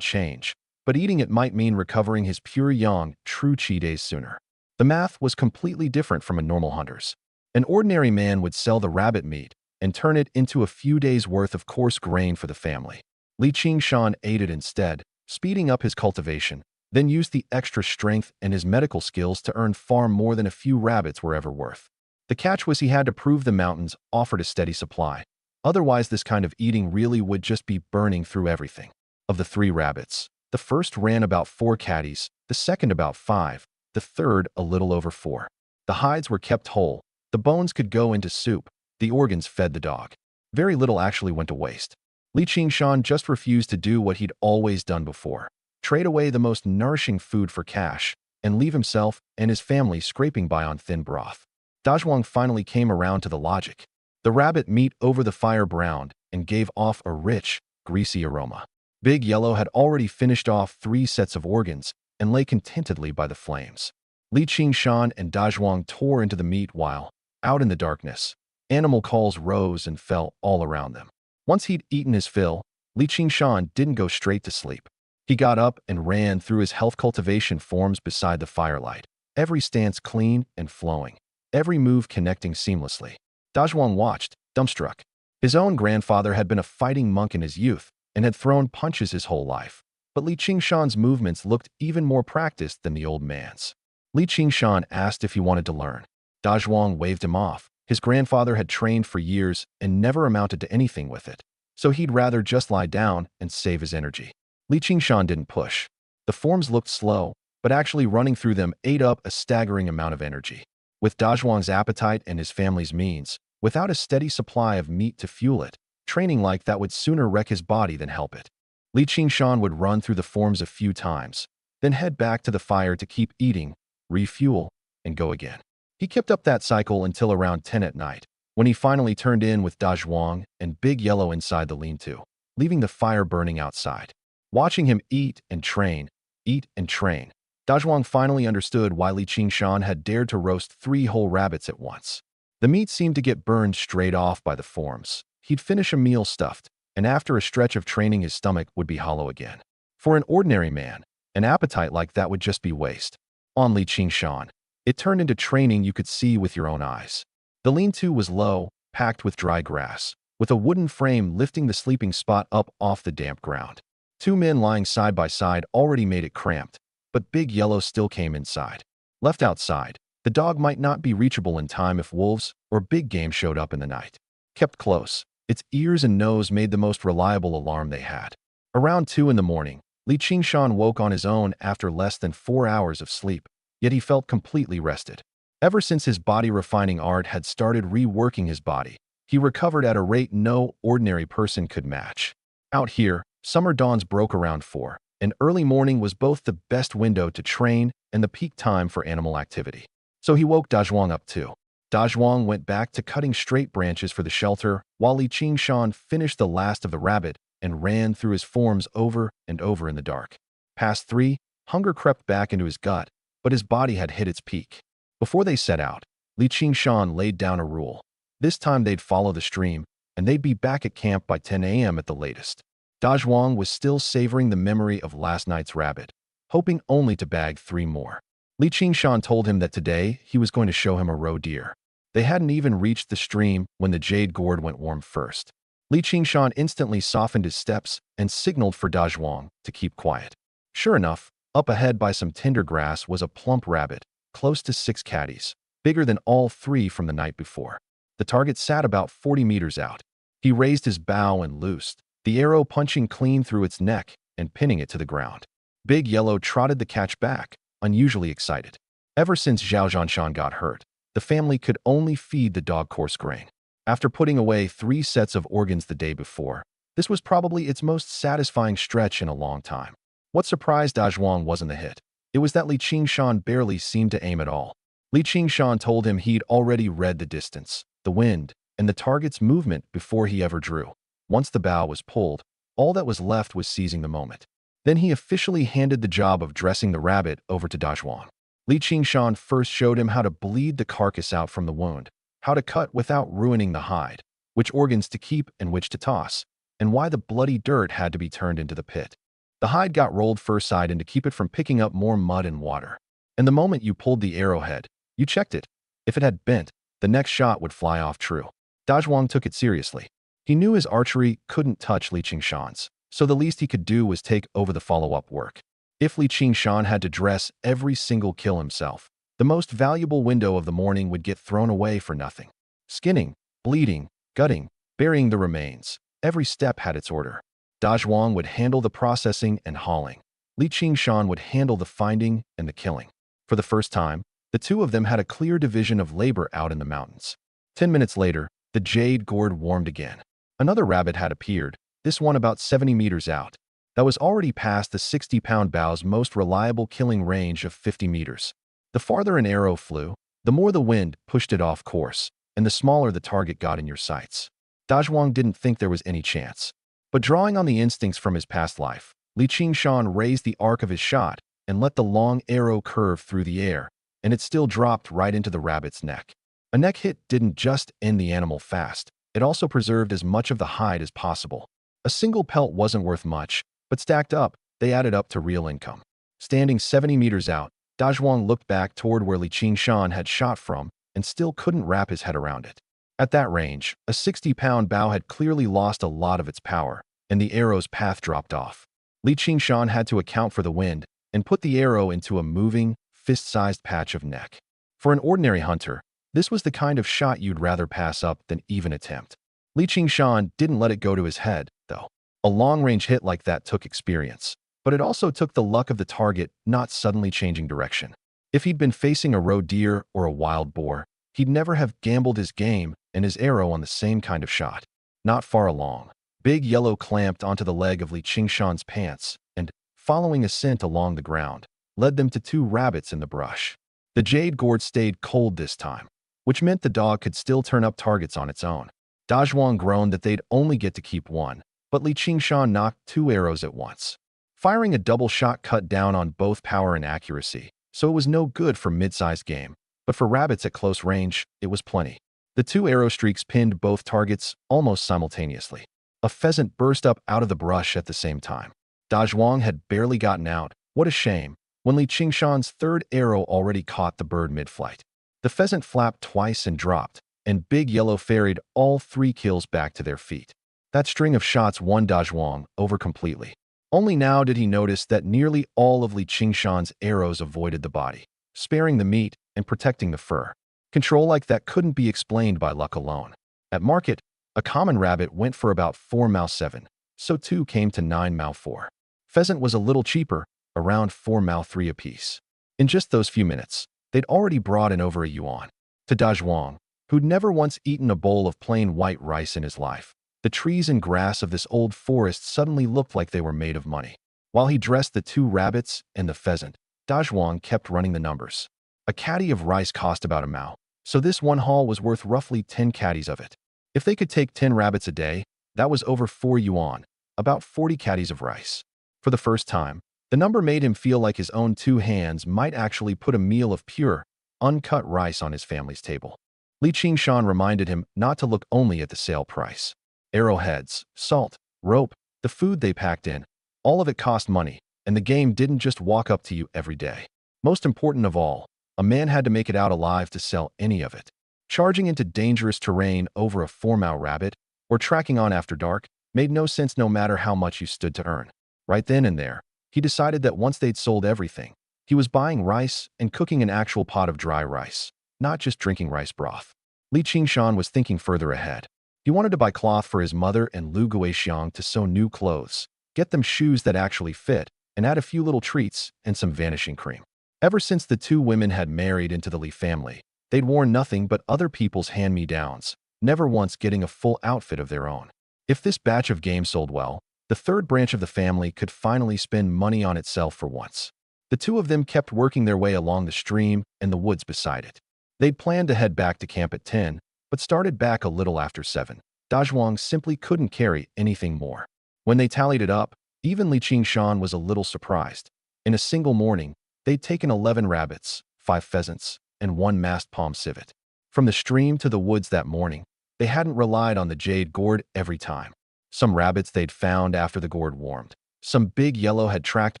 Speaker 1: change, but eating it might mean recovering his pure yang true qi days sooner. The math was completely different from a normal hunter's. An ordinary man would sell the rabbit meat and turn it into a few days' worth of coarse grain for the family. Li Qingshan ate it instead, speeding up his cultivation, then used the extra strength and his medical skills to earn far more than a few rabbits were ever worth. The catch was he had to prove the mountains offered a steady supply. Otherwise, this kind of eating really would just be burning through everything. Of the 3 rabbits, the first ran about 4 caddies, the second about 5, the third a little over 4. The hides were kept whole, the bones could go into soup, the organs fed the dog. Very little actually went to waste. Li Qingshan just refused to do what he'd always done before, trade away the most nourishing food for cash, and leave himself and his family scraping by on thin broth. Da Zhuang finally came around to the logic. The rabbit meat over the fire browned and gave off a rich, greasy aroma. Big Yellow had already finished off 3 sets of organs and lay contentedly by the flames. Li Qingshan and Da Zhuang tore into the meat while, out in the darkness, animal calls rose and fell all around them. Once he'd eaten his fill, Li Qingshan didn't go straight to sleep. He got up and ran through his health cultivation forms beside the firelight, every stance clean and flowing, every move connecting seamlessly. Da Zhuang watched, dumbstruck. His own grandfather had been a fighting monk in his youth and had thrown punches his whole life. but Li Qingshan's movements looked even more practiced than the old man's. Li Qingshan asked if he wanted to learn. Dazhuang waved him off. His grandfather had trained for years and never amounted to anything with it, so he'd rather just lie down and save his energy. Li Qingshan didn't push. The forms looked slow, but actually running through them ate up a staggering amount of energy. With Dazhuang's appetite and his family's means, without a steady supply of meat to fuel it, training like that would sooner wreck his body than help it. Li Qingshan would run through the forms a few times, then head back to the fire to keep eating, refuel, and go again. He kept up that cycle until around 10 at night, when he finally turned in with Dazhuang and Big Yellow inside the lean-to, leaving the fire burning outside. Watching him eat and train, Dazhuang finally understood why Li Qingshan had dared to roast 3 whole rabbits at once. The meat seemed to get burned straight off by the forms. He'd finish a meal stuffed, and after a stretch of training his stomach would be hollow again. For an ordinary man, an appetite like that would just be waste. On Li Qingshan, it turned into training you could see with your own eyes. The lean-to was low, packed with dry grass, with a wooden frame lifting the sleeping spot up off the damp ground. 2 men lying side by side already made it cramped, but Big Yellow still came inside. Left outside, the dog might not be reachable in time if wolves or big game showed up in the night. Kept close, its ears and nose made the most reliable alarm they had. Around 2 in the morning, Li Qingshan woke on his own after less than 4 hours of sleep, yet he felt completely rested. Ever since his body-refining art had started reworking his body, he recovered at a rate no ordinary person could match. Out here, summer dawns broke around 4, and early morning was both the best window to train and the peak time for animal activity. So he woke Dazhuang up too. Dazhuang went back to cutting straight branches for the shelter, while Li Qingshan finished the last of the rabbit and ran through his forms over and over in the dark. Past 3, hunger crept back into his gut, but his body had hit its peak. Before they set out, Li Qingshan laid down a rule. This time they'd follow the stream, and they'd be back at camp by 10 a.m. at the latest. Dazhuang was still savoring the memory of last night's rabbit, hoping only to bag 3 more. Li Qingshan told him that today he was going to show him a roe deer. They hadn't even reached the stream when the jade gourd went warm first. Li Qingshan instantly softened his steps and signaled for Dazhuang to keep quiet. Sure enough, up ahead by some tender grass was a plump rabbit, close to 6 catties, bigger than all 3 from the night before. The target sat about 40 meters out. He raised his bow and loosed, the arrow punching clean through its neck and pinning it to the ground. Big Yellow trotted the catch back, unusually excited. Ever since Zhao Zhanshan got hurt, the family could only feed the dog coarse grain. After putting away 3 sets of organs the day before, this was probably its most satisfying stretch in a long time. What surprised Dazhuang wasn't the hit. It was that Li Qingshan barely seemed to aim at all. Li Qingshan told him he'd already read the distance, the wind, and the target's movement before he ever drew. Once the bow was pulled, all that was left was seizing the moment. Then he officially handed the job of dressing the rabbit over to Dazhuang. Li Qingshan first showed him how to bleed the carcass out from the wound, how to cut without ruining the hide, which organs to keep and which to toss, and why the bloody dirt had to be turned into the pit. The hide got rolled first side in to keep it from picking up more mud and water. And the moment you pulled the arrowhead, you checked it. If it had bent, the next shot would fly off true. Dazhuang took it seriously. He knew his archery couldn't touch Li Qingshan's, so the least he could do was take over the follow-up work. If Li Qingshan had to dress every single kill himself, the most valuable window of the morning would get thrown away for nothing. Skinning, bleeding, gutting, burying the remains, every step had its order. Dazhuang would handle the processing and hauling. Li Qingshan would handle the finding and the killing. For the first time, the two of them had a clear division of labor out in the mountains. 10 minutes later, the jade gourd warmed again. Another rabbit had appeared, this one about 70 meters out. That was already past the 60-pound bow's most reliable killing range of 50 meters. The farther an arrow flew, the more the wind pushed it off course, and the smaller the target got in your sights. Dazhuang didn't think there was any chance. But drawing on the instincts from his past life, Li Qingshan raised the arc of his shot and let the long arrow curve through the air, and it still dropped right into the rabbit's neck. A neck hit didn't just end the animal fast, it also preserved as much of the hide as possible. A single pelt wasn't worth much, but stacked up, they added up to real income. Standing 70 meters out, Dazhuang looked back toward where Li Qingshan had shot from and still couldn't wrap his head around it. At that range, a 60-pound bow had clearly lost a lot of its power, and the arrow's path dropped off. Li Qingshan had to account for the wind and put the arrow into a moving, fist-sized patch of neck. For an ordinary hunter, this was the kind of shot you'd rather pass up than even attempt. Li Qingshan didn't let it go to his head, though. A long-range hit like that took experience, but it also took the luck of the target not suddenly changing direction. If he'd been facing a roe deer or a wild boar, he'd never have gambled his game and his arrow on the same kind of shot. Not far along, Big Yellow clamped onto the leg of Li Qingshan's pants and, following a scent along the ground, led them to two rabbits in the brush. The jade gourd stayed cold this time, which meant the dog could still turn up targets on its own. Dazhuang groaned that they'd only get to keep one, but Li Qingshan knocked two arrows at once. Firing a double shot cut down on both power and accuracy, so it was no good for mid-sized game, but for rabbits at close range, it was plenty. The two arrow streaks pinned both targets almost simultaneously. A pheasant burst up out of the brush at the same time. Dazhuang had barely gotten out, what a shame, when Li Qingshan's third arrow already caught the bird mid-flight. The pheasant flapped twice and dropped, and Big Yellow ferried all three kills back to their feet. That string of shots won Dazhuang over completely. Only now did he notice that nearly all of Li Qingshan's arrows avoided the body, sparing the meat and protecting the fur. Control like that couldn't be explained by luck alone. At market, a common rabbit went for about 4 Mao 7, so 2 came to 9 Mao 4. Pheasant was a little cheaper, around 4 Mao 3 apiece. In just those few minutes, they'd already brought in over a yuan. To Dazhuang, who'd never once eaten a bowl of plain white rice in his life, the trees and grass of this old forest suddenly looked like they were made of money. While he dressed the two rabbits and the pheasant, Dazhuang kept running the numbers. A caddy of rice cost about a Mao, so this one haul was worth roughly 10 caddies of it. If they could take 10 rabbits a day, that was over 4 yuan, about 40 caddies of rice. For the first time, the number made him feel like his own two hands might actually put a meal of pure, uncut rice on his family's table. Li Qingshan reminded him not to look only at the sale price. Arrowheads, salt, rope, the food they packed in, all of it cost money, and the game didn't just walk up to you every day. Most important of all, a man had to make it out alive to sell any of it. Charging into dangerous terrain over a 4 Mao rabbit, or tracking on after dark, made no sense no matter how much you stood to earn. Right then and there, he decided that once they'd sold everything, he was buying rice and cooking an actual pot of dry rice, not just drinking rice broth. Li Qingshan was thinking further ahead. He wanted to buy cloth for his mother and Lu Guixiang to sew new clothes, get them shoes that actually fit, and add a few little treats and some vanishing cream. Ever since the two women had married into the Li family, they'd worn nothing but other people's hand-me-downs, never once getting a full outfit of their own. If this batch of game sold well, the third branch of the family could finally spend money on itself for once. The two of them kept working their way along the stream and the woods beside it. They'd planned to head back to camp at 10, but started back a little after 7. Dazhuang simply couldn't carry anything more. When they tallied it up, even Li Qingshan was a little surprised. In a single morning, they'd taken 11 rabbits, 5 pheasants, and 1 masked palm civet. From the stream to the woods that morning, they hadn't relied on the jade gourd every time. Some rabbits they'd found after the gourd warmed. Some Big Yellow had tracked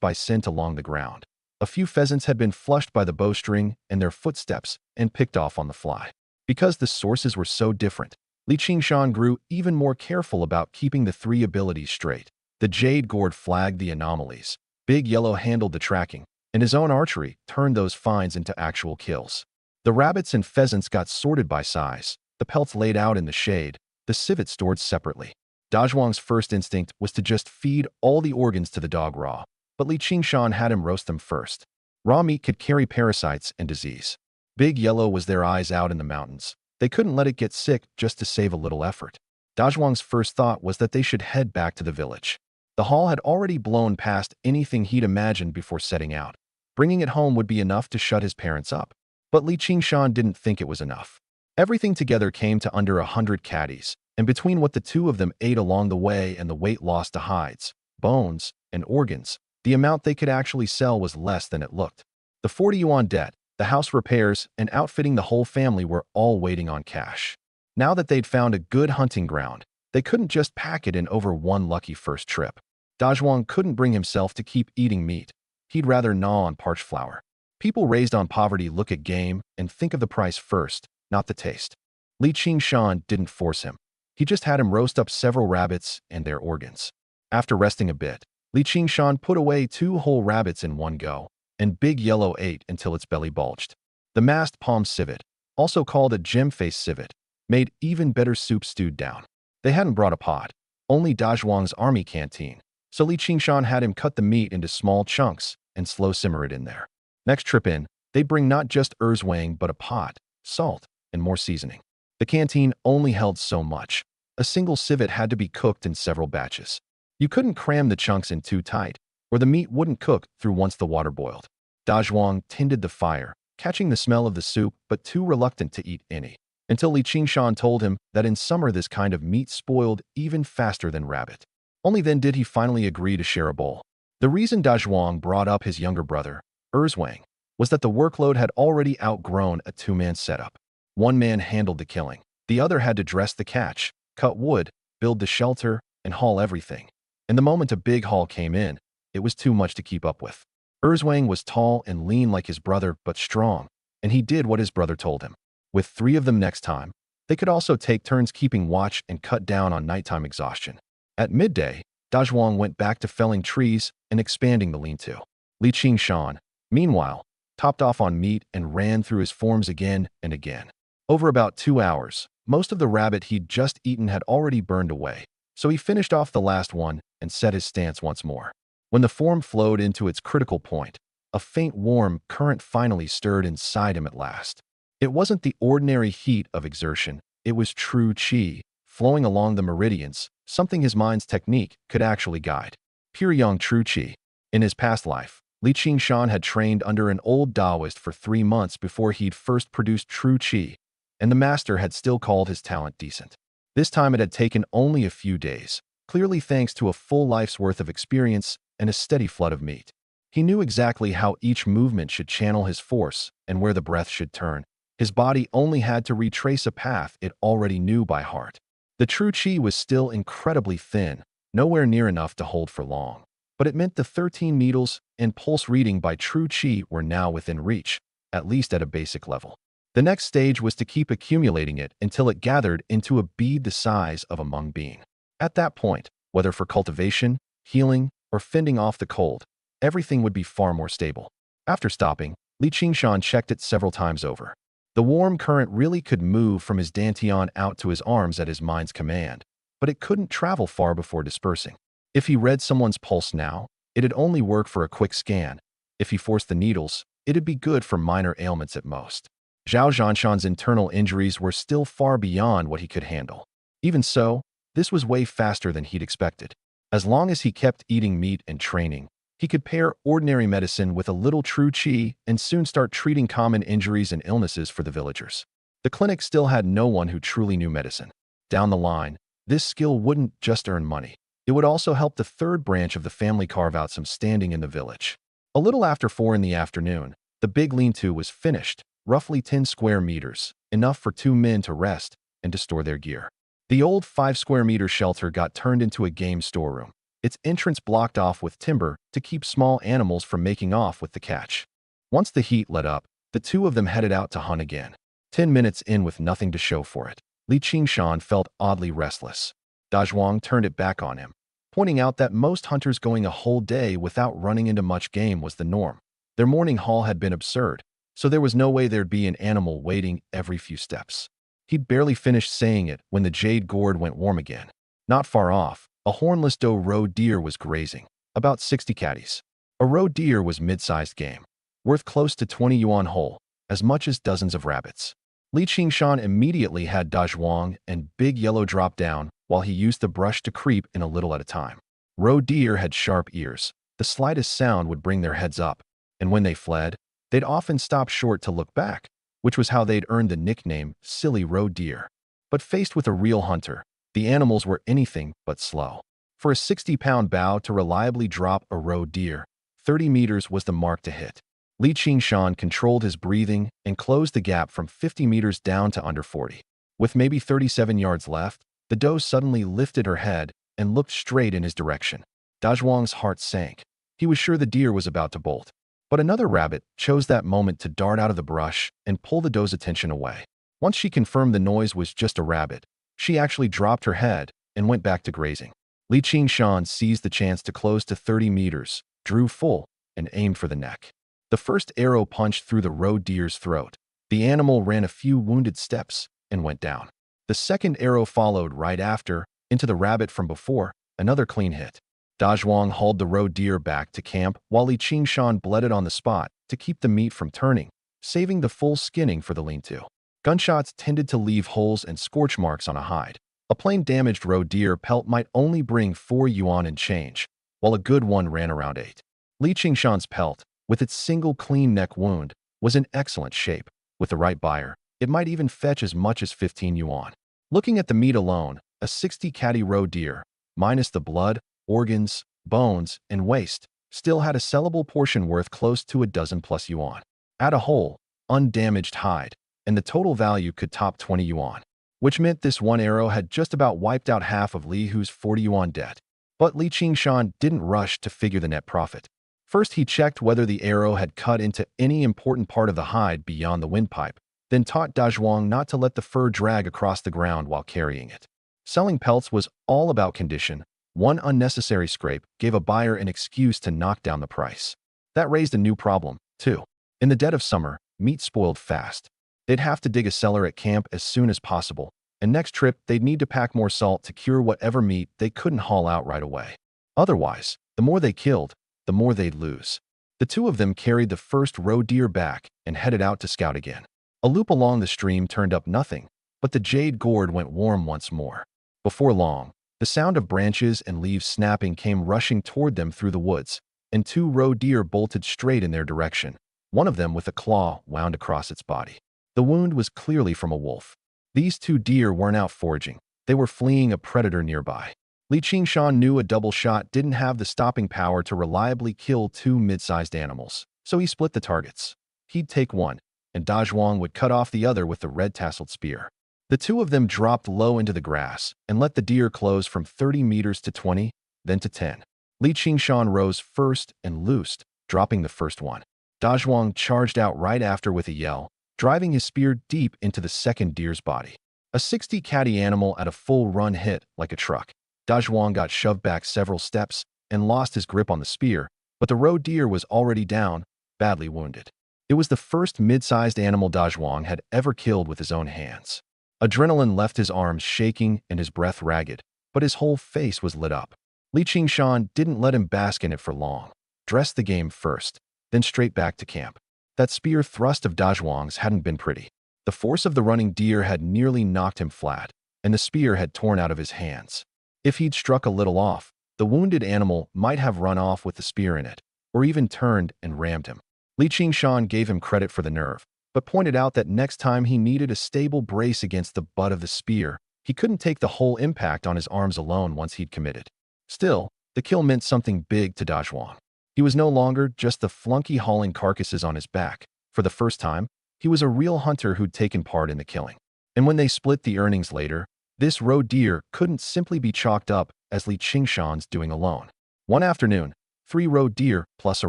Speaker 1: by scent along the ground. A few pheasants had been flushed by the bowstring and their footsteps and picked off on the fly. Because the sources were so different, Li Qingshan grew even more careful about keeping the three abilities straight. The jade gourd flagged the anomalies, Big Yellow handled the tracking, and his own archery turned those finds into actual kills. The rabbits and pheasants got sorted by size, the pelts laid out in the shade, the civet stored separately. Dazhuang's first instinct was to just feed all the organs to the dog raw, but Li Qingshan had him roast them first. Raw meat could carry parasites and disease. Big Yellow was their eyes out in the mountains. They couldn't let it get sick just to save a little effort. Dazhuang's first thought was that they should head back to the village. The haul had already blown past anything he'd imagined before setting out. Bringing it home would be enough to shut his parents up. But Li Qingshan didn't think it was enough. Everything together came to under 100 caddies, and between what the two of them ate along the way and the weight lost to hides, bones, and organs, the amount they could actually sell was less than it looked. The 40 yuan debt, the house repairs, and outfitting the whole family were all waiting on cash. Now that they'd found a good hunting ground, they couldn't just pack it in over one lucky first trip. Dazhuang couldn't bring himself to keep eating meat. He'd rather gnaw on parched flour. People raised on poverty look at game and think of the price first, not the taste. Li Qingshan didn't force him. He just had him roast up several rabbits and their organs. After resting a bit, Li Qingshan put away 2 whole rabbits in one go, and Big Yellow ate until its belly bulged. The masked palm civet, also called a gem-faced civet, made even better soup stewed down. They hadn't brought a pot, only Dazhuang's army canteen, so Li Qingshan had him cut the meat into small chunks and slow simmer it in there. Next trip in, they'd bring not just erzwang but a pot, salt, and more seasoning. The canteen only held so much. A single civet had to be cooked in several batches. You couldn't cram the chunks in too tight, or the meat wouldn't cook through once the water boiled. Dazhuang tended the fire, catching the smell of the soup but too reluctant to eat any, until Li Qingshan told him that in summer this kind of meat spoiled even faster than rabbit. Only then did he finally agree to share a bowl. The reason Dazhuang brought up his younger brother, Erzwang, was that the workload had already outgrown a 2-man setup. One man handled the killing. The other had to dress the catch, cut wood, build the shelter, and haul everything. And the moment a big haul came in, it was too much to keep up with. Erzwang was tall and lean like his brother, but strong, and he did what his brother told him. With 3 of them next time, they could also take turns keeping watch and cut down on nighttime exhaustion. At midday, Dazhuang went back to felling trees and expanding the lean-to. Li Qingshan, meanwhile, topped off on meat and ran through his forms again and again. Over about 2 hours, most of the rabbit he'd just eaten had already burned away, so he finished off the last one and set his stance once more. When the form flowed into its critical point, a faint warm current finally stirred inside him at last. It wasn't the ordinary heat of exertion, it was true qi, flowing along the meridians, something his mind's technique could actually guide. Pure young true qi. In his past life, Li Qingshan had trained under an old Taoist for 3 months before he'd first produced true qi, and the master had still called his talent decent. This time it had taken only a few days, clearly thanks to a full life's worth of experience and a steady flood of meat. He knew exactly how each movement should channel his force and where the breath should turn. His body only had to retrace a path it already knew by heart. The true qi was still incredibly thin, nowhere near enough to hold for long. But it meant the 13 needles and pulse reading by true qi were now within reach, at least at a basic level. The next stage was to keep accumulating it until it gathered into a bead the size of a mung bean. At that point, whether for cultivation, healing, or fending off the cold, everything would be far more stable. After stopping, Li Qingshan checked it several times over. The warm current really could move from his dantian out to his arms at his mind's command, but it couldn't travel far before dispersing. If he read someone's pulse now, it'd only work for a quick scan. If he forced the needles, it'd be good for minor ailments at most. Zhao Zhanshan's internal injuries were still far beyond what he could handle. Even so, this was way faster than he'd expected. As long as he kept eating meat and training, he could pair ordinary medicine with a little true qi and soon start treating common injuries and illnesses for the villagers. The clinic still had no one who truly knew medicine. Down the line, this skill wouldn't just earn money. It would also help the 3rd branch of the family carve out some standing in the village. A little after 4 in the afternoon, the big lean-to was finished, roughly 10 square meters, enough for 2 men to rest and to store their gear. The old 5 square meter shelter got turned into a game storeroom, its entrance blocked off with timber to keep small animals from making off with the catch. Once the heat let up, the 2 of them headed out to hunt again. 10 minutes in with nothing to show for it, Li Qingshan felt oddly restless. Dazhuang turned it back on him, pointing out that most hunters going a whole day without running into much game was the norm. Their morning haul had been absurd, so there was no way there'd be an animal waiting every few steps. He'd barely finished saying it when the jade gourd went warm again. Not far off, a hornless doe roe deer was grazing, about 60 catties. A roe deer was mid-sized game, worth close to 20 yuan whole, as much as dozens of rabbits. Li Qingshan immediately had Dazhuang and Big Yellow drop down while he used the brush to creep in a little at a time. Roe deer had sharp ears. The slightest sound would bring their heads up, and when they fled, they'd often stop short to look back, which was how they'd earned the nickname Silly Roe Deer. But faced with a real hunter, the animals were anything but slow. For a 60-pound bow to reliably drop a roe deer, 30 meters was the mark to hit. Li Qingshan controlled his breathing and closed the gap from 50 meters down to under 40. With maybe 37 yards left, the doe suddenly lifted her head and looked straight in his direction. Dazhuang's heart sank. He was sure the deer was about to bolt. But another rabbit chose that moment to dart out of the brush and pull the doe's attention away. Once she confirmed the noise was just a rabbit, she actually dropped her head and went back to grazing. Li Qingshan seized the chance to close to 30 meters, drew full, and aimed for the neck. The first arrow punched through the roe deer's throat. The animal ran a few wounded steps and went down. The second arrow followed right after, into the rabbit from before, another clean hit. Dazhuang hauled the roe deer back to camp while Li Qingshan bled it on the spot to keep the meat from turning, saving the full skinning for the lean-to. Gunshots tended to leave holes and scorch marks on a hide. A plain damaged roe deer pelt might only bring 4 yuan in change, while a good one ran around 8. Li Qingshan's pelt, with its single clean neck wound, was in excellent shape. With the right buyer, it might even fetch as much as 15 yuan. Looking at the meat alone, a 60-catty roe deer, minus the blood, organs, bones, and waste, still had a sellable portion worth close to a dozen plus yuan. Add a whole, undamaged hide, and the total value could top 20 yuan, which meant this one arrow had just about wiped out half of Li Hu's 40 yuan debt. But Li Qingshan didn't rush to figure the net profit. First, he checked whether the arrow had cut into any important part of the hide beyond the windpipe, then taught Dazhuang not to let the fur drag across the ground while carrying it. Selling pelts was all about condition. One unnecessary scrape gave a buyer an excuse to knock down the price. That raised a new problem, too. In the dead of summer, meat spoiled fast. They'd have to dig a cellar at camp as soon as possible, and next trip they'd need to pack more salt to cure whatever meat they couldn't haul out right away. Otherwise, the more they killed, the more they'd lose. The two of them carried the first roe deer back and headed out to scout again. A loop along the stream turned up nothing, but the jade gourd went warm once more. Before long, the sound of branches and leaves snapping came rushing toward them through the woods, and 2 roe deer bolted straight in their direction, one of them with a claw wound across its body. The wound was clearly from a wolf. These 2 deer weren't out foraging. They were fleeing a predator nearby. Li Qingshan knew a double shot didn't have the stopping power to reliably kill 2 mid-sized animals, so he split the targets. He'd take one, and Dazhuang would cut off the other with the red-tasseled spear. The 2 of them dropped low into the grass and let the deer close from 30 meters to 20, then to 10. Li Qingshan rose first and loosed, dropping the first one. Dazhuang charged out right after with a yell, driving his spear deep into the second deer's body. A 60-catty animal at a full run hit like a truck. Dazhuang got shoved back several steps and lost his grip on the spear, but the roe deer was already down, badly wounded. It was the first mid-sized animal Dazhuang had ever killed with his own hands. Adrenaline left his arms shaking and his breath ragged, but his whole face was lit up. Li Qingshan didn't let him bask in it for long. Dressed the game first, then straight back to camp. That spear thrust of Dazhuang's hadn't been pretty. The force of the running deer had nearly knocked him flat, and the spear had torn out of his hands. If he'd struck a little off, the wounded animal might have run off with the spear in it, or even turned and rammed him. Li Qingshan gave him credit for the nerve, but pointed out that next time he needed a stable brace against the butt of the spear, he couldn't take the whole impact on his arms alone once he'd committed. Still, the kill meant something big to Dazhuang. He was no longer just the flunky hauling carcasses on his back. For the first time, he was a real hunter who'd taken part in the killing. And when they split the earnings later, this roe deer couldn't simply be chalked up as Li Qingshan's doing alone. One afternoon, 3 roe deer plus a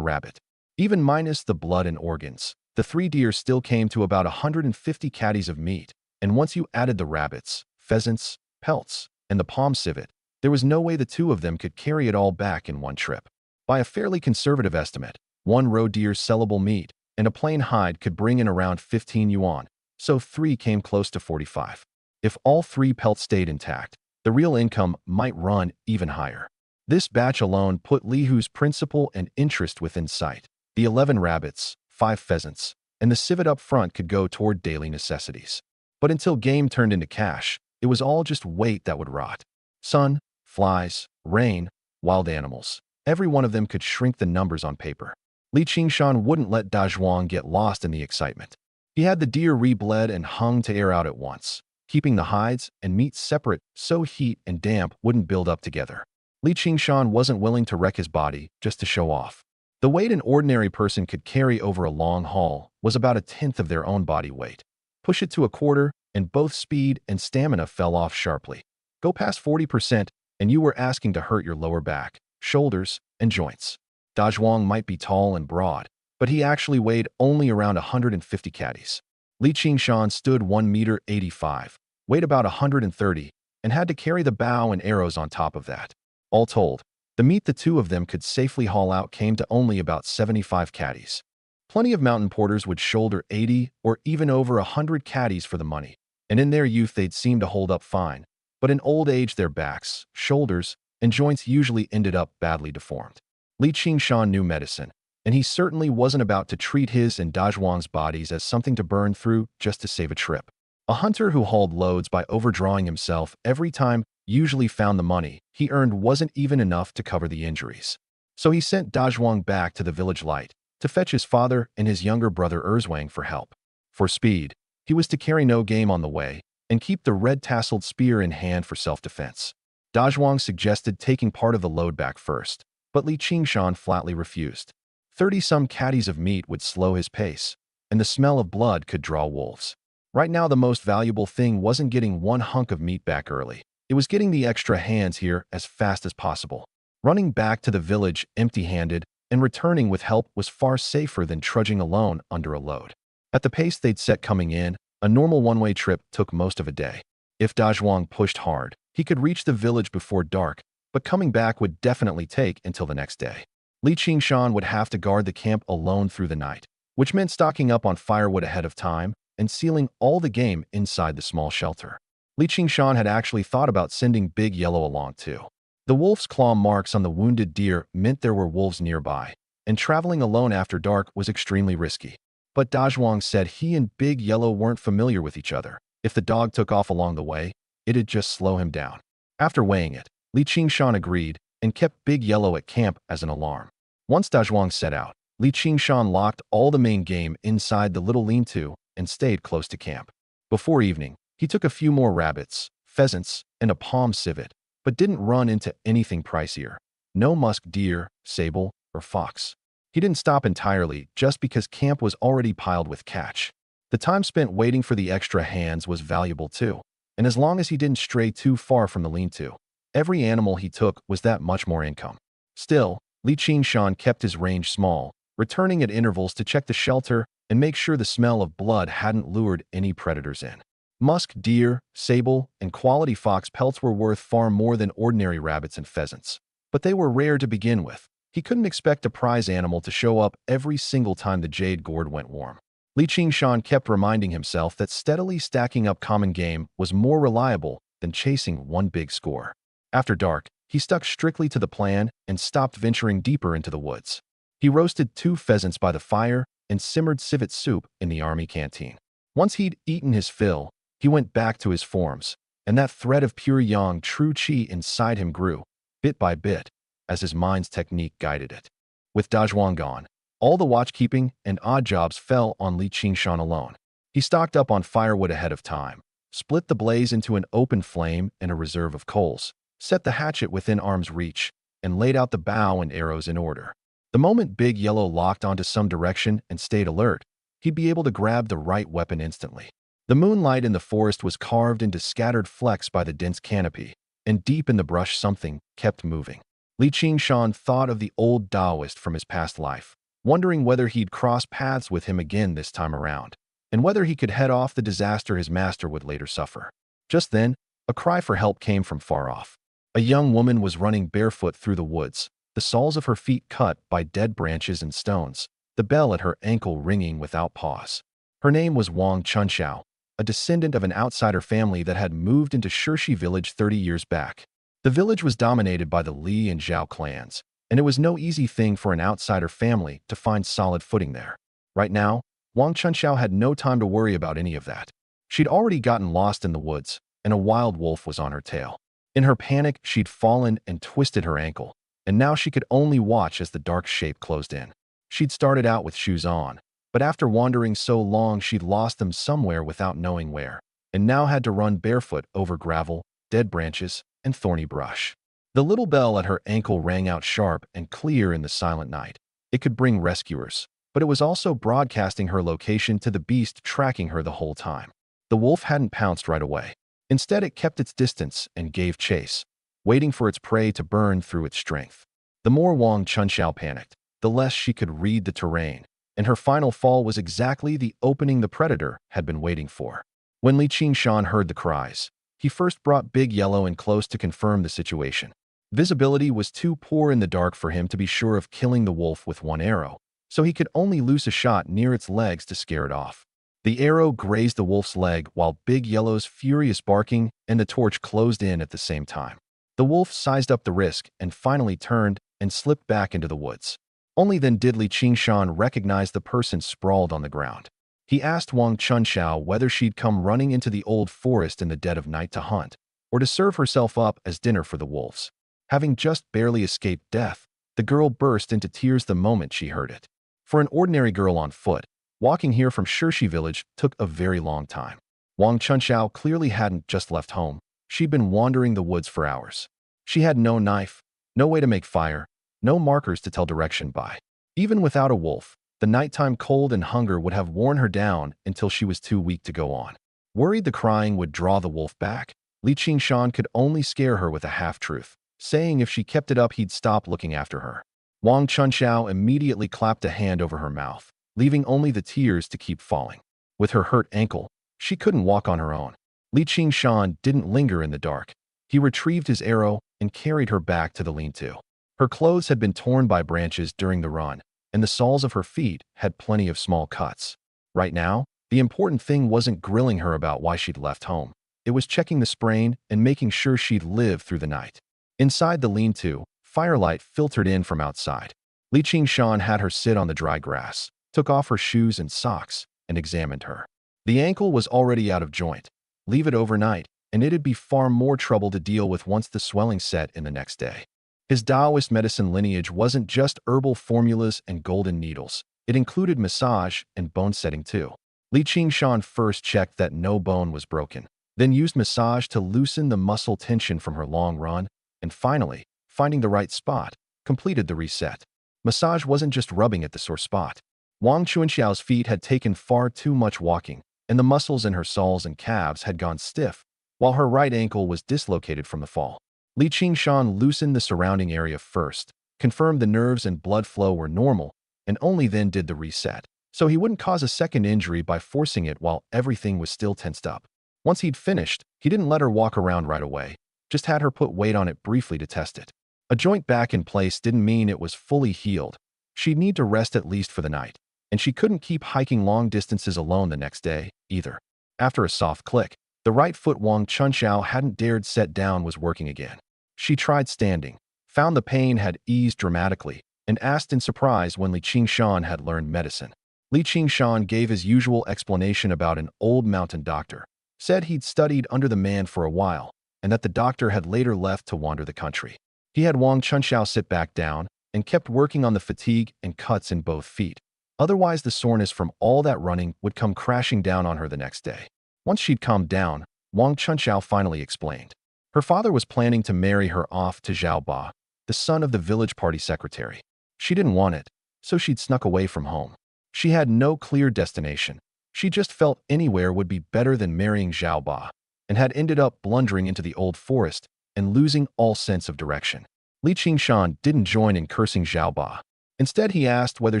Speaker 1: rabbit. Even minus the blood and organs, the 3 deer still came to about 150 catties of meat, and once you added the rabbits, pheasants, pelts, and the palm civet, there was no way the 2 of them could carry it all back in one trip. By a fairly conservative estimate, 1 roe deer's sellable meat and a plain hide could bring in around 15 yuan, so 3 came close to 45. If all 3 pelts stayed intact, the real income might run even higher. This batch alone put Li Hu's principal and interest within sight. The 11 rabbits, 5 pheasants, and the civet up front could go toward daily necessities. But until game turned into cash, it was all just weight that would rot. Sun, flies, rain, wild animals. Every one of them could shrink the numbers on paper. Li Qingshan wouldn't let Dazhuang get lost in the excitement. He had the deer rebled and hung to air out at once, keeping the hides and meat separate so heat and damp wouldn't build up together. Li Qingshan wasn't willing to wreck his body just to show off. The weight an ordinary person could carry over a long haul was about 1/10 of their own body weight. Push it to 1/4, and both speed and stamina fell off sharply. Go past 40%, and you were asking to hurt your lower back, shoulders, and joints. Dazhuang might be tall and broad, but he actually weighed only around 150 catties. Li Qingshan stood 1 meter 85, weighed about 130, and had to carry the bow and arrows on top of that. All told, the meat the two of them could safely haul out came to only about 75 caddies. Plenty of mountain porters would shoulder 80 or even over 100 caddies for the money, and in their youth they'd seem to hold up fine, but in old age their backs, shoulders, and joints usually ended up badly deformed. Li Qingshan knew medicine, and he certainly wasn't about to treat his and Dazhuang's bodies as something to burn through just to save a trip. A hunter who hauled loads by overdrawing himself every time usually found the money he earned wasn't even enough to cover the injuries. So he sent Dazhuang back to the village light to fetch his father and his younger brother Erzwang for help. For speed, he was to carry no game on the way and keep the red-tasseled spear in hand for self-defense. Dazhuang suggested taking part of the load back first, but Li Qingshan flatly refused. 30-some caddies of meat would slow his pace, and the smell of blood could draw wolves. Right now the most valuable thing wasn't getting one hunk of meat back early. It was getting the extra hands here as fast as possible. Running back to the village empty-handed and returning with help was far safer than trudging alone under a load. At the pace they'd set coming in, a normal one-way trip took most of a day. If Dazhuang pushed hard, he could reach the village before dark, but coming back would definitely take until the next day. Li Qingshan would have to guard the camp alone through the night, which meant stocking up on firewood ahead of time and sealing all the game inside the small shelter. Li Qingshan had actually thought about sending Big Yellow along too. The wolf's claw marks on the wounded deer meant there were wolves nearby, and traveling alone after dark was extremely risky. But Dazhuang said he and Big Yellow weren't familiar with each other. If the dog took off along the way, it'd just slow him down. After weighing it, Li Qingshan agreed and kept Big Yellow at camp as an alarm. Once Dazhuang set out, Li Qingshan locked all the main game inside the little lean-to and stayed close to camp. Before evening, he took a few more rabbits, pheasants, and a palm civet, but didn't run into anything pricier. No musk deer, sable, or fox. He didn't stop entirely just because camp was already piled with catch. The time spent waiting for the extra hands was valuable too, and as long as he didn't stray too far from the lean-to, every animal he took was that much more income. Still, Li Qingshan kept his range small, returning at intervals to check the shelter and make sure the smell of blood hadn't lured any predators in. Musk deer, sable, and quality fox pelts were worth far more than ordinary rabbits and pheasants, but they were rare to begin with. He couldn't expect a prize animal to show up every single time the jade gourd went warm. Li Qingshan kept reminding himself that steadily stacking up common game was more reliable than chasing one big score. After dark, he stuck strictly to the plan and stopped venturing deeper into the woods. He roasted 2 pheasants by the fire and simmered civet soup in the army canteen. Once he'd eaten his fill, he went back to his forms, and that thread of pure yang true qi inside him grew, bit by bit, as his mind's technique guided it. With Dazhuang gone, all the watchkeeping and odd jobs fell on Li Qingshan alone. He stocked up on firewood ahead of time, split the blaze into an open flame and a reserve of coals, set the hatchet within arm's reach, and laid out the bow and arrows in order. The moment Big Yellow locked onto some direction and stayed alert, he'd be able to grab the right weapon instantly. The moonlight in the forest was carved into scattered flecks by the dense canopy, and deep in the brush something kept moving. Li Qingshan thought of the old Taoist from his past life, wondering whether he'd cross paths with him again this time around, and whether he could head off the disaster his master would later suffer. Just then, a cry for help came from far off. A young woman was running barefoot through the woods, the soles of her feet cut by dead branches and stones, the bell at her ankle ringing without pause. Her name was Wang Chunxiao, a descendant of an outsider family that had moved into Shirshi village 30 years back. The village was dominated by the Li and Zhao clans, and it was no easy thing for an outsider family to find solid footing there. Right now, Wang Chunxiao had no time to worry about any of that. She'd already gotten lost in the woods, and a wild wolf was on her tail. In her panic, she'd fallen and twisted her ankle, and now she could only watch as the dark shape closed in. She'd started out with shoes on, but after wandering so long she'd lost them somewhere without knowing where, and now had to run barefoot over gravel, dead branches, and thorny brush. The little bell at her ankle rang out sharp and clear in the silent night. It could bring rescuers, but it was also broadcasting her location to the beast tracking her the whole time. The wolf hadn't pounced right away. Instead, it kept its distance and gave chase, waiting for its prey to burn through its strength. The more Wang Chunxiao panicked, the less she could read the terrain, and her final fall was exactly the opening the predator had been waiting for. When Li Qingshan heard the cries, he first brought Big Yellow in close to confirm the situation. Visibility was too poor in the dark for him to be sure of killing the wolf with one arrow, so he could only loose a shot near its legs to scare it off. The arrow grazed the wolf's leg while Big Yellow's furious barking and the torch closed in at the same time. The wolf sized up the risk and finally turned and slipped back into the woods. Only then did Li Qingshan recognize the person sprawled on the ground. He asked Wang Chunxiao whether she'd come running into the old forest in the dead of night to hunt, or to serve herself up as dinner for the wolves. Having just barely escaped death, the girl burst into tears the moment she heard it. For an ordinary girl on foot, walking here from Shirshi village took a very long time. Wang Chunxiao clearly hadn't just left home. She'd been wandering the woods for hours. She had no knife, no way to make fire, no markers to tell direction by. Even without a wolf, the nighttime cold and hunger would have worn her down until she was too weak to go on. Worried the crying would draw the wolf back, Li Qingshan could only scare her with a half-truth, saying if she kept it up he'd stop looking after her. Wang Chunxiao immediately clapped a hand over her mouth, leaving only the tears to keep falling. With her hurt ankle, she couldn't walk on her own. Li Qingshan didn't linger in the dark. He retrieved his arrow and carried her back to the lean-to. Her clothes had been torn by branches during the run, and the soles of her feet had plenty of small cuts. Right now, the important thing wasn't grilling her about why she'd left home. It was checking the sprain and making sure she'd live through the night. Inside the lean-to, firelight filtered in from outside. Li Qingshan had her sit on the dry grass, took off her shoes and socks, and examined her. The ankle was already out of joint. Leave it overnight, and it'd be far more trouble to deal with once the swelling set in the next day. His Taoist medicine lineage wasn't just herbal formulas and golden needles. It included massage and bone setting too. Li Qingshan first checked that no bone was broken, then used massage to loosen the muscle tension from her long run, and finally, finding the right spot, completed the reset. Massage wasn't just rubbing at the sore spot. Wang Chunxiao's feet had taken far too much walking, and the muscles in her soles and calves had gone stiff, while her right ankle was dislocated from the fall. Li Qingshan loosened the surrounding area first, confirmed the nerves and blood flow were normal, and only then did the reset, so he wouldn't cause a second injury by forcing it while everything was still tensed up. Once he'd finished, he didn't let her walk around right away, just had her put weight on it briefly to test it. A joint back in place didn't mean it was fully healed. She'd need to rest at least for the night, and she couldn't keep hiking long distances alone the next day, either. After a soft click, the right foot Wang Chunxiao hadn't dared set down was working again. She tried standing, found the pain had eased dramatically, and asked in surprise when Li Qingshan had learned medicine. Li Qingshan gave his usual explanation about an old mountain doctor, said he'd studied under the man for a while, and that the doctor had later left to wander the country. He had Wang Chunxiao sit back down and kept working on the fatigue and cuts in both feet. Otherwise, the soreness from all that running would come crashing down on her the next day. Once she'd calmed down, Wang Chunxiao finally explained. Her father was planning to marry her off to Zhao Ba, the son of the village party secretary. She didn't want it, so she'd snuck away from home. She had no clear destination. She just felt anywhere would be better than marrying Zhao Ba, and had ended up blundering into the old forest and losing all sense of direction. Li Qingshan didn't join in cursing Zhao Ba. Instead, he asked whether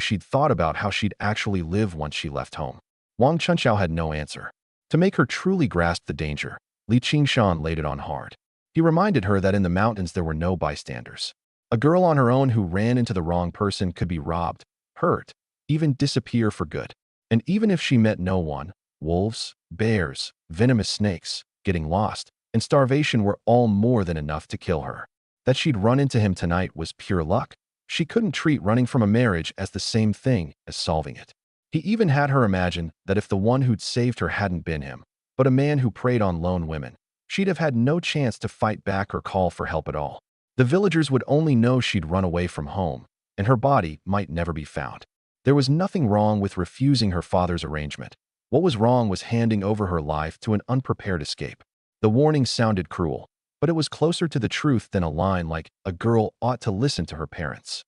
Speaker 1: she'd thought about how she'd actually live once she left home. Wang Chunxiao had no answer. To make her truly grasp the danger, Li Qingshan laid it on hard. He reminded her that in the mountains there were no bystanders. A girl on her own who ran into the wrong person could be robbed, hurt, even disappear for good. And even if she met no one, wolves, bears, venomous snakes, getting lost, and starvation were all more than enough to kill her. That she'd run into him tonight was pure luck. She couldn't treat running from a marriage as the same thing as solving it. He even had her imagine that if the one who'd saved her hadn't been him, but a man who preyed on lone women, she'd have had no chance to fight back or call for help at all. The villagers would only know she'd run away from home, and her body might never be found. There was nothing wrong with refusing her father's arrangement. What was wrong was handing over her life to an unprepared escape. The warning sounded cruel, but it was closer to the truth than a line like, "A girl ought to listen to her parents."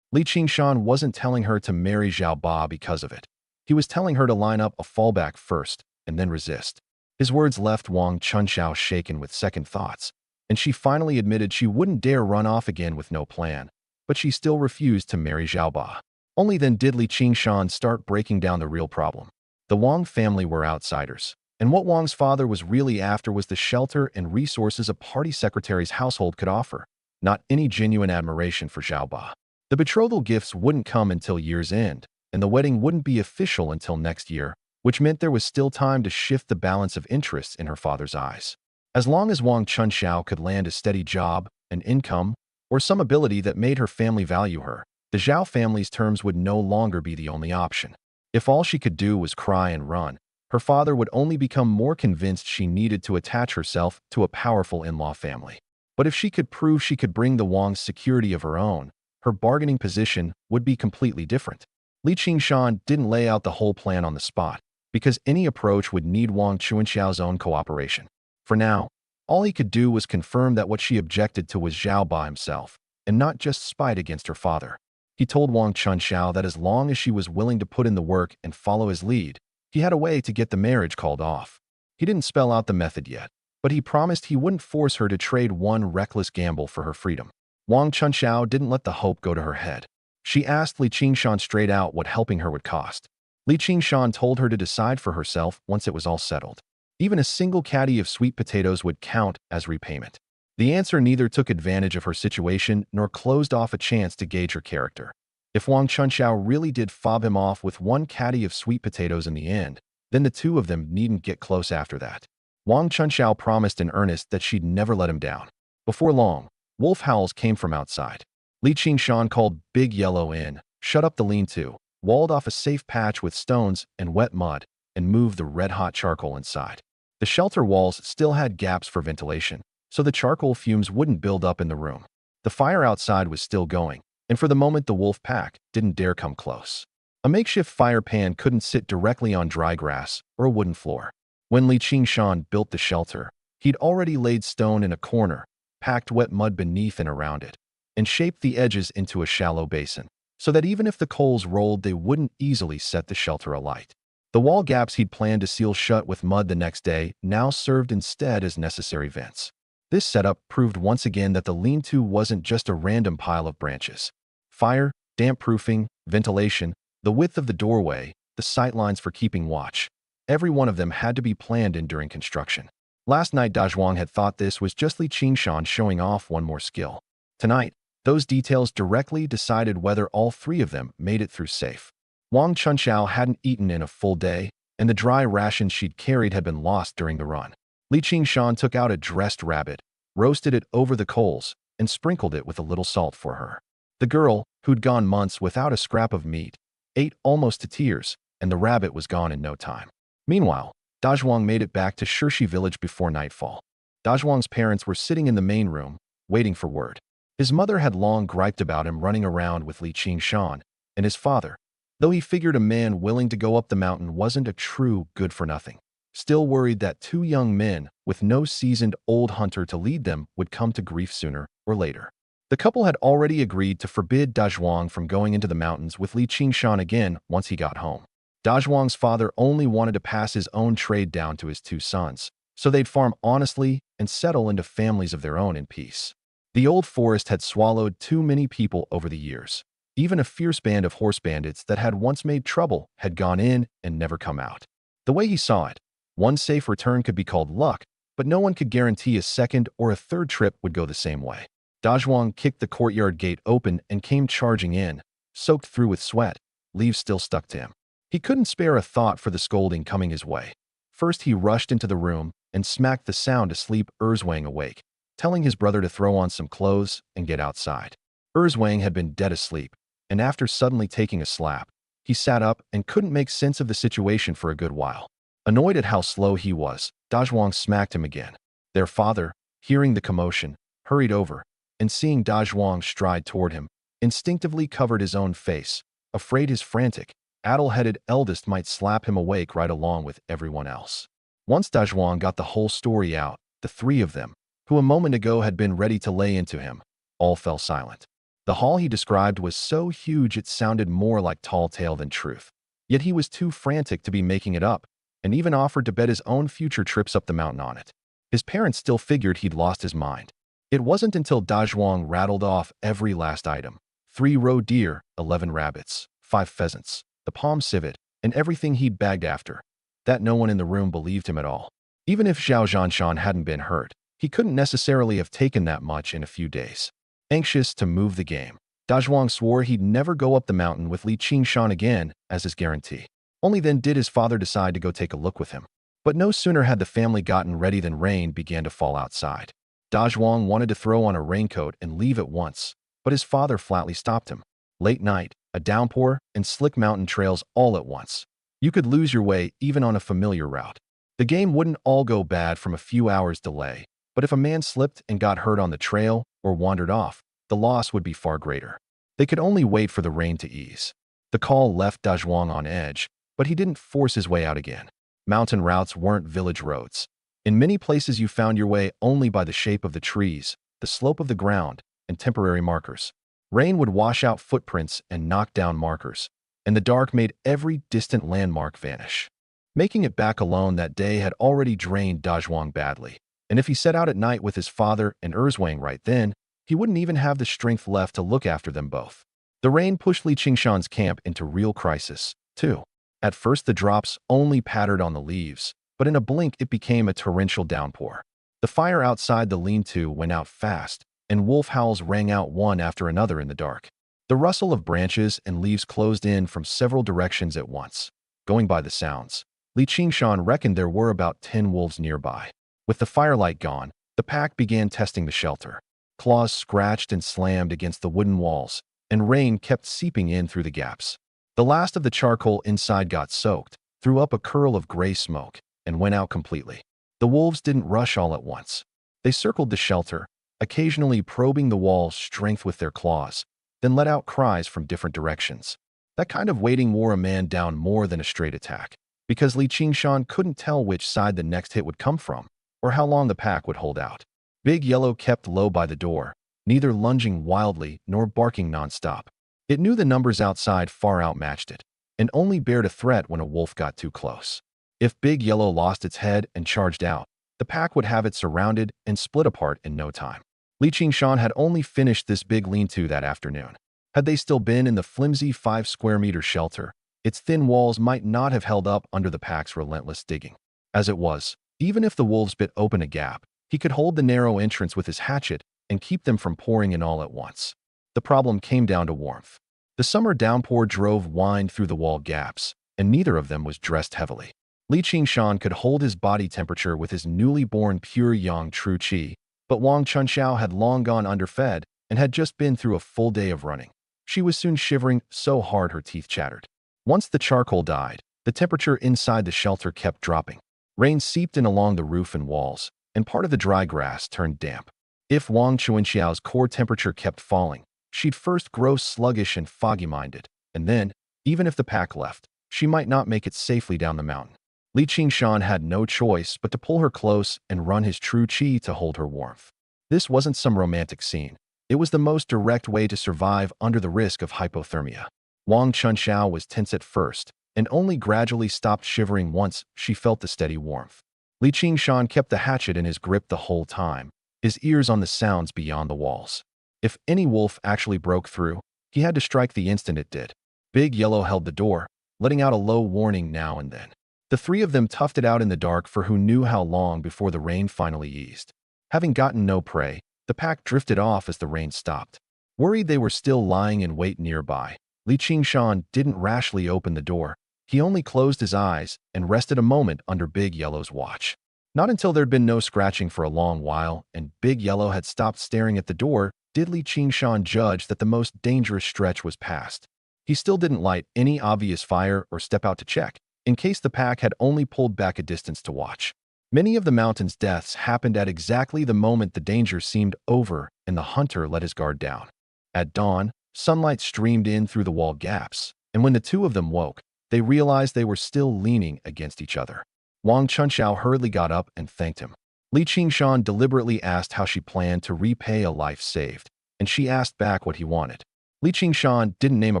Speaker 1: Li Qingshan wasn't telling her to marry Zhao Ba because of it. He was telling her to line up a fallback first, and then resist. His words left Wang Chunxiao shaken with second thoughts, and she finally admitted she wouldn't dare run off again with no plan, but she still refused to marry Zhao Ba. Only then did Li Qingshan start breaking down the real problem. The Wang family were outsiders, and what Wang's father was really after was the shelter and resources a party secretary's household could offer. not any genuine admiration for Xiaoba. The betrothal gifts wouldn't come until year's end, and the wedding wouldn't be official until next year, which meant there was still time to shift the balance of interests in her father's eyes. As long as Wang Chunxiao could land a steady job, an income, or some ability that made her family value her, the Zhao family's terms would no longer be the only option. If all she could do was cry and run, her father would only become more convinced she needed to attach herself to a powerful in-law family. But if she could prove she could bring the Wangs security of her own, her bargaining position would be completely different. Li Qingshan didn't lay out the whole plan on the spot, because any approach would need Wang Chunxiao's own cooperation. For now, all he could do was confirm that what she objected to was Zhao Ba himself, and not just spite against her father. He told Wang Chunxiao that as long as she was willing to put in the work and follow his lead, he had a way to get the marriage called off. He didn't spell out the method yet, but he promised he wouldn't force her to trade one reckless gamble for her freedom. Wang Chunxiao didn't let the hope go to her head. She asked Li Qingshan straight out what helping her would cost. Li Qingshan told her to decide for herself once it was all settled. Even a single caddy of sweet potatoes would count as repayment. The answer neither took advantage of her situation nor closed off a chance to gauge her character. If Wang Chunxiao really did fob him off with one caddy of sweet potatoes in the end, then the two of them needn't get close after that. Wang Chunxiao promised in earnest that she'd never let him down. Before long, wolf howls came from outside. Li Qingshan called Big Yellow in, shut up the lean-to, walled off a safe patch with stones and wet mud, and moved the red-hot charcoal inside. The shelter walls still had gaps for ventilation, so the charcoal fumes wouldn't build up in the room. The fire outside was still going, and for the moment the wolf pack didn't dare come close. A makeshift fire pan couldn't sit directly on dry grass or a wooden floor. When Li Qingshan built the shelter, he'd already laid stone in a corner, packed wet mud beneath and around it, and shaped the edges into a shallow basin, so that even if the coals rolled they wouldn't easily set the shelter alight. The wall gaps he'd planned to seal shut with mud the next day now served instead as necessary vents. This setup proved once again that the lean-to wasn't just a random pile of branches. Fire, damp-proofing, ventilation, the width of the doorway, the sightlines for keeping watch. Every one of them had to be planned in during construction. Last night Dazhuang had thought this was just Li Qingshan showing off one more skill. Tonight, those details directly decided whether all three of them made it through safe. Wang Chunxiao hadn't eaten in a full day, and the dry rations she'd carried had been lost during the run. Li Qingshan took out a dressed rabbit, roasted it over the coals, and sprinkled it with a little salt for her. The girl, who'd gone months without a scrap of meat, ate almost to tears, and the rabbit was gone in no time. Meanwhile, Dazhuang made it back to Shirshi village before nightfall. Dazhuang's parents were sitting in the main room, waiting for word. His mother had long griped about him running around with Li Qingshan, and his father, though he figured a man willing to go up the mountain wasn't a true good-for-nothing, still worried that two young men, with no seasoned old hunter to lead them, would come to grief sooner or later. The couple had already agreed to forbid Dazhuang from going into the mountains with Li Qingshan again once he got home. Dazhuang's father only wanted to pass his own trade down to his two sons, so they'd farm honestly and settle into families of their own in peace. The old forest had swallowed too many people over the years. Even a fierce band of horse bandits that had once made trouble had gone in and never come out. The way he saw it, one safe return could be called luck, but no one could guarantee a second or a third trip would go the same way. Dazhuang kicked the courtyard gate open and came charging in, soaked through with sweat, leaves still stuck to him. He couldn't spare a thought for the scolding coming his way. First he rushed into the room and smacked the sound asleep Erzwang awake, telling his brother to throw on some clothes and get outside. Erzwang had been dead asleep, and after suddenly taking a slap, he sat up and couldn't make sense of the situation for a good while. Annoyed at how slow he was, Dazhuang smacked him again. Their father, hearing the commotion, hurried over, and seeing Dazhuang stride toward him, instinctively covered his own face, afraid his frantic, addle-headed eldest might slap him awake right along with everyone else. Once Dazhuang got the whole story out, the three of them, who a moment ago had been ready to lay into him, all fell silent. The hall he described was so huge it sounded more like tall tale than truth. Yet he was too frantic to be making it up, and even offered to bet his own future trips up the mountain on it. His parents still figured he'd lost his mind. It wasn't until Dazhuang rattled off every last item: 3 roe deer, 11 rabbits, 5 pheasants, the palm civet, and everything he'd bagged after, that no one in the room believed him at all. Even if Zhao Zhanshan hadn't been hurt, he couldn't necessarily have taken that much in a few days. Anxious to move the game, Dazhuang swore he'd never go up the mountain with Li Qingshan again as his guarantee. Only then did his father decide to go take a look with him. But no sooner had the family gotten ready than rain began to fall outside. Dazhuang wanted to throw on a raincoat and leave at once, but his father flatly stopped him. Late night, a downpour, and slick mountain trails all at once. You could lose your way even on a familiar route. The game wouldn't all go bad from a few hours' delay, but if a man slipped and got hurt on the trail or wandered off, the loss would be far greater. They could only wait for the rain to ease. The call left Dazhuang on edge, but he didn't force his way out again. Mountain routes weren't village roads. In many places you found your way only by the shape of the trees, the slope of the ground, and temporary markers. Rain would wash out footprints and knock down markers, and the dark made every distant landmark vanish. Making it back alone that day had already drained Dazhuang badly, and if he set out at night with his father and Erzwang right then, he wouldn't even have the strength left to look after them both. The rain pushed Li Qingshan's camp into real crisis, too. At first the drops only pattered on the leaves, but in a blink it became a torrential downpour. The fire outside the lean-to went out fast, and wolf howls rang out one after another in the dark. The rustle of branches and leaves closed in from several directions at once. Going by the sounds, Li Qingshan reckoned there were about 10 wolves nearby. With the firelight gone, the pack began testing the shelter. Claws scratched and slammed against the wooden walls, and rain kept seeping in through the gaps. The last of the charcoal inside got soaked, threw up a curl of gray smoke, and went out completely. The wolves didn't rush all at once. They circled the shelter, occasionally probing the wall's strength with their claws, then let out cries from different directions. That kind of waiting wore a man down more than a straight attack, because Li Qingshan couldn't tell which side the next hit would come from, or how long the pack would hold out. Big Yellow kept low by the door, neither lunging wildly nor barking nonstop. It knew the numbers outside far outmatched it, and only bared a threat when a wolf got too close. If Big Yellow lost its head and charged out, the pack would have it surrounded and split apart in no time. Li Qingshan had only finished this big lean-to that afternoon. Had they still been in the flimsy 5-square-meter shelter, its thin walls might not have held up under the pack's relentless digging. As it was, even if the wolves bit open a gap, he could hold the narrow entrance with his hatchet and keep them from pouring in all at once. The problem came down to warmth. The summer downpour drove wind through the wall gaps, and neither of them was dressed heavily. Li Qingshan could hold his body temperature with his newly born pure yang true qi, but Wang Chunxiao had long gone underfed and had just been through a full day of running. She was soon shivering so hard her teeth chattered. Once the charcoal died, the temperature inside the shelter kept dropping. Rain seeped in along the roof and walls, and part of the dry grass turned damp. If Wang Chunxiao's core temperature kept falling, she'd first grow sluggish and foggy-minded, and then, even if the pack left, she might not make it safely down the mountain. Li Qingshan had no choice but to pull her close and run his true qi to hold her warmth. This wasn't some romantic scene. It was the most direct way to survive under the risk of hypothermia. Wang Chunxiao was tense at first, and only gradually stopped shivering once she felt the steady warmth. Li Qingshan kept the hatchet in his grip the whole time, his ears on the sounds beyond the walls. If any wolf actually broke through, he had to strike the instant it did. Big Yellow held the door, letting out a low warning now and then. The three of them toughed it out in the dark for who knew how long before the rain finally eased. Having gotten no prey, the pack drifted off as the rain stopped. Worried they were still lying in wait nearby, Li Qingshan didn't rashly open the door. He only closed his eyes and rested a moment under Big Yellow's watch. Not until there'd been no scratching for a long while and Big Yellow had stopped staring at the door did Li Qingshan judge that the most dangerous stretch was past. He still didn't light any obvious fire or step out to check, in case the pack had only pulled back a distance to watch. Many of the mountain's deaths happened at exactly the moment the danger seemed over and the hunter let his guard down. At dawn, sunlight streamed in through the wall gaps, and when the two of them woke, they realized they were still leaning against each other. Wang Chunxiao hurriedly got up and thanked him. Li Qingshan deliberately asked how she planned to repay a life saved, and she asked back what he wanted. Li Qingshan didn't name a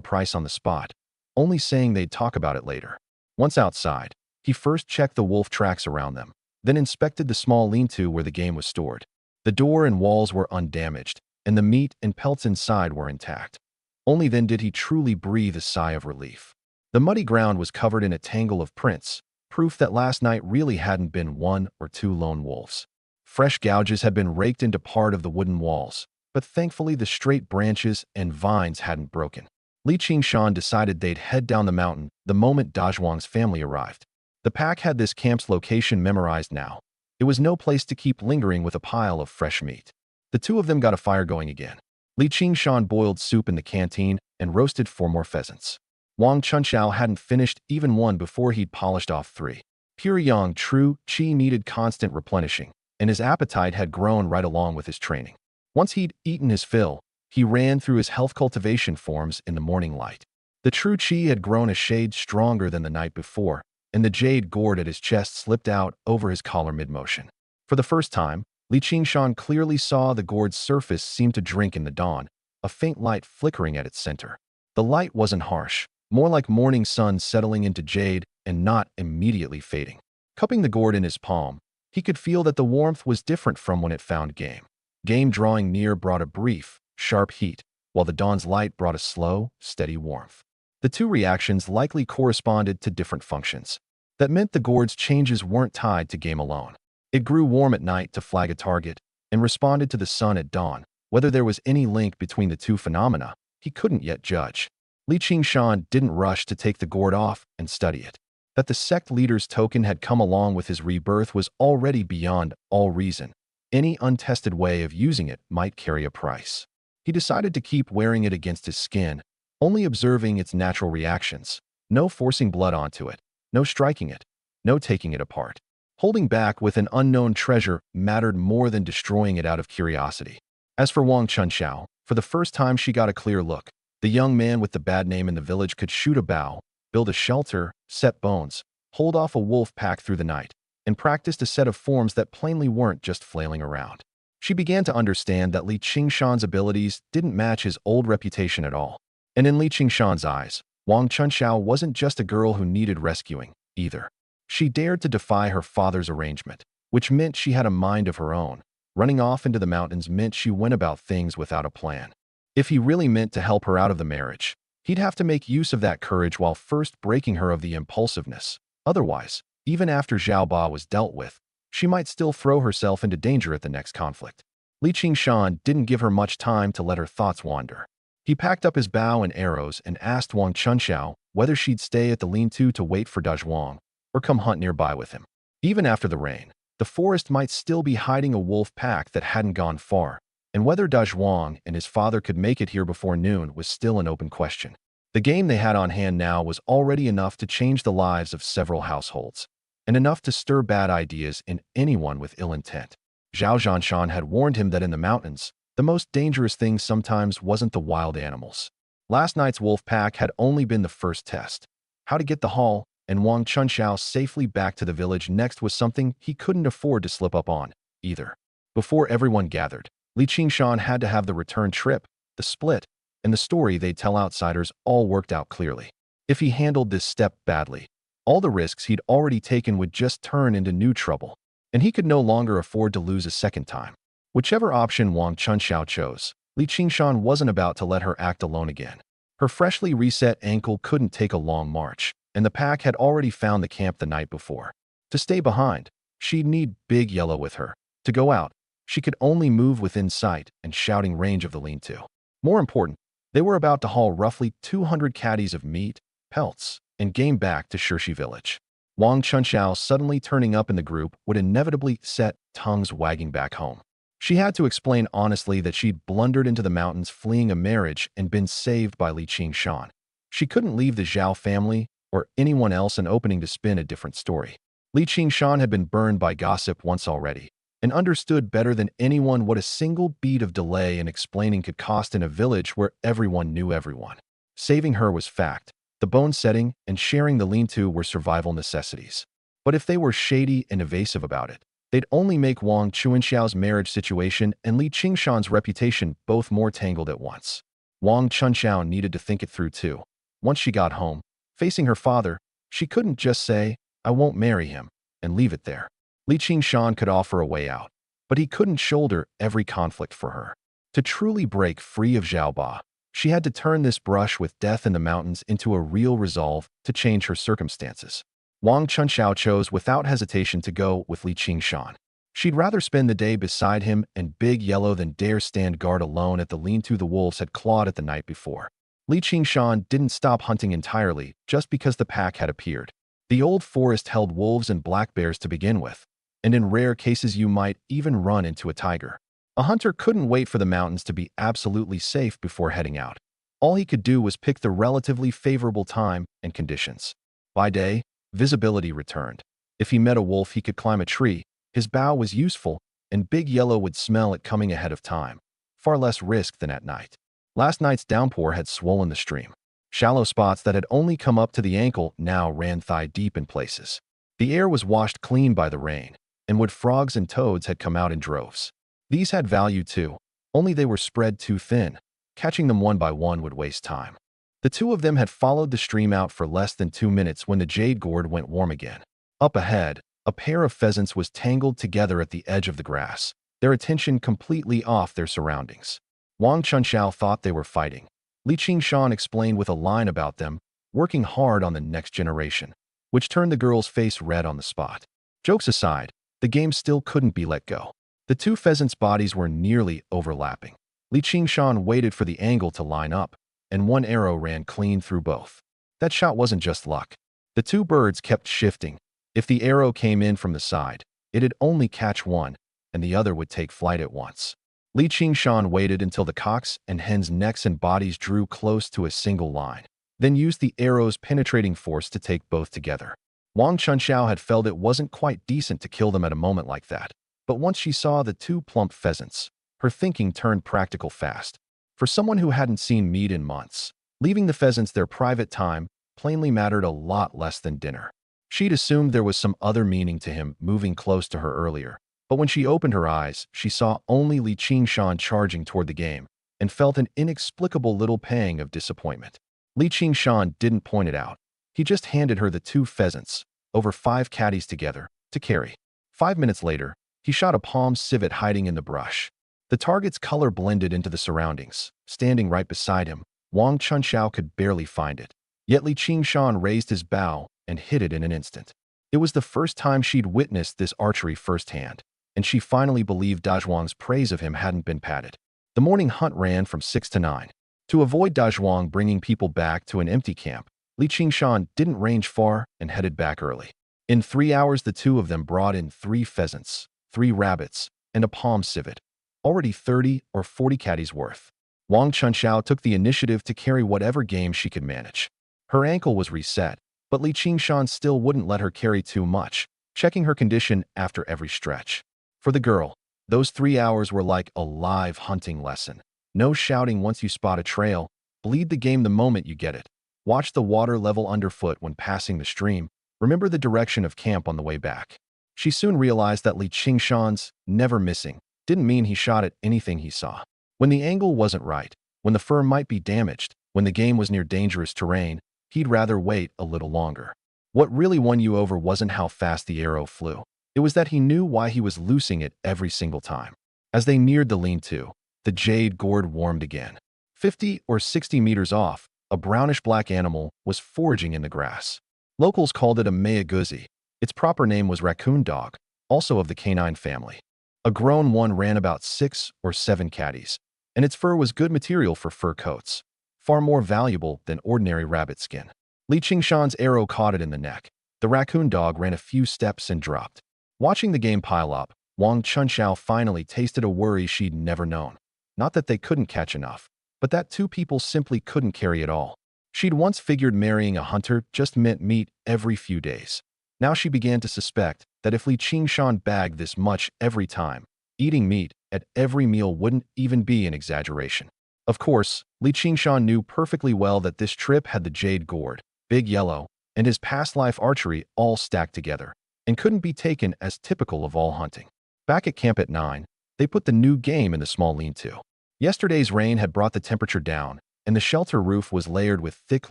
Speaker 1: price on the spot, only saying they'd talk about it later. Once outside, he first checked the wolf tracks around them, then inspected the small lean-to where the game was stored. The door and walls were undamaged, and the meat and pelts inside were intact. Only then did he truly breathe a sigh of relief. The muddy ground was covered in a tangle of prints, proof that last night really hadn't been one or two lone wolves. Fresh gouges had been raked into part of the wooden walls, but thankfully the straight branches and vines hadn't broken. Li Qingshan decided they'd head down the mountain the moment Dazhuang's family arrived. The pack had this camp's location memorized now. It was no place to keep lingering with a pile of fresh meat. The two of them got a fire going again. Li Qingshan boiled soup in the canteen and roasted 4 more pheasants. Wang Chunxiao hadn't finished even one before he'd polished off 3. Pure yang true qi needed constant replenishing, and his appetite had grown right along with his training. Once he'd eaten his fill, he ran through his health cultivation forms in the morning light. The true qi had grown a shade stronger than the night before, and the jade gourd at his chest slipped out over his collar mid-motion. For the first time, Li Qingshan clearly saw the gourd's surface seem to drink in the dawn, a faint light flickering at its center. The light wasn't harsh, more like morning sun settling into jade and not immediately fading. Cupping the gourd in his palm, he could feel that the warmth was different from when it found game. Game drawing near brought a brief, sharp heat, while the dawn's light brought a slow, steady warmth. The two reactions likely corresponded to different functions. That meant the gourd's changes weren't tied to game alone. It grew warm at night to flag a target and responded to the sun at dawn. Whether there was any link between the two phenomena, he couldn't yet judge. Li Qingshan didn't rush to take the gourd off and study it. That the sect leader's token had come along with his rebirth was already beyond all reason. Any untested way of using it might carry a price. He decided to keep wearing it against his skin, only observing its natural reactions. No forcing blood onto it, no striking it, no taking it apart. Holding back with an unknown treasure mattered more than destroying it out of curiosity. As for Wang Chunxiao, for the first time she got a clear look. The young man with the bad name in the village could shoot a bow, build a shelter, set bones, hold off a wolf pack through the night, and practiced a set of forms that plainly weren't just flailing around. She began to understand that Li Qingshan's abilities didn't match his old reputation at all. And in Li Qingshan's eyes, Wang Chunxiao wasn't just a girl who needed rescuing, either. She dared to defy her father's arrangement, which meant she had a mind of her own. Running off into the mountains meant she went about things without a plan. If he really meant to help her out of the marriage, he'd have to make use of that courage while first breaking her of the impulsiveness. Otherwise, even after Zhao Ba was dealt with, she might still throw herself into danger at the next conflict. Li Qingshan didn't give her much time to let her thoughts wander. He packed up his bow and arrows and asked Wang Chunxiao whether she'd stay at the lean-to to wait for Dazhuang or come hunt nearby with him. Even after the rain, the forest might still be hiding a wolf pack that hadn't gone far, and whether Dazhuang and his father could make it here before noon was still an open question. The game they had on hand now was already enough to change the lives of several households, and enough to stir bad ideas in anyone with ill intent. Zhao Zhanshan had warned him that in the mountains, the most dangerous thing sometimes wasn't the wild animals. Last night's wolf pack had only been the first test. How to get the haul and Wang Chunxiao safely back to the village next was something he couldn't afford to slip up on, either. Before everyone gathered, Li Qingshan had to have the return trip, the split, and the story they'd tell outsiders all worked out clearly. If he handled this step badly, all the risks he'd already taken would just turn into new trouble, and he could no longer afford to lose a second time. Whichever option Wang Chunxiao chose, Li Qingshan wasn't about to let her act alone again. Her freshly reset ankle couldn't take a long march, and the pack had already found the camp the night before. To stay behind, she'd need Big Yellow with her. To go out, she could only move within sight and shouting range of the lean-to. More important, they were about to haul roughly 200 caddies of meat, pelts, and game back to Shirshi village. Wang Chunxiao suddenly turning up in the group would inevitably set tongues wagging back home. She had to explain honestly that she'd blundered into the mountains fleeing a marriage and been saved by Li Qingshan. She couldn't leave the Zhao family or anyone else an opening to spin a different story. Li Qingshan had been burned by gossip once already, and understood better than anyone what a single beat of delay in explaining could cost in a village where everyone knew everyone. Saving her was fact. The bone setting and sharing the lean-to were survival necessities. But if they were shady and evasive about it, they'd only make Wang Chunxiao's marriage situation and Li Qingshan's reputation both more tangled at once. Wang Chunxiao needed to think it through too. Once she got home, facing her father, she couldn't just say, "I won't marry him," and leave it there. Li Qingshan could offer a way out, but he couldn't shoulder every conflict for her. To truly break free of Zhao Ba, she had to turn this brush with death in the mountains into a real resolve to change her circumstances. Wang Chunxiao chose without hesitation to go with Li Qingshan. She'd rather spend the day beside him and Big Yellow than dare stand guard alone at the lean-to the wolves had clawed at the night before. Li Qingshan didn't stop hunting entirely just because the pack had appeared. The old forest held wolves and black bears to begin with, and in rare cases you might even run into a tiger. A hunter couldn't wait for the mountains to be absolutely safe before heading out. All he could do was pick the relatively favorable time and conditions. By day, visibility returned. If he met a wolf, he could climb a tree. His bow was useful, and Big Yellow would smell it coming ahead of time. Far less risk than at night. Last night's downpour had swollen the stream. Shallow spots that had only come up to the ankle now ran thigh-deep in places. The air was washed clean by the rain, and wood frogs and toads had come out in droves. These had value too, only they were spread too thin. Catching them one by one would waste time. The two of them had followed the stream out for less than 2 minutes when the jade gourd went warm again. Up ahead, a pair of pheasants was tangled together at the edge of the grass, their attention completely off their surroundings. Wang Chunxiao thought they were fighting. Li Qingshan explained with a line about them, working hard on the next generation, which turned the girl's face red on the spot. Jokes aside, the game still couldn't be let go. The two pheasants' bodies were nearly overlapping. Li Qingshan waited for the angle to line up, and one arrow ran clean through both. That shot wasn't just luck. The two birds kept shifting. If the arrow came in from the side, it'd only catch one, and the other would take flight at once. Li Qingshan waited until the cocks' and hens' necks and bodies drew close to a single line, then used the arrow's penetrating force to take both together. Wang Chunxiao had felt it wasn't quite decent to kill them at a moment like that, but once she saw the two plump pheasants, her thinking turned practical fast. For someone who hadn't seen meat in months, leaving the pheasants their private time plainly mattered a lot less than dinner. She'd assumed there was some other meaning to him moving close to her earlier, but when she opened her eyes, she saw only Li Qingshan charging toward the game and felt an inexplicable little pang of disappointment. Li Qingshan didn't point it out. He just handed her the two pheasants, over 5 caddies together, to carry. 5 minutes later, he shot a palm civet hiding in the brush. The target's color blended into the surroundings. Standing right beside him, Wang Chunxiao could barely find it. Yet Li Qingshan raised his bow and hit it in an instant. It was the first time she'd witnessed this archery firsthand, and she finally believed Dazhuang's praise of him hadn't been padded. The morning hunt ran from 6 to 9. To avoid Dazhuang bringing people back to an empty camp, Li Qingshan didn't range far and headed back early. In 3 hours, the two of them brought in 3 pheasants, 3 rabbits, and a palm civet, already 30 or 40 caddies worth. Wang Chunxiao took the initiative to carry whatever game she could manage. Her ankle was reset, but Li Qingshan still wouldn't let her carry too much, checking her condition after every stretch. For the girl, those 3 hours were like a live hunting lesson. No shouting once you spot a trail, bleed the game the moment you get it. Watch the water level underfoot when passing the stream. Remember the direction of camp on the way back. She soon realized that Li Qingshan's never missing didn't mean he shot at anything he saw. When the angle wasn't right, when the fur might be damaged, when the game was near dangerous terrain, he'd rather wait a little longer. What really won you over wasn't how fast the arrow flew. It was that he knew why he was loosing it every single time. As they neared the lean-to, the jade gourd warmed again. 50 or 60 meters off, a brownish-black animal was foraging in the grass. Locals called it a mayaguzi. Its proper name was raccoon dog, also of the canine family. A grown one ran about 6 or 7 caddies, and its fur was good material for fur coats, far more valuable than ordinary rabbit skin. Li Qingshan's arrow caught it in the neck. The raccoon dog ran a few steps and dropped. Watching the game pile up, Wang Chunxiao finally tasted a worry she'd never known. Not that they couldn't catch enough, but that 2 people simply couldn't carry it all. She'd once figured marrying a hunter just meant meat every few days. Now she began to suspect that if Li Qingshan bagged this much every time, eating meat at every meal wouldn't even be an exaggeration. Of course, Li Qingshan knew perfectly well that this trip had the jade gourd, Big Yellow, and his past life archery all stacked together, and couldn't be taken as typical of all hunting. Back at camp at 9, they put the new game in the small lean-to. Yesterday's rain had brought the temperature down, and the shelter roof was layered with thick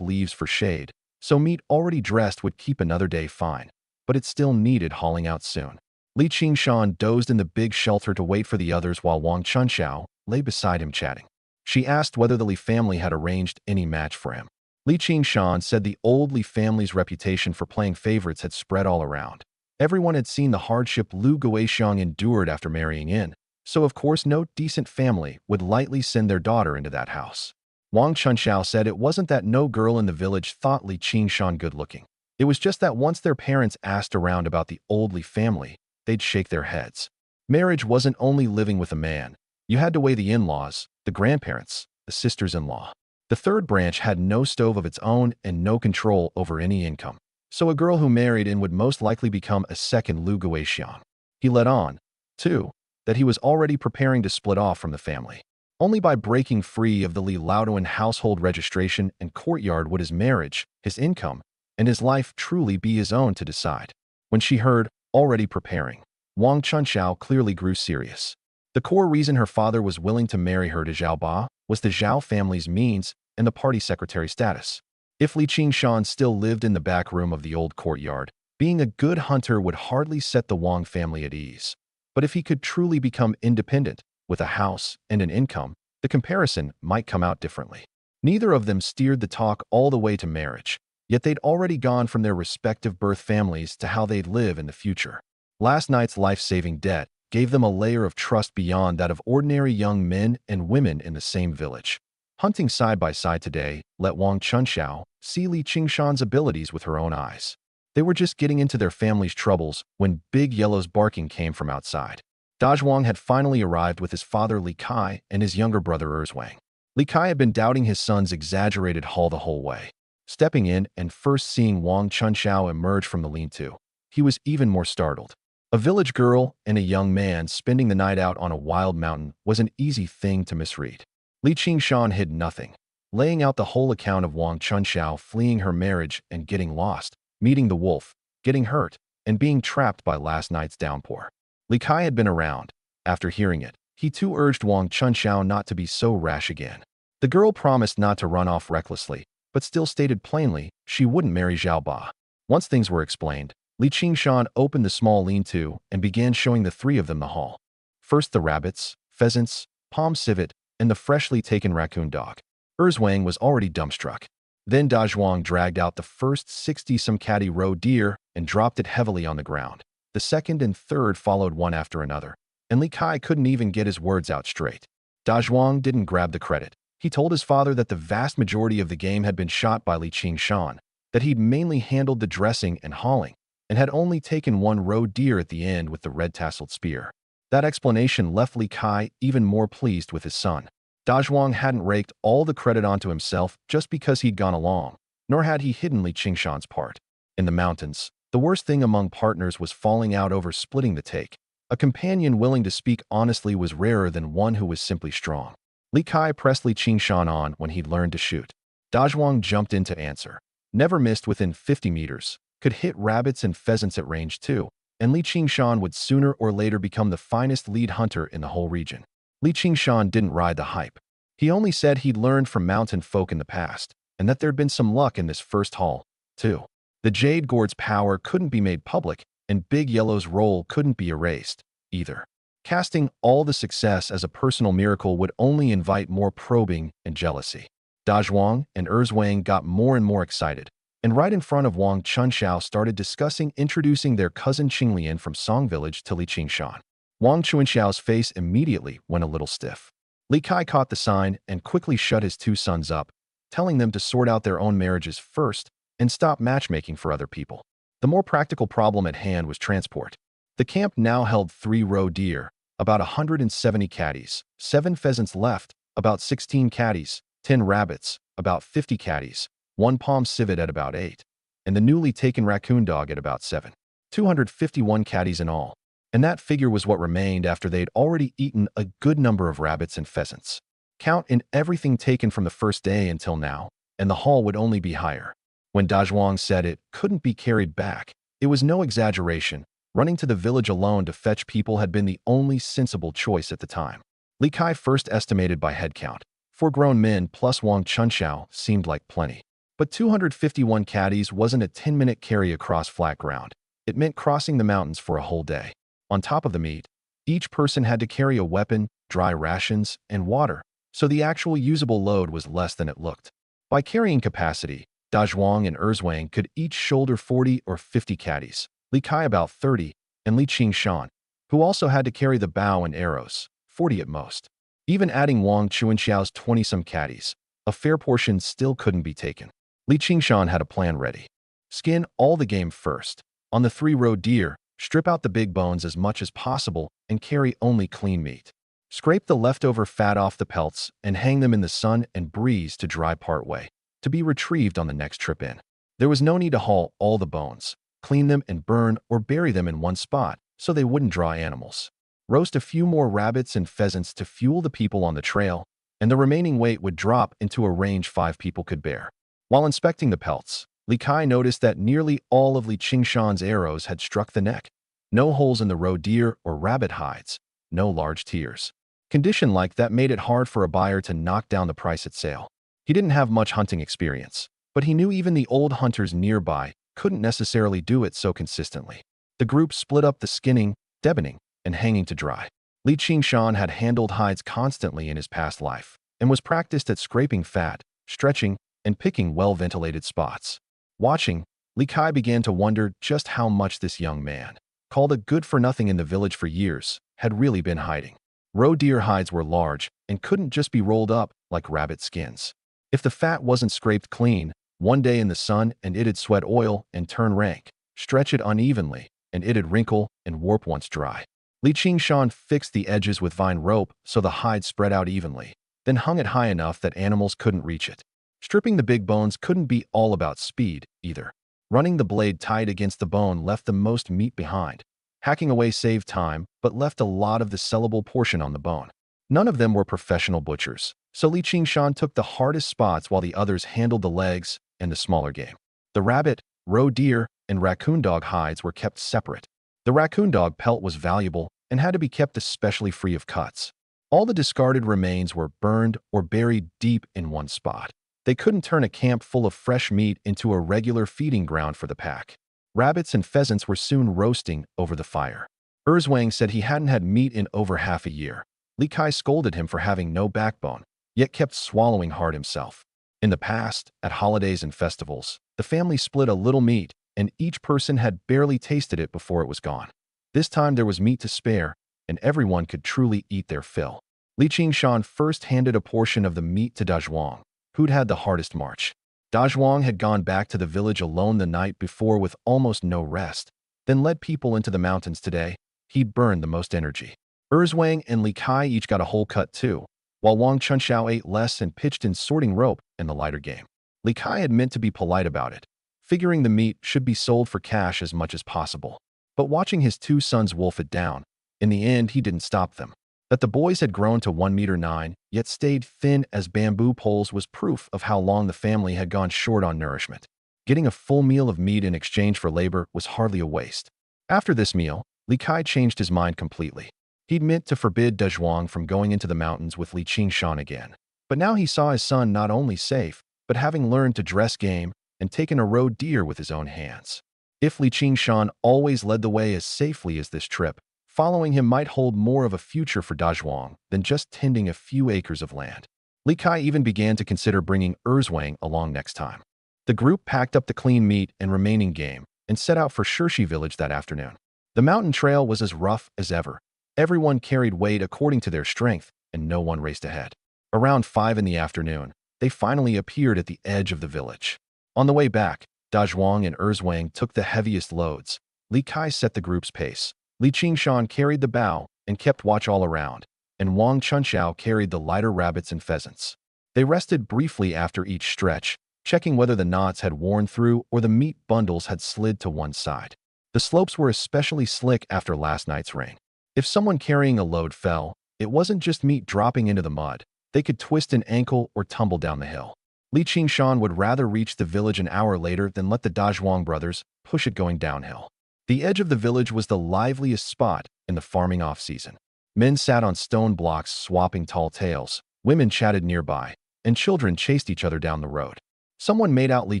Speaker 1: leaves for shade, so meat already dressed would keep another day fine, but it still needed hauling out soon. Li Qingshan dozed in the big shelter to wait for the others while Wang Chunxiao lay beside him chatting. She asked whether the Li family had arranged any match for him. Li Qingshan said the old Li family's reputation for playing favorites had spread all around. Everyone had seen the hardship Lu Guixiang endured after marrying in, so of course no decent family would lightly send their daughter into that house. Wang Chunxiao said it wasn't that no girl in the village thought Li Qingshan good-looking. It was just that once their parents asked around about the old Li family, they'd shake their heads. Marriage wasn't only living with a man. You had to weigh the in-laws, the grandparents, the sisters-in-law. The third branch had no stove of its own and no control over any income. So a girl who married in would most likely become a second Lu Guixiang. He let on, too, that he was already preparing to split off from the family. Only by breaking free of the Li Laoduan household registration and courtyard would his marriage, his income, and his life truly be his own to decide. When she heard, already preparing, Wang Chunxiao clearly grew serious. The core reason her father was willing to marry her to Zhao Ba was the Zhao family's means and the party secretary status. If Li Qingshan still lived in the back room of the old courtyard, being a good hunter would hardly set the Wang family at ease. But if he could truly become independent, with a house and an income, the comparison might come out differently. Neither of them steered the talk all the way to marriage, yet they'd already gone from their respective birth families to how they'd live in the future. Last night's life-saving debt gave them a layer of trust beyond that of ordinary young men and women in the same village. Hunting side by side today let Wang Chunxiao see Li Qingshan's abilities with her own eyes. They were just getting into their family's troubles when Big Yellow's barking came from outside. Dazhuang had finally arrived with his father Li Kai and his younger brother Erzwang. Li Kai had been doubting his son's exaggerated haul the whole way. Stepping in and first seeing Wang Chunxiao emerge from the lean-to, he was even more startled. A village girl and a young man spending the night out on a wild mountain was an easy thing to misread. Li Qingshan hid nothing, laying out the whole account of Wang Chunxiao fleeing her marriage and getting lost, meeting the wolf, getting hurt, and being trapped by last night's downpour. Li Kai had been around. After hearing it, he too urged Wang Chunxiao not to be so rash again. The girl promised not to run off recklessly, but still stated plainly she wouldn't marry Zhao Ba. Once things were explained, Li Qingshan opened the small lean-to and began showing the three of them the hall. First the rabbits, pheasants, palm civet, and the freshly taken raccoon dog. Erzwang was already dumbstruck. Then Dazhuang dragged out the first 60-some catty roe deer and dropped it heavily on the ground. The second and third followed one after another, and Li Kai couldn't even get his words out straight. Dazhuang didn't grab the credit. He told his father that the vast majority of the game had been shot by Li Qingshan, that he'd mainly handled the dressing and hauling, and had only taken one roe deer at the end with the red-tasseled spear. That explanation left Li Kai even more pleased with his son. Dazhuang hadn't raked all the credit onto himself just because he'd gone along, nor had he hidden Li Qingshan's part. In the mountains, the worst thing among partners was falling out over splitting the take. A companion willing to speak honestly was rarer than one who was simply strong. Li Kai pressed Li Qingshan on when he'd learned to shoot. Dazhuang jumped in to answer. Never missed within 50 meters, could hit rabbits and pheasants at range too, and Li Qingshan would sooner or later become the finest lead hunter in the whole region. Li Qingshan didn't ride the hype. He only said he'd learned from mountain folk in the past, and that there'd been some luck in this first haul, too. The Jade Gourd's power couldn't be made public, and Big Yellow's role couldn't be erased, either. Casting all the success as a personal miracle would only invite more probing and jealousy. Dazhuang and Erzwang got more and more excited, and right in front of Wang Chunxiao started discussing introducing their cousin Qinglian from Song Village to Li Qingshan. Wang Chunxiao's face immediately went a little stiff. Li Kai caught the sign and quickly shut his two sons up, telling them to sort out their own marriages first and stop matchmaking for other people. The more practical problem at hand was transport. The camp now held 3 roe deer, about 170 catties, 7 pheasants left, about 16 catties, 10 rabbits, about 50 catties, 1 palm civet at about 8, and the newly taken raccoon dog at about 7. 251 catties in all. And that figure was what remained after they'd already eaten a good number of rabbits and pheasants. Count in everything taken from the first day until now, and the haul would only be higher. When Dazhuang said it couldn't be carried back, it was no exaggeration. Running to the village alone to fetch people had been the only sensible choice at the time. Li Kai first estimated by head count. 4 grown men plus Wang Chunxiao seemed like plenty. But 251 catties wasn't a 10-minute carry across flat ground. It meant crossing the mountains for a whole day. On top of the meat, each person had to carry a weapon, dry rations, and water, so the actual usable load was less than it looked. By carrying capacity, Dazhuang and Erzwang could each shoulder 40 or 50 catties, Li Kai about 30, and Li Qingshan, who also had to carry the bow and arrows, 40 at most. Even adding Wang Chuanxiao's 20-some caddies, a fair portion still couldn't be taken. Li Qingshan had a plan ready. Skin all the game first. On the 3-row deer, strip out the big bones as much as possible and carry only clean meat. Scrape the leftover fat off the pelts and hang them in the sun and breeze to dry part way, to be retrieved on the next trip in. There was no need to haul all the bones, clean them and burn or bury them in one spot so they wouldn't draw animals. Roast a few more rabbits and pheasants to fuel the people on the trail, and the remaining weight would drop into a range 5 people could bear. While inspecting the pelts, Li Kai noticed that nearly all of Li Qingshan's arrows had struck the neck. No holes in the roe deer or rabbit hides, no large tears. Condition like that made it hard for a buyer to knock down the price at sale. He didn't have much hunting experience, but he knew even the old hunters nearby couldn't necessarily do it so consistently. The group split up the skinning, deboning, and hanging to dry. Li Qingshan had handled hides constantly in his past life and was practiced at scraping fat, stretching, and picking well-ventilated spots. Watching, Li Kai began to wonder just how much this young man, called a good-for-nothing in the village for years, had really been hiding. Roe deer hides were large and couldn't just be rolled up like rabbit skins. If the fat wasn't scraped clean, one day in the sun and it'd sweat oil and turn rank, stretch it unevenly, and it'd wrinkle and warp once dry. Li Qingshan fixed the edges with vine rope so the hide spread out evenly, then hung it high enough that animals couldn't reach it. Stripping the big bones couldn't be all about speed, either. Running the blade tight against the bone left the most meat behind. Hacking away saved time, but left a lot of the sellable portion on the bone. None of them were professional butchers, so Li Qingshan took the hardest spots while the others handled the legs and the smaller game. The rabbit, roe deer, and raccoon dog hides were kept separate. The raccoon dog pelt was valuable and had to be kept especially free of cuts. All the discarded remains were burned or buried deep in one spot. They couldn't turn a camp full of fresh meat into a regular feeding ground for the pack. Rabbits and pheasants were soon roasting over the fire. Erzwang said he hadn't had meat in over half a year. Li Kai scolded him for having no backbone, yet kept swallowing hard himself. In the past, at holidays and festivals, the family split a little meat, and each person had barely tasted it before it was gone. This time there was meat to spare, and everyone could truly eat their fill. Li Qingshan first handed a portion of the meat to Dazhuang, who'd had the hardest march. Dazhuang had gone back to the village alone the night before with almost no rest, then led people into the mountains today. He'd burned the most energy. Erzwang and Li Kai each got a whole cut too, while Wang Chunxiao ate less and pitched in sorting rope in the lighter game. Li Kai had meant to be polite about it, figuring the meat should be sold for cash as much as possible. But watching his 2 sons wolf it down, in the end he didn't stop them. That the boys had grown to 1.9 meters, yet stayed thin as bamboo poles was proof of how long the family had gone short on nourishment. Getting a full meal of meat in exchange for labor was hardly a waste. After this meal, Li Kai changed his mind completely. He'd meant to forbid Dazhuang from going into the mountains with Li Qingshan again. But now he saw his son not only safe, but having learned to dress game and taken a roe deer with his own hands. If Li Qingshan always led the way as safely as this trip, following him might hold more of a future for Dazhuang than just tending a few acres of land. Li Kai even began to consider bringing Erzwang along next time. The group packed up the clean meat and remaining game and set out for Shirshi village that afternoon. The mountain trail was as rough as ever. Everyone carried weight according to their strength, and no one raced ahead. Around 5 in the afternoon, they finally appeared at the edge of the village. On the way back, Dazhuang and Erzwang took the heaviest loads. Li Kai set the group's pace. Li Qingshan carried the bow and kept watch all around, and Wang Chunxiao carried the lighter rabbits and pheasants. They rested briefly after each stretch, checking whether the knots had worn through or the meat bundles had slid to one side. The slopes were especially slick after last night's rain. If someone carrying a load fell, it wasn't just meat dropping into the mud. They could twist an ankle or tumble down the hill. Li Qingshan would rather reach the village an hour later than let the Dazhuang brothers push it going downhill. The edge of the village was the liveliest spot in the farming off-season. Men sat on stone blocks swapping tall tales, women chatted nearby, and children chased each other down the road. Someone made out Li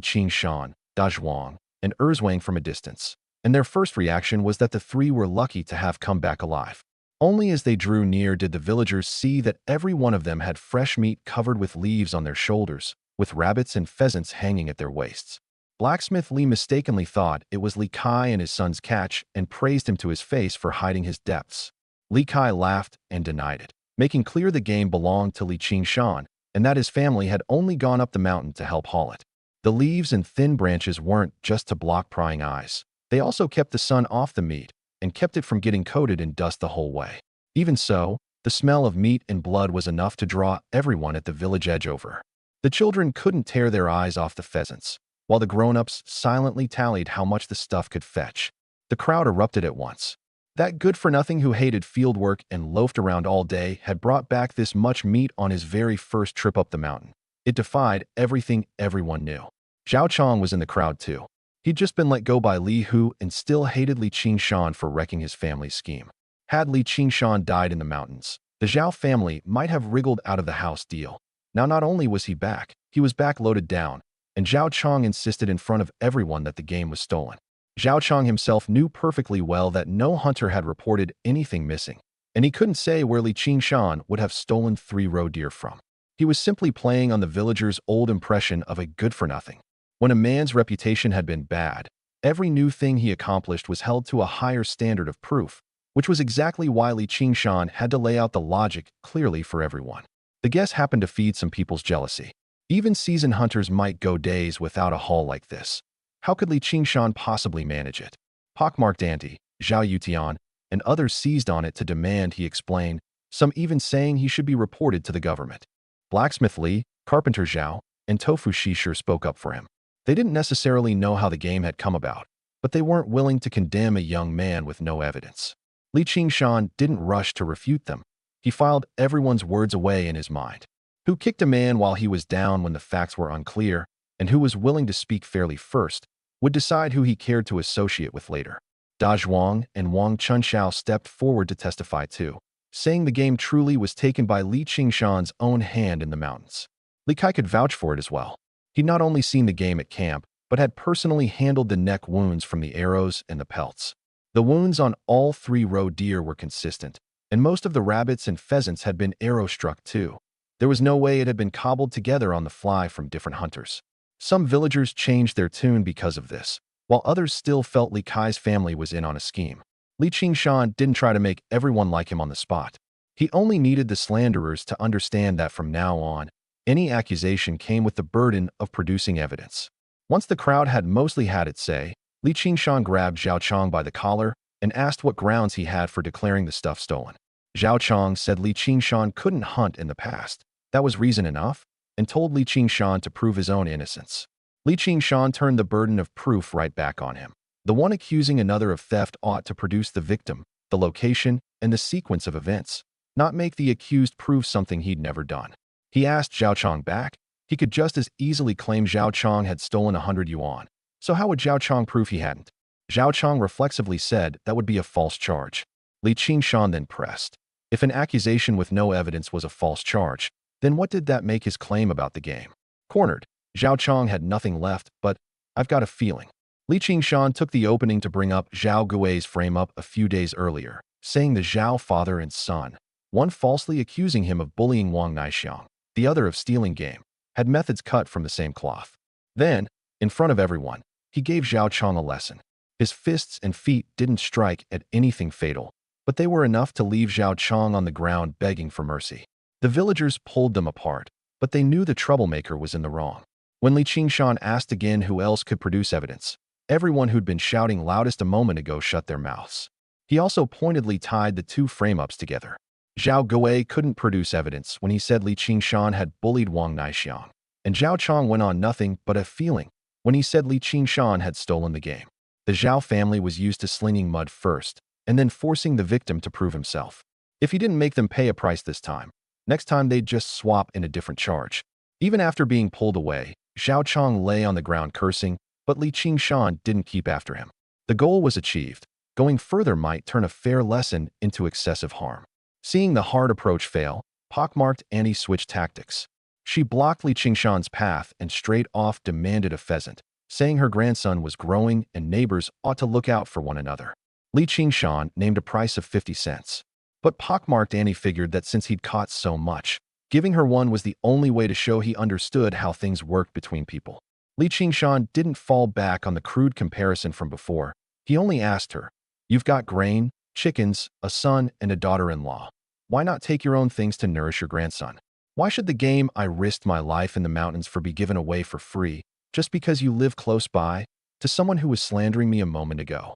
Speaker 1: Qingshan, Dazhuang, and Erzwang from a distance, and their first reaction was that the 3 were lucky to have come back alive. Only as they drew near did the villagers see that every one of them had fresh meat covered with leaves on their shoulders, with rabbits and pheasants hanging at their waists. Blacksmith Li mistakenly thought it was Li Kai and his son's catch and praised him to his face for hiding his depths. Li Kai laughed and denied it, making clear the game belonged to Li Qingshan and that his family had only gone up the mountain to help haul it. The leaves and thin branches weren't just to block prying eyes. They also kept the sun off the meat and kept it from getting coated in dust the whole way. Even so, the smell of meat and blood was enough to draw everyone at the village edge over. The children couldn't tear their eyes off the pheasants, while the grown-ups silently tallied how much the stuff could fetch. The crowd erupted at once. That good-for-nothing who hated fieldwork and loafed around all day had brought back this much meat on his very first trip up the mountain. It defied everything everyone knew. Zhao Chong was in the crowd too. He'd just been let go by Li Hu and still hated Li Qingshan for wrecking his family's scheme. Had Li Qingshan died in the mountains, the Zhao family might have wriggled out of the house deal. Now not only was he was back loaded down, and Zhao Chong insisted in front of everyone that the game was stolen. Zhao Chong himself knew perfectly well that no hunter had reported anything missing, and he couldn't say where Li Qingshan would have stolen 3 roe deer from. He was simply playing on the villagers' old impression of a good-for-nothing. When a man's reputation had been bad, every new thing he accomplished was held to a higher standard of proof, which was exactly why Li Qingshan had to lay out the logic clearly for everyone. The guess happened to feed some people's jealousy. Even seasoned hunters might go days without a haul like this. How could Li Qingshan possibly manage it? Pockmarked Auntie, Zhao Yutian, and others seized on it to demand he explain, some even saying he should be reported to the government. Blacksmith Li, Carpenter Zhao, and Tofu Shishir spoke up for him. They didn't necessarily know how the game had come about, but they weren't willing to condemn a young man with no evidence. Li Qingshan didn't rush to refute them. He filed everyone's words away in his mind. Who kicked a man while he was down when the facts were unclear, and who was willing to speak fairly first, would decide who he cared to associate with later. Da Zhuang and Wang Chunxiao stepped forward to testify too, saying the game truly was taken by Li Qingshan's own hand in the mountains. Li Kai could vouch for it as well. He'd not only seen the game at camp, but had personally handled the neck wounds from the arrows and the pelts. The wounds on all 3 roe deer were consistent, and most of the rabbits and pheasants had been arrow-struck too. There was no way it had been cobbled together on the fly from different hunters. Some villagers changed their tune because of this, while others still felt Li Kai's family was in on a scheme. Li Qingshan didn't try to make everyone like him on the spot. He only needed the slanderers to understand that from now on, any accusation came with the burden of producing evidence. Once the crowd had mostly had its say, Li Qingshan grabbed Zhao Chong by the collar and asked what grounds he had for declaring the stuff stolen. Zhao Chong said Li Qingshan couldn't hunt in the past. That was reason enough, and told Li Qingshan to prove his own innocence. Li Qingshan turned the burden of proof right back on him. The one accusing another of theft ought to produce the victim, the location, and the sequence of events, not make the accused prove something he'd never done. He asked Zhao Chong back. He could just as easily claim Zhao Chong had stolen 100 yuan. So how would Zhao Chong prove he hadn't? Zhao Chong reflexively said that would be a false charge. Li Qingshan then pressed. If an accusation with no evidence was a false charge, then what did that make his claim about the game? Cornered, Zhao Chong had nothing left but, I've got a feeling. Li Qingshan took the opening to bring up Zhao Gui's frame-up a few days earlier, saying the Zhao father and son, one falsely accusing him of bullying Wang Naixiang, the other of stealing game, had methods cut from the same cloth. Then, in front of everyone, he gave Zhao Chong a lesson. His fists and feet didn't strike at anything fatal, but they were enough to leave Zhao Chong on the ground begging for mercy. The villagers pulled them apart, but they knew the troublemaker was in the wrong. When Li Qingshan asked again who else could produce evidence, everyone who'd been shouting loudest a moment ago shut their mouths. He also pointedly tied the 2 frame-ups together. Zhao Gui couldn't produce evidence when he said Li Qingshan had bullied Wang Naixiang, and Zhao Chong went on nothing but a feeling when he said Li Qingshan had stolen the game. The Zhao family was used to slinging mud first, and then forcing the victim to prove himself. If he didn't make them pay a price this time, next time they'd just swap in a different charge. Even after being pulled away, Zhao Chong lay on the ground cursing, but Li Qingshan didn't keep after him. The goal was achieved. Going further might turn a fair lesson into excessive harm. Seeing the hard approach fail, pockmarked Annie switched tactics. She blocked Li Qingshan's path and straight off demanded a pheasant, saying her grandson was growing and neighbors ought to look out for one another. Li Qingshan named a price of 50 cents. But pockmarked Annie figured that since he'd caught so much, giving her one was the only way to show he understood how things worked between people. Li Qingshan didn't fall back on the crude comparison from before. He only asked her, "You've got grain, chickens, a son, and a daughter-in-law. Why not take your own things to nourish your grandson? Why should the game I risked my life in the mountains for be given away for free, just because you live close by?" To someone who was slandering me a moment ago.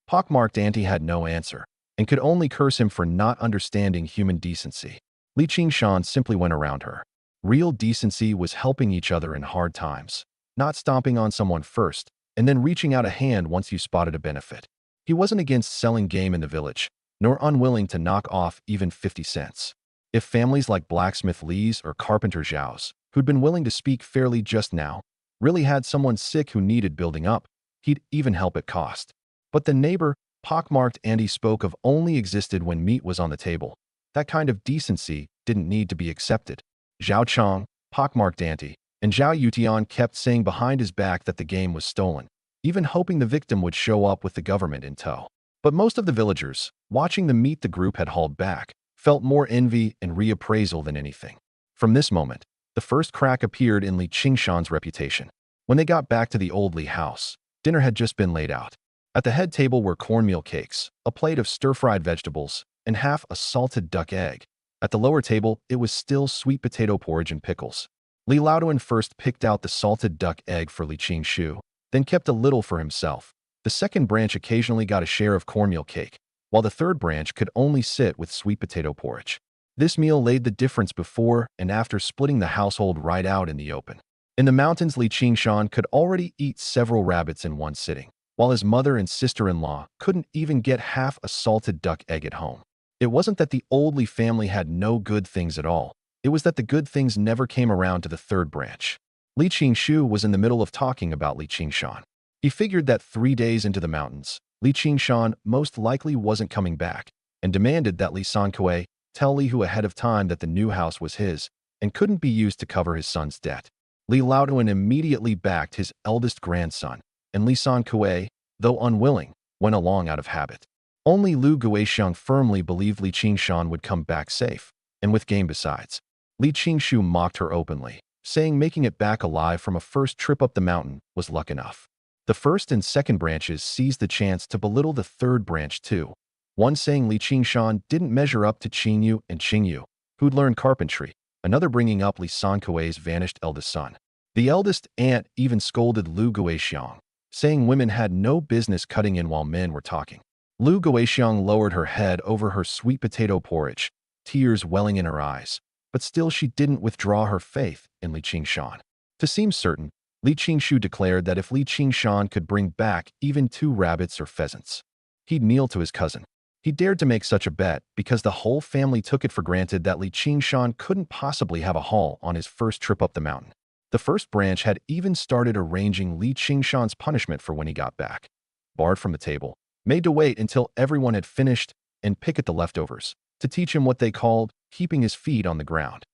Speaker 1: Pockmarked Auntie had no answer, and could only curse him for not understanding human decency. Li Qingshan simply went around her. Real decency was helping each other in hard times, not stomping on someone first, and then reaching out a hand once you spotted a benefit. He wasn't against selling game in the village, nor unwilling to knock off even 50 cents. If families like Blacksmith Lee's or Carpenter Zhao's, who'd been willing to speak fairly just now, really had someone sick who needed building up, he'd even help at cost. But the neighbor, pockmarked Andy spoke of only existed when meat was on the table. That kind of decency didn't need to be accepted. Zhao Chong, pockmarked Auntie, and Zhao Yutian kept saying behind his back that the game was stolen, even hoping the victim would show up with the government in tow. But most of the villagers, watching the meat the group had hauled back, felt more envy and reappraisal than anything. From this moment, the first crack appeared in Li Qingshan's reputation. When they got back to the old Li house, dinner had just been laid out. At the head table were cornmeal cakes, a plate of stir-fried vegetables, and half a salted duck egg. At the lower table, it was still sweet potato porridge and pickles. Li Laoduan first picked out the salted duck egg for Li Qingshu, then kept a little for himself. The second branch occasionally got a share of cornmeal cake, while the third branch could only sit with sweet potato porridge. This meal laid the difference before and after splitting the household right out in the open. In the mountains, Li Qingshan could already eat several rabbits in one sitting, while his mother and sister-in-law couldn't even get half a salted duck egg at home. It wasn't that the old Li family had no good things at all. It was that the good things never came around to the third branch. Li Qingshu was in the middle of talking about Li Qingshan. He figured that 3 days into the mountains, Li Qingshan most likely wasn't coming back, and demanded that Li Sankuei tell Li Hu ahead of time that the new house was his and couldn't be used to cover his son's debt. Li Laoduan immediately backed his eldest grandson, and Li Sankuei, though unwilling, went along out of habit. Only Lu Guixiang firmly believed Li Qingshan would come back safe, and with game besides. Li Qingshu mocked her openly, saying making it back alive from a first trip up the mountain was luck enough. The first and second branches seized the chance to belittle the third branch too, one saying Li Qingshan didn't measure up to Qingyu and Qingyu, who'd learned carpentry, another bringing up Li Sankuei's vanished eldest son. The eldest aunt even scolded Lu Guixiang, saying women had no business cutting in while men were talking. Lu Guixiang lowered her head over her sweet potato porridge, tears welling in her eyes, but still she didn't withdraw her faith in Li Qingshan. To seem certain, Li Qingshu declared that if Li Qingshan could bring back even 2 rabbits or pheasants, he'd kneel to his cousin. He dared to make such a bet because the whole family took it for granted that Li Qingshan couldn't possibly have a haul on his first trip up the mountain. The first branch had even started arranging Li Qingshan's punishment for when he got back. Barred from the table, made to wait until everyone had finished and pick at the leftovers, to teach him what they called keeping his feet on the ground.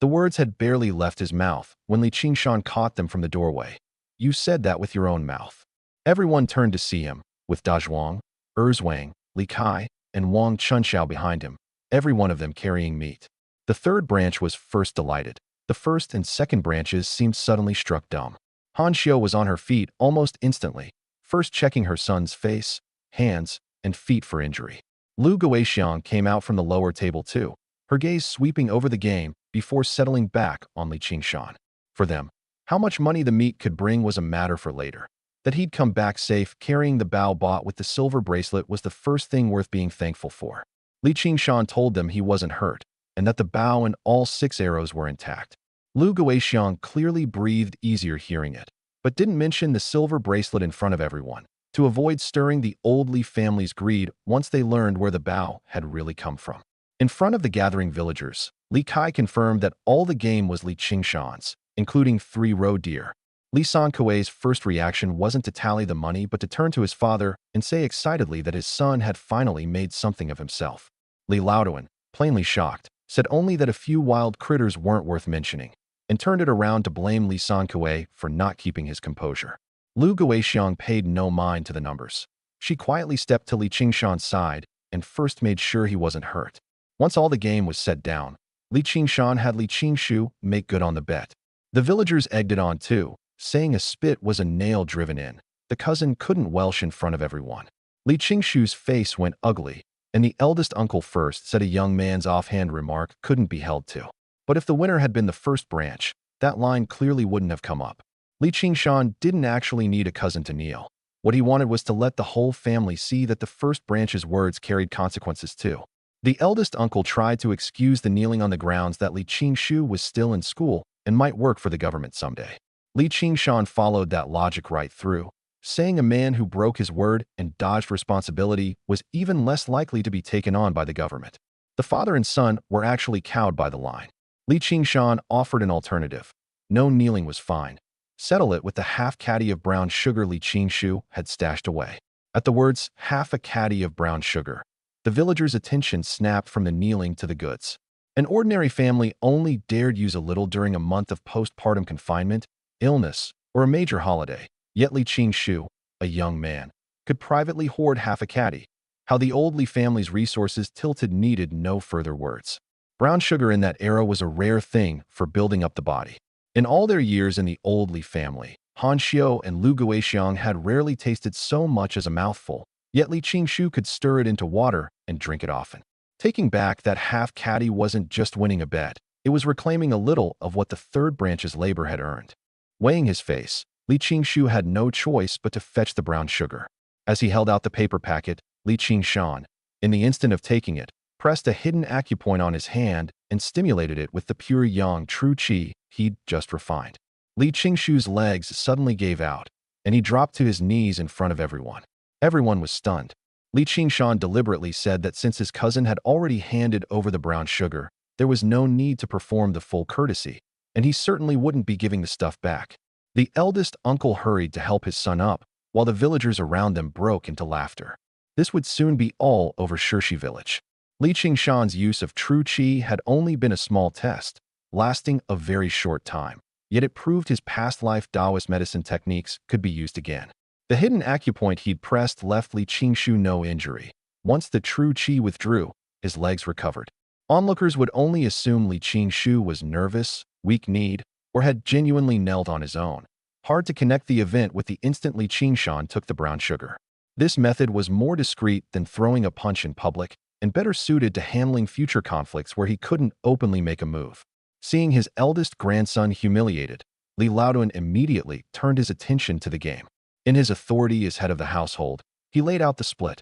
Speaker 1: The words had barely left his mouth when Li Qingshan caught them from the doorway. "You said that with your own mouth." Everyone turned to see him, with Da Zhuang, Erzwang, Li Kai, and Wang Chunxiao behind him, every one of them carrying meat. The third branch was first delighted. The first and second branches seemed suddenly struck dumb. Han Xiu was on her feet almost instantly, first checking her son's face, hands, and feet for injury. Lu Guixiang came out from the lower table too, her gaze sweeping over the game before settling back on Li Qingshan. For them, how much money the meat could bring was a matter for later. That he'd come back safe carrying the bao bought with the silver bracelet was the first thing worth being thankful for. Li Qingshan told them he wasn't hurt, and that the bao and all 6 arrows were intact. Lu Guixiang clearly breathed easier hearing it, but didn't mention the silver bracelet in front of everyone, to avoid stirring the old Li family's greed once they learned where the bao had really come from. In front of the gathering villagers, Li Kai confirmed that all the game was Li Qingshan's, including 3 roe deer. Li Sankuei's first reaction wasn't to tally the money but to turn to his father and say excitedly that his son had finally made something of himself. Li Laoduan, plainly shocked, said only that a few wild critters weren't worth mentioning, and turned it around to blame Li Sankuei for not keeping his composure. Lu Guixiang paid no mind to the numbers. She quietly stepped to Li Qingshan's side and first made sure he wasn't hurt. Once all the game was set down, Li Qingshan had Li Qingshu make good on the bet. The villagers egged it on too, saying a spit was a nail driven in. The cousin couldn't welsh in front of everyone. Li Qingshu's face went ugly, and the eldest uncle first said a young man's offhand remark couldn't be held to. But if the winner had been the first branch, that line clearly wouldn't have come up. Li Qingshan didn't actually need a cousin to kneel. What he wanted was to let the whole family see that the first branch's words carried consequences too. The eldest uncle tried to excuse the kneeling on the grounds that Li Qingshu was still in school and might work for the government someday. Li Qingshan followed that logic right through, saying a man who broke his word and dodged responsibility was even less likely to be taken on by the government. The father and son were actually cowed by the line. Li Qingshan offered an alternative. No kneeling was fine. Settle it with the half caddy of brown sugar Li Qingshu had stashed away. At the words, half a caddy of brown sugar, the villagers' attention snapped from the kneeling to the goods. An ordinary family only dared use a little during a month of postpartum confinement, illness, or a major holiday. Yet Li Qingshu, a young man, could privately hoard half a caddy. How the old Li family's resources tilted needed no further words. Brown sugar in that era was a rare thing for building up the body. In all their years in the old Li family, Han Xiao and Lu Guixiang had rarely tasted so much as a mouthful, yet Li Qingshu could stir it into water and drink it often. Taking back that half caddy wasn't just winning a bet, it was reclaiming a little of what the third branch's labor had earned. Weighing his face, Li Qingshu had no choice but to fetch the brown sugar. As he held out the paper packet, Li Qingshan, in the instant of taking it, pressed a hidden acupoint on his hand and stimulated it with the pure yang true qi he'd just refined. Li Qingshu's legs suddenly gave out, and he dropped to his knees in front of everyone. Everyone was stunned. Li Qingshan deliberately said that since his cousin had already handed over the brown sugar, there was no need to perform the full courtesy, and he certainly wouldn't be giving the stuff back. The eldest uncle hurried to help his son up, while the villagers around them broke into laughter. This would soon be all over Shirshi village. Li Qingshan's use of true qi had only been a small test, lasting a very short time, yet it proved his past life Taoist medicine techniques could be used again. The hidden acupoint he'd pressed left Li Qingshu no injury. Once the true qi withdrew, his legs recovered. Onlookers would only assume Li Qingshu was nervous, weak-kneed, or had genuinely knelt on his own. Hard to connect the event with the instant Li Qingshan took the brown sugar. This method was more discreet than throwing a punch in public and better suited to handling future conflicts where he couldn't openly make a move. Seeing his eldest grandson humiliated, Li Laoduan immediately turned his attention to the game. In his authority as head of the household, he laid out the split.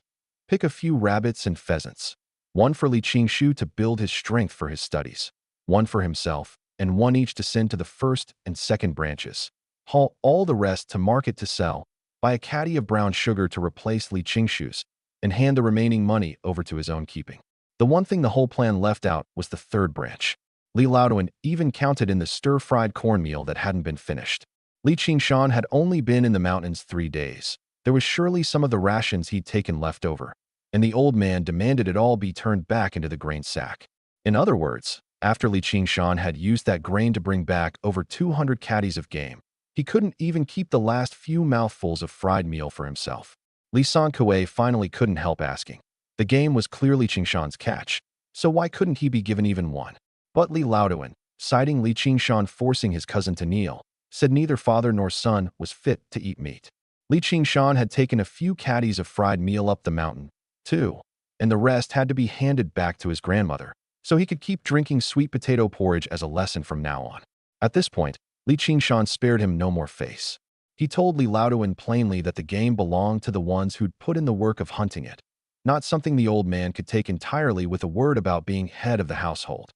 Speaker 1: Pick a few rabbits and pheasants. One for Li Qingshu to build his strength for his studies, one for himself, and one each to send to the first and second branches. Haul all the rest to market to sell, buy a caddy of brown sugar to replace Li Qingshu's, and hand the remaining money over to his own keeping. The one thing the whole plan left out was the third branch. Li Laoduan even counted in the stir-fried cornmeal that hadn't been finished. Li Qingshan had only been in the mountains 3 days. There was surely some of the rations he'd taken left over, and the old man demanded it all be turned back into the grain sack. In other words, after Li Qingshan had used that grain to bring back over 200 caddies of game, he couldn't even keep the last few mouthfuls of fried meal for himself. Li Sankuei finally couldn't help asking. The game was clearly Qingshan's catch, so why couldn't he be given even one? But Li Laoduan, citing Li Qingshan forcing his cousin to kneel, said neither father nor son was fit to eat meat. Li Qingshan had taken a few caddies of fried meal up the mountain, too, and the rest had to be handed back to his grandmother, so he could keep drinking sweet potato porridge as a lesson from now on. At this point, Li Qingshan spared him no more face. He told Li Laoduan plainly that the game belonged to the ones who'd put in the work of hunting it, not something the old man could take entirely with a word about being head of the household.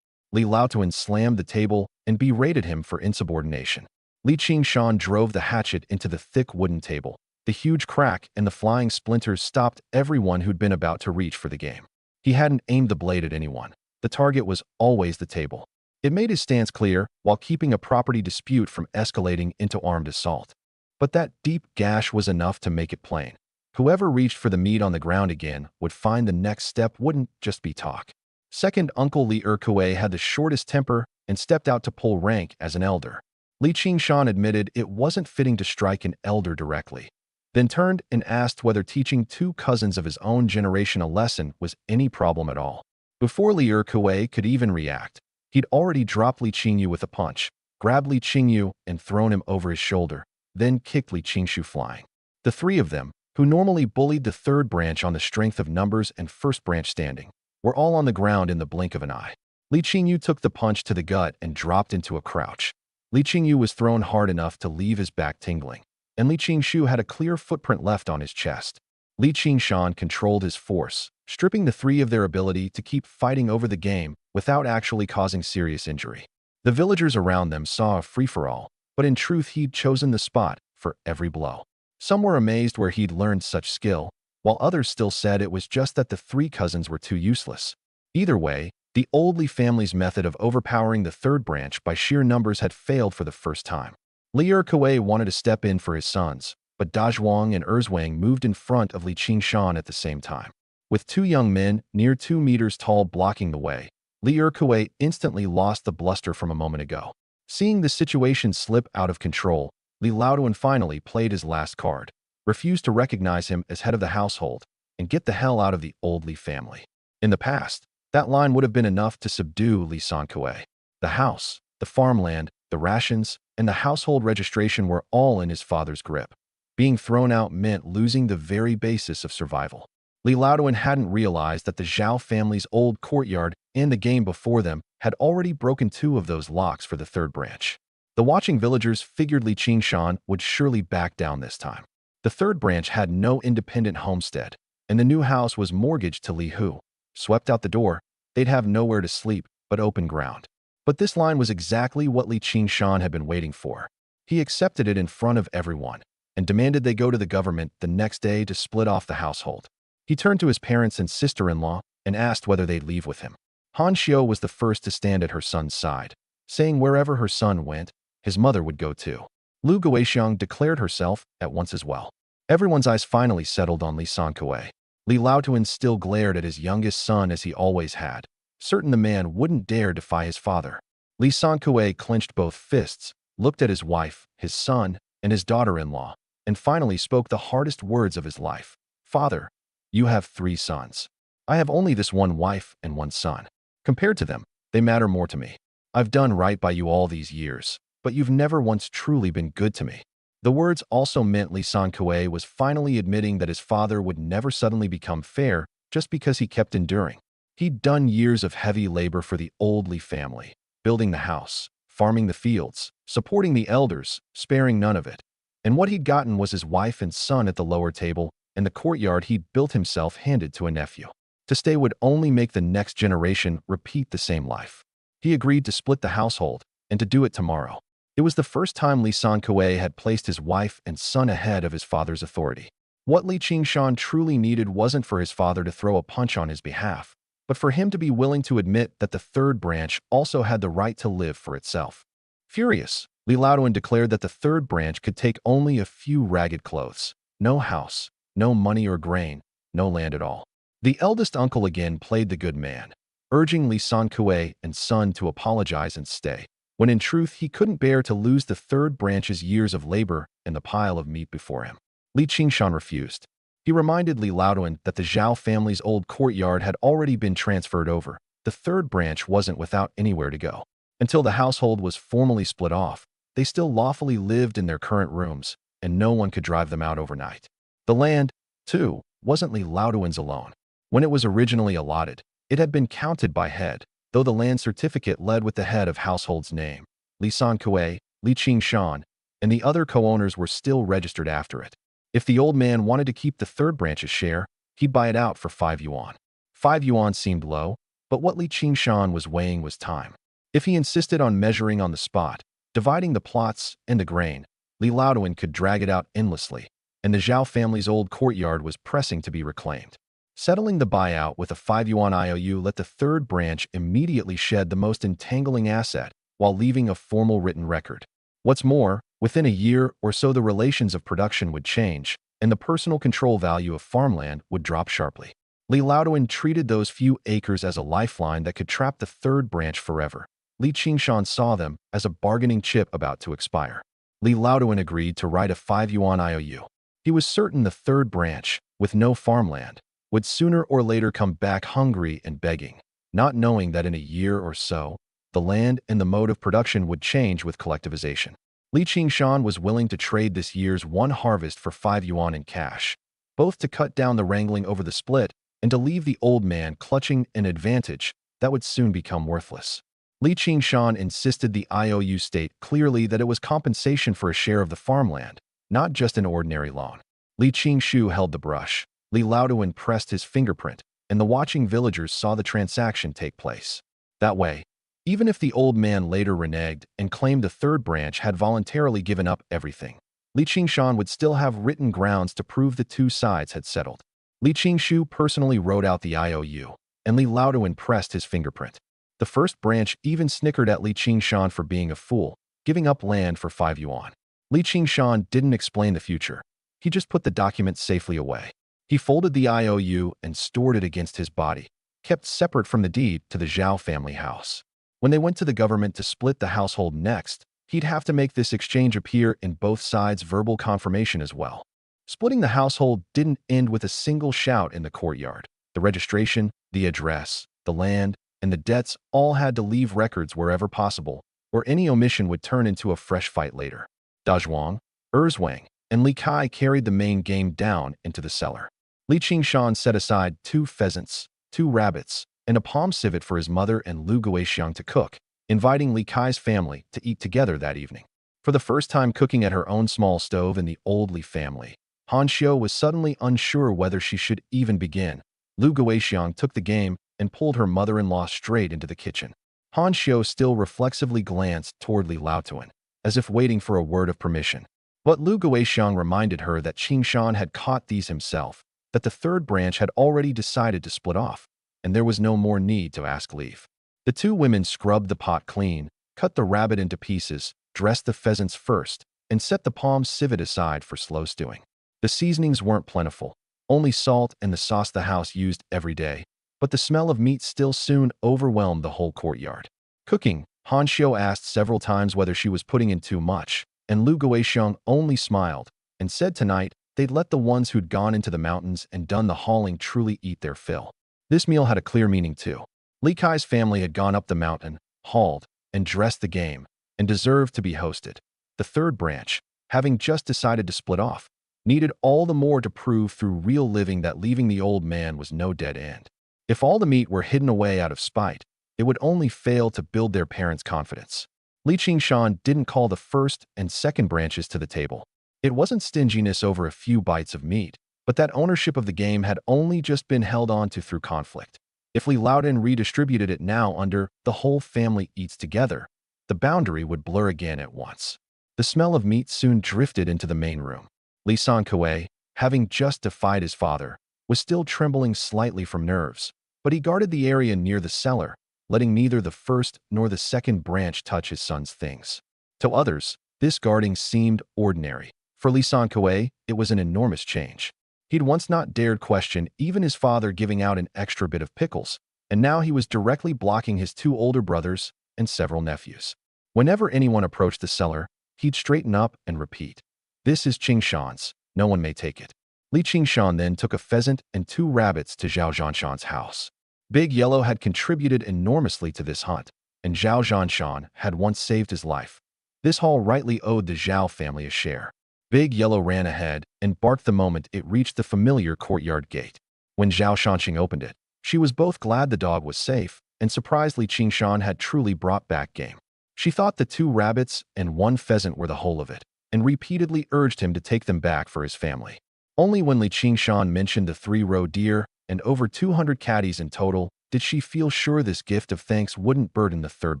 Speaker 1: Li Laoduan slammed the table and berated him for insubordination. Li Qingshan drove the hatchet into the thick wooden table. The huge crack and the flying splinters stopped everyone who'd been about to reach for the game. He hadn't aimed the blade at anyone. The target was always the table. It made his stance clear while keeping a property dispute from escalating into armed assault. But that deep gash was enough to make it plain. Whoever reached for the meat on the ground again would find the next step wouldn't just be talk. Second Uncle Li Erkue had the shortest temper and stepped out to pull rank as an elder. Li Qingshan admitted it wasn't fitting to strike an elder directly, then turned and asked whether teaching 2 cousins of his own generation a lesson was any problem at all. Before Li Erkue could even react, he'd already dropped Li Qingyu with a punch. grabbed Li Qingyu and thrown him over his shoulder, then kicked Li Qingshu flying. The three of them, who normally bullied the third branch on the strength of numbers and first branch standing, were all on the ground in the blink of an eye. Li Qingyu took the punch to the gut and dropped into a crouch. Li Qingyu was thrown hard enough to leave his back tingling, and Li Qingshu had a clear footprint left on his chest. Li Qingshan controlled his force, stripping the three of their ability to keep fighting over the game without actually causing serious injury. The villagers around them saw a free-for-all, but in truth he'd chosen the spot for every blow. Some were amazed where he'd learned such skill, while others still said it was just that the three cousins were too useless. Either way, the old Li family's method of overpowering the third branch by sheer numbers had failed for the first time. Li Erkuei wanted to step in for his sons, but Dazhuang and Erzwang moved in front of Li Qingshan at the same time. With two young men near 2 meters tall blocking the way, Li Erkuei instantly lost the bluster from a moment ago. Seeing the situation slip out of control, Li Laoduan finally played his last card, refused to recognize him as head of the household, and get the hell out of the old Li family. In the past, that line would have been enough to subdue Li Sankuei. The house, the farmland, the rations, and the household registration were all in his father's grip. Being thrown out meant losing the very basis of survival. Li Laoduan hadn't realized that the Zhao family's old courtyard and the game before them had already broken 2 of those locks for the third branch. The watching villagers figured Li Qingshan would surely back down this time. The third branch had no independent homestead, and the new house was mortgaged to Li Hu. Swept out the door, they'd have nowhere to sleep but open ground. But this line was exactly what Li Qingshan had been waiting for. He accepted it in front of everyone and demanded they go to the government the next day to split off the household. He turned to his parents and sister-in-law and asked whether they'd leave with him. Han Xiu was the first to stand at her son's side, saying wherever her son went, his mother would go too. Lu Guoxiang declared herself at once as well. Everyone's eyes finally settled on Li Sankuei. Li Laotuan still glared at his youngest son as he always had, certain the man wouldn't dare defy his father. Li Sankuei clenched both fists, looked at his wife, his son, and his daughter-in-law, and finally spoke the hardest words of his life. "Father, you have 3 sons. I have only this one wife and 1 son. Compared to them, they matter more to me. I've done right by you all these years, but you've never once truly been good to me." The words also meant Li Sankuei was finally admitting that his father would never suddenly become fair just because he kept enduring. He'd done years of heavy labor for the old Li family, building the house, farming the fields, supporting the elders, sparing none of it. And what he'd gotten was his wife and son at the lower table, and the courtyard he'd built himself handed to a nephew. To stay would only make the next generation repeat the same life. He agreed to split the household, and to do it tomorrow. It was the first time Li Sankuei had placed his wife and son ahead of his father's authority. What Li Qingshan truly needed wasn't for his father to throw a punch on his behalf, but for him to be willing to admit that the third branch also had the right to live for itself. Furious, Li Laoduan declared that the third branch could take only a few ragged clothes, no house, no money or grain, no land at all. The eldest uncle again played the good man, urging Li Sankuei and son to apologize and stay, when in truth he couldn't bear to lose the third branch's years of labor and the pile of meat before him. Li Qingshan refused. He reminded Li Laoduan that the Zhao family's old courtyard had already been transferred over. The third branch wasn't without anywhere to go. Until the household was formally split off, they still lawfully lived in their current rooms, and no one could drive them out overnight. The land, too, wasn't Li Laoduan's alone. When it was originally allotted, it had been counted by head, though the land certificate led with the head of household's name. Li Sankuei, Li Qingshan, and the other co-owners were still registered after it. If the old man wanted to keep the third branch's share, he'd buy it out for 5 yuan. 5 yuan seemed low, but what Li Qingshan was weighing was time. If he insisted on measuring on the spot, dividing the plots and the grain, Li Laoduan could drag it out endlessly, and the Zhao family's old courtyard was pressing to be reclaimed. Settling the buyout with a 5 yuan IOU let the third branch immediately shed the most entangling asset while leaving a formal written record. What's more, within a year or so the relations of production would change, and the personal control value of farmland would drop sharply. Li Laoduan treated those few acres as a lifeline that could trap the third branch forever. Li Qingshan saw them as a bargaining chip about to expire. Li Laoduan agreed to write a 5 yuan IOU. He was certain the third branch, with no farmland, would sooner or later come back hungry and begging, not knowing that in a year or so, the land and the mode of production would change with collectivization. Li Qingshan was willing to trade this year's one harvest for 5 yuan in cash, both to cut down the wrangling over the split and to leave the old man clutching an advantage that would soon become worthless. Li Qingshan insisted the IOU state clearly that it was compensation for a share of the farmland, not just an ordinary loan. Li Qingshu held the brush. Li Laoduan pressed his fingerprint, and the watching villagers saw the transaction take place. That way, even if the old man later reneged and claimed the third branch had voluntarily given up everything, Li Qingshan would still have written grounds to prove the two sides had settled. Li Qingshu personally wrote out the IOU, and Li Laoduan pressed his fingerprint. The first branch even snickered at Li Qingshan for being a fool, giving up land for 5 yuan. Li Qingshan didn't explain the future. He just put the document safely away. He folded the IOU and stored it against his body, kept separate from the deed to the Zhao family house. When they went to the government to split the household next, he'd have to make this exchange appear in both sides' verbal confirmation as well. Splitting the household didn't end with a single shout in the courtyard. The registration, the address, the land, and the debts all had to leave records wherever possible, or any omission would turn into a fresh fight later. Da Zhuang, Erzwang, and Li Kai carried the main game down into the cellar. Li Qingshan set aside 2 pheasants, 2 rabbits, and a palm civet for his mother and Lu Guixiang to cook, inviting Li Kai's family to eat together that evening. For the first time cooking at her own small stove in the old Li family, Han Xiu was suddenly unsure whether she should even begin. Lu Guixiang took the game and pulled her mother-in-law straight into the kitchen. Han Xiu still reflexively glanced toward Li Laotuan, as if waiting for a word of permission. But Lu Guixiang reminded her that Qingshan had caught these himself, that the third branch had already decided to split off, and there was no more need to ask leave. The 2 women scrubbed the pot clean, cut the rabbit into pieces, dressed the pheasants first, and set the palm civet aside for slow stewing. The seasonings weren't plentiful, only salt and the sauce the house used every day, but the smell of meat still soon overwhelmed the whole courtyard. Cooking, Han Xiu asked several times whether she was putting in too much, and Lu Guixiang only smiled and said tonight they'd let the ones who'd gone into the mountains and done the hauling truly eat their fill. This meal had a clear meaning too. Li Kai's family had gone up the mountain, hauled, and dressed the game, and deserved to be hosted. The third branch, having just decided to split off, needed all the more to prove through real living that leaving the old man was no dead end. If all the meat were hidden away out of spite, it would only fail to build their parents' confidence. Li Qingshan didn't call the first and second branches to the table. It wasn't stinginess over a few bites of meat, but that ownership of the game had only just been held on to through conflict. If Li Laoduan redistributed it now under "the whole family eats together," the boundary would blur again at once. The smell of meat soon drifted into the main room. Li Sankui, having just defied his father, was still trembling slightly from nerves, but he guarded the area near the cellar, letting neither the first nor the second branch touch his son's things. To others, this guarding seemed ordinary. For Li Sankui, it was an enormous change. He'd once not dared question even his father giving out an extra bit of pickles, and now he was directly blocking his 2 older brothers and several nephews. Whenever anyone approached the cellar, he'd straighten up and repeat, "This is Qingshan's, no one may take it." Li Qingshan then took a pheasant and 2 rabbits to Zhao Zhanshan's house. Big Yellow had contributed enormously to this hunt, and Zhao Zhanshan had once saved his life. This haul rightly owed the Zhao family a share. Big Yellow ran ahead and barked the moment it reached the familiar courtyard gate. When Zhao Shanxing opened it, she was both glad the dog was safe and surprised Li Qingshan had truly brought back game. She thought the 2 rabbits and 1 pheasant were the whole of it, and repeatedly urged him to take them back for his family. Only when Li Qingshan mentioned the 3-roe deer and over 200 caddies in total did she feel sure this gift of thanks wouldn't burden the third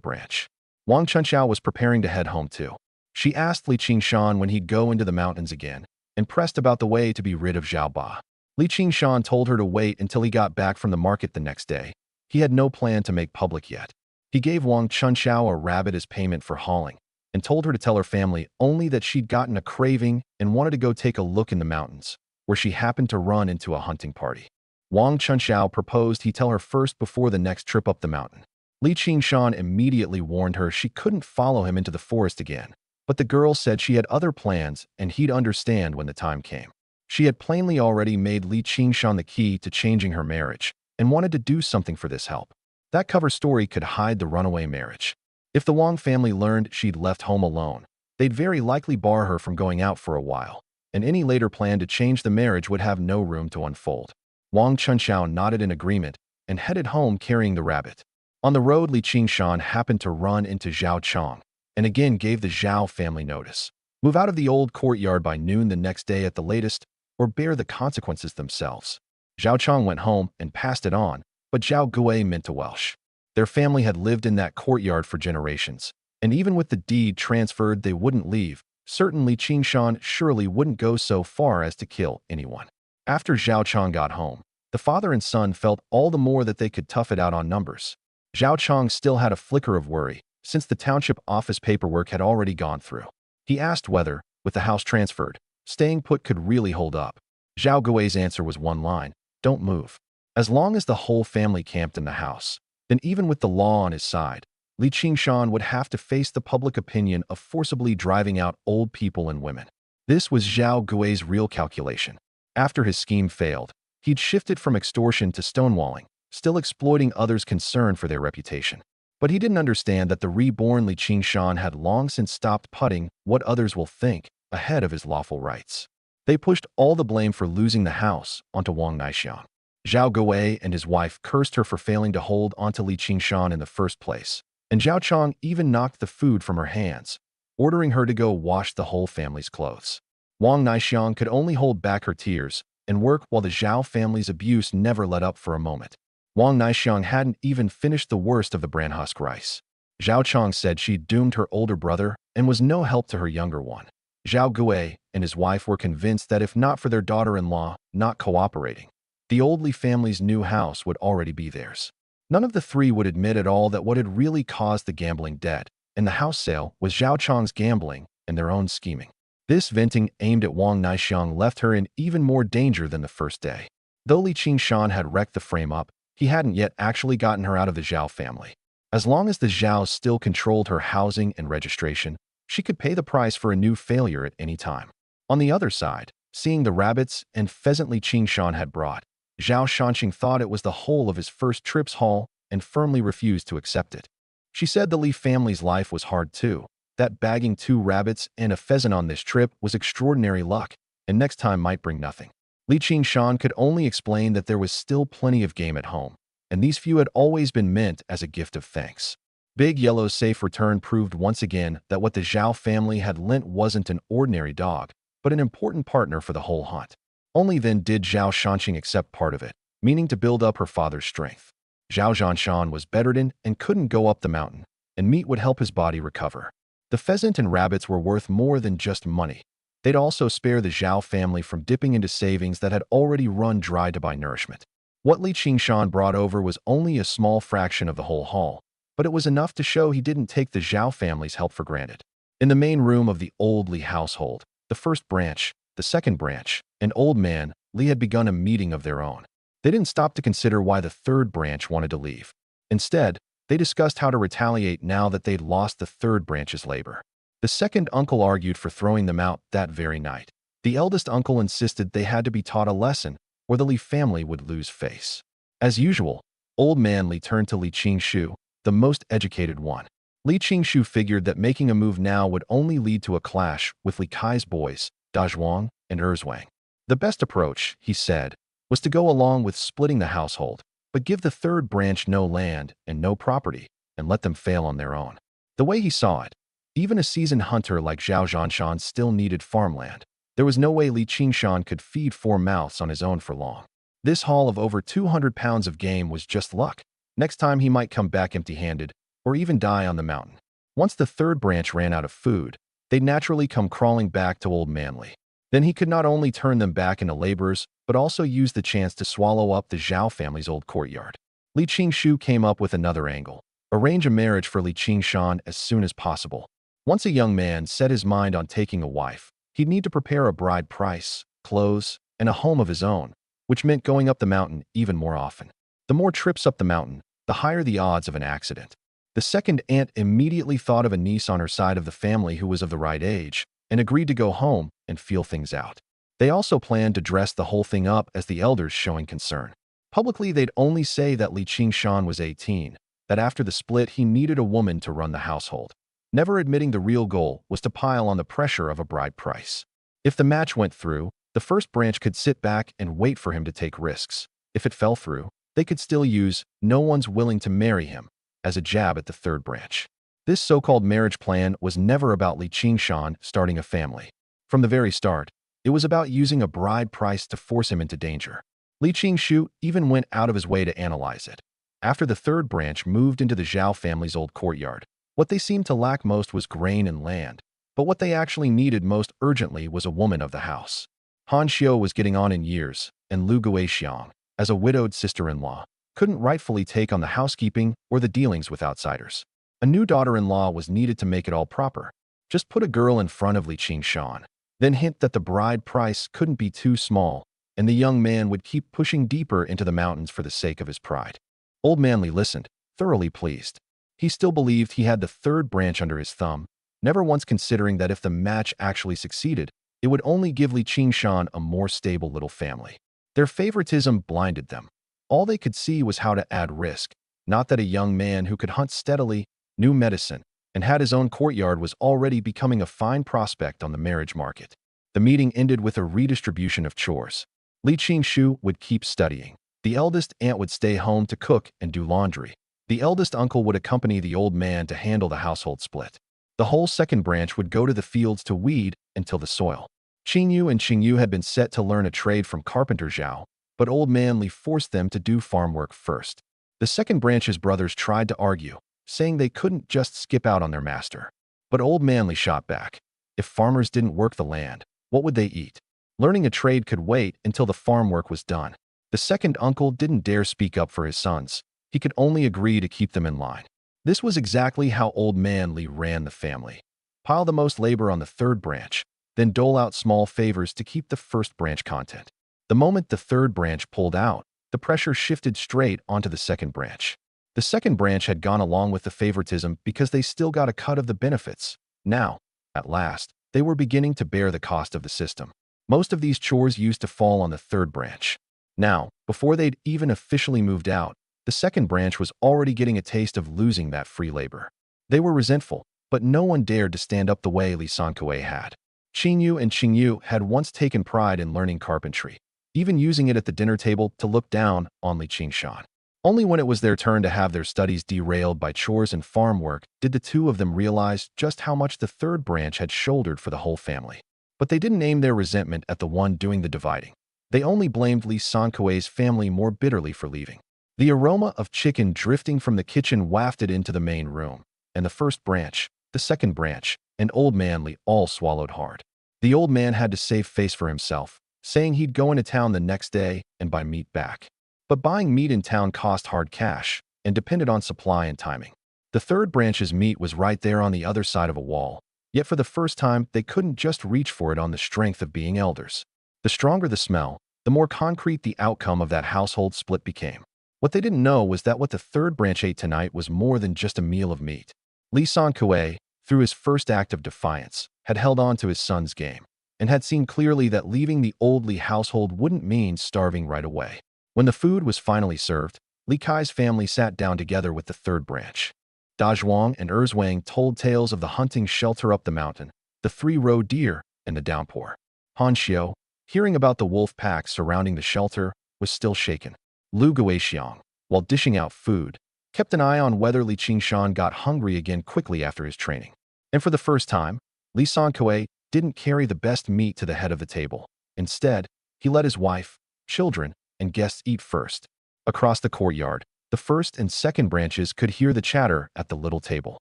Speaker 1: branch. Wang Chunxiao was preparing to head home too. She asked Li Qingshan when he'd go into the mountains again, and pressed about the way to be rid of Zhao Ba. Li Qingshan told her to wait until he got back from the market the next day. He had no plan to make public yet. He gave Wang Chunxiao a rabbit as payment for hauling, and told her to tell her family only that she'd gotten a craving and wanted to go take a look in the mountains, where she happened to run into a hunting party. Wang Chunxiao proposed he tell her first before the next trip up the mountain. Li Qingshan immediately warned her she couldn't follow him into the forest again, but the girl said she had other plans and he'd understand when the time came. She had plainly already made Li Qingshan the key to changing her marriage and wanted to do something for this help. That cover story could hide the runaway marriage. If the Wang family learned she'd left home alone, they'd very likely bar her from going out for a while, and any later plan to change the marriage would have no room to unfold. Wang Chunxiao nodded in agreement and headed home carrying the rabbit. On the road, Li Qingshan happened to run into Zhao Chong and again gave the Zhao family notice. Move out of the old courtyard by noon the next day at the latest, or bear the consequences themselves. Zhao Chong went home and passed it on, but Zhao Gui meant to Welsh. Their family had lived in that courtyard for generations, and even with the deed transferred, they wouldn't leave. Certainly, Qingshan surely wouldn't go so far as to kill anyone. After Zhao Chong got home, the father and son felt all the more that they could tough it out on numbers. Zhao Chong still had a flicker of worry, since the township office paperwork had already gone through. He asked whether, with the house transferred, staying put could really hold up. Zhao Gui's answer was one line: don't move. As long as the whole family camped in the house, then even with the law on his side, Li Qingshan would have to face the public opinion of forcibly driving out old people and women. This was Zhao Gui's real calculation. After his scheme failed, he'd shifted from extortion to stonewalling, still exploiting others' concern for their reputation. But he didn't understand that the reborn Li Qingshan had long since stopped putting what others will think ahead of his lawful rights. They pushed all the blame for losing the house onto Wang Naixiang. Zhao Gui and his wife cursed her for failing to hold onto Li Qingshan in the first place, and Zhao Chong even knocked the food from her hands, ordering her to go wash the whole family's clothes. Wang Naixiang could only hold back her tears and work while the Zhao family's abuse never let up for a moment. Wang Naixiang hadn't even finished the worst of the bran husk rice. Zhao Chong said she'd doomed her older brother and was no help to her younger one. Zhao Gui and his wife were convinced that if not for their daughter-in-law not cooperating, the old Li family's new house would already be theirs. None of the three would admit at all that what had really caused the gambling debt and the house sale was Zhao Chong's gambling and their own scheming. This venting aimed at Wang Naixiang left her in even more danger than the first day. Though Li Qingshan had wrecked the frame-up, he hadn't yet actually gotten her out of the Zhao family. As long as the Zhaos still controlled her housing and registration, she could pay the price for a new failure at any time. On the other side, seeing the rabbits and pheasant Li Qingshan had brought, Zhao Shanqing thought it was the whole of his first trip's haul and firmly refused to accept it. She said the Li family's life was hard too, that bagging 2 rabbits and a pheasant on this trip was extraordinary luck, and next time might bring nothing. Li Qingshan could only explain that there was still plenty of game at home, and these few had always been meant as a gift of thanks. Big Yellow's safe return proved once again that what the Zhao family had lent wasn't an ordinary dog, but an important partner for the whole hunt. Only then did Zhao Shanqing accept part of it, meaning to build up her father's strength. Zhao Zhanshan was bedridden and couldn't go up the mountain, and meat would help his body recover. The pheasant and rabbits were worth more than just money. They'd also spare the Zhao family from dipping into savings that had already run dry to buy nourishment. What Li Qingshan brought over was only a small fraction of the whole haul, but it was enough to show he didn't take the Zhao family's help for granted. In the main room of the old Li household, the first branch, the second branch, and old man Li had begun a meeting of their own. They didn't stop to consider why the third branch wanted to leave. Instead, they discussed how to retaliate now that they'd lost the third branch's labor. The second uncle argued for throwing them out that very night. The eldest uncle insisted they had to be taught a lesson, or the Li family would lose face. As usual, old man Li turned to Li Qingshu, the most educated one. Li Qingshu figured that making a move now would only lead to a clash with Li Kai's boys, Dazhuang and Erzwang. The best approach, he said, was to go along with splitting the household, but give the third branch no land and no property, and let them fail on their own. The way he saw it, even a seasoned hunter like Zhao Zhanshan still needed farmland. There was no way Li Qingshan could feed 4 mouths on his own for long. This haul of over 200 pounds of game was just luck. Next time he might come back empty-handed, or even die on the mountain. Once the third branch ran out of food, they'd naturally come crawling back to old man Li. Then he could not only turn them back into laborers, but also use the chance to swallow up the Zhao family's old courtyard. Li Qingshu came up with another angle: arrange a marriage for Li Qingshan as soon as possible. Once a young man set his mind on taking a wife, he'd need to prepare a bride price, clothes, and a home of his own, which meant going up the mountain even more often. The more trips up the mountain, the higher the odds of an accident. The second aunt immediately thought of a niece on her side of the family who was of the right age, and agreed to go home and feel things out. They also planned to dress the whole thing up as the elders showing concern. Publicly, they'd only say that Li Qingshan was 18, that after the split he needed a woman to run the household, never admitting the real goal was to pile on the pressure of a bride price. If the match went through, the first branch could sit back and wait for him to take risks. If it fell through, they could still use "no one's willing to marry him" as a jab at the third branch. This so-called marriage plan was never about Li Qingshan starting a family. From the very start, it was about using a bride price to force him into danger. Li Qingshu even went out of his way to analyze it. After the third branch moved into the Zhao family's old courtyard, what they seemed to lack most was grain and land, but what they actually needed most urgently was a woman of the house. Han Xiu was getting on in years, and Lu Guixiang, as a widowed sister-in-law, couldn't rightfully take on the housekeeping or the dealings with outsiders. A new daughter-in-law was needed to make it all proper. Just put a girl in front of Li Qingshan, then hint that the bride price couldn't be too small, and the young man would keep pushing deeper into the mountains for the sake of his pride. Old Man Li listened, thoroughly pleased. He still believed he had the third branch under his thumb, never once considering that if the match actually succeeded, it would only give Li Qingshan a more stable little family. Their favoritism blinded them. All they could see was how to add risk, not that a young man who could hunt steadily, knew medicine, and had his own courtyard was already becoming a fine prospect on the marriage market. The meeting ended with a redistribution of chores. Li Qingshu would keep studying. The eldest aunt would stay home to cook and do laundry. The eldest uncle would accompany the old man to handle the household split. The whole second branch would go to the fields to weed and till the soil. Qingyu and Qingyu had been set to learn a trade from Carpenter Zhao, but Old Man Li forced them to do farm work first. The second branch's brothers tried to argue, saying they couldn't just skip out on their master. But Old Man Li shot back. If farmers didn't work the land, what would they eat? Learning a trade could wait until the farm work was done. The second uncle didn't dare speak up for his sons. He could only agree to keep them in line. This was exactly how Old Man Li ran the family. Pile the most labor on the third branch, then dole out small favors to keep the first branch content. The moment the third branch pulled out, the pressure shifted straight onto the second branch. The second branch had gone along with the favoritism because they still got a cut of the benefits. Now, at last, they were beginning to bear the cost of the system. Most of these chores used to fall on the third branch. Now, before they'd even officially moved out, the second branch was already getting a taste of losing that free labor. They were resentful, but no one dared to stand up the way Li Sankue had. Qingyu and Qingyu had once taken pride in learning carpentry, even using it at the dinner table to look down on Li Qingshan. Only when it was their turn to have their studies derailed by chores and farm work did the two of them realize just how much the third branch had shouldered for the whole family. But they didn't aim their resentment at the one doing the dividing. They only blamed Li Sankue's family more bitterly for leaving. The aroma of chicken drifting from the kitchen wafted into the main room, and the first branch, the second branch, and Old Man Li all swallowed hard. The old man had to save face for himself, saying he'd go into town the next day and buy meat back. But buying meat in town cost hard cash and depended on supply and timing. The third branch's meat was right there on the other side of a wall, yet for the first time they couldn't just reach for it on the strength of being elders. The stronger the smell, the more concrete the outcome of that household split became. What they didn't know was that what the third branch ate tonight was more than just a meal of meat. Li Sankue, through his first act of defiance, had held on to his son's game, and had seen clearly that leaving the old Li household wouldn't mean starving right away. When the food was finally served, Li Kai's family sat down together with the third branch. Da Zhuang and Erzwang told tales of the hunting shelter up the mountain, the three-row deer, and the downpour. Han Xiu, hearing about the wolf pack surrounding the shelter, was still shaken. Lu Guixiang, while dishing out food, kept an eye on whether Li Qingshan got hungry again quickly after his training. And for the first time, Li Sankue didn't carry the best meat to the head of the table. Instead, he let his wife, children, and guests eat first. Across the courtyard, the first and second branches could hear the chatter at the little table.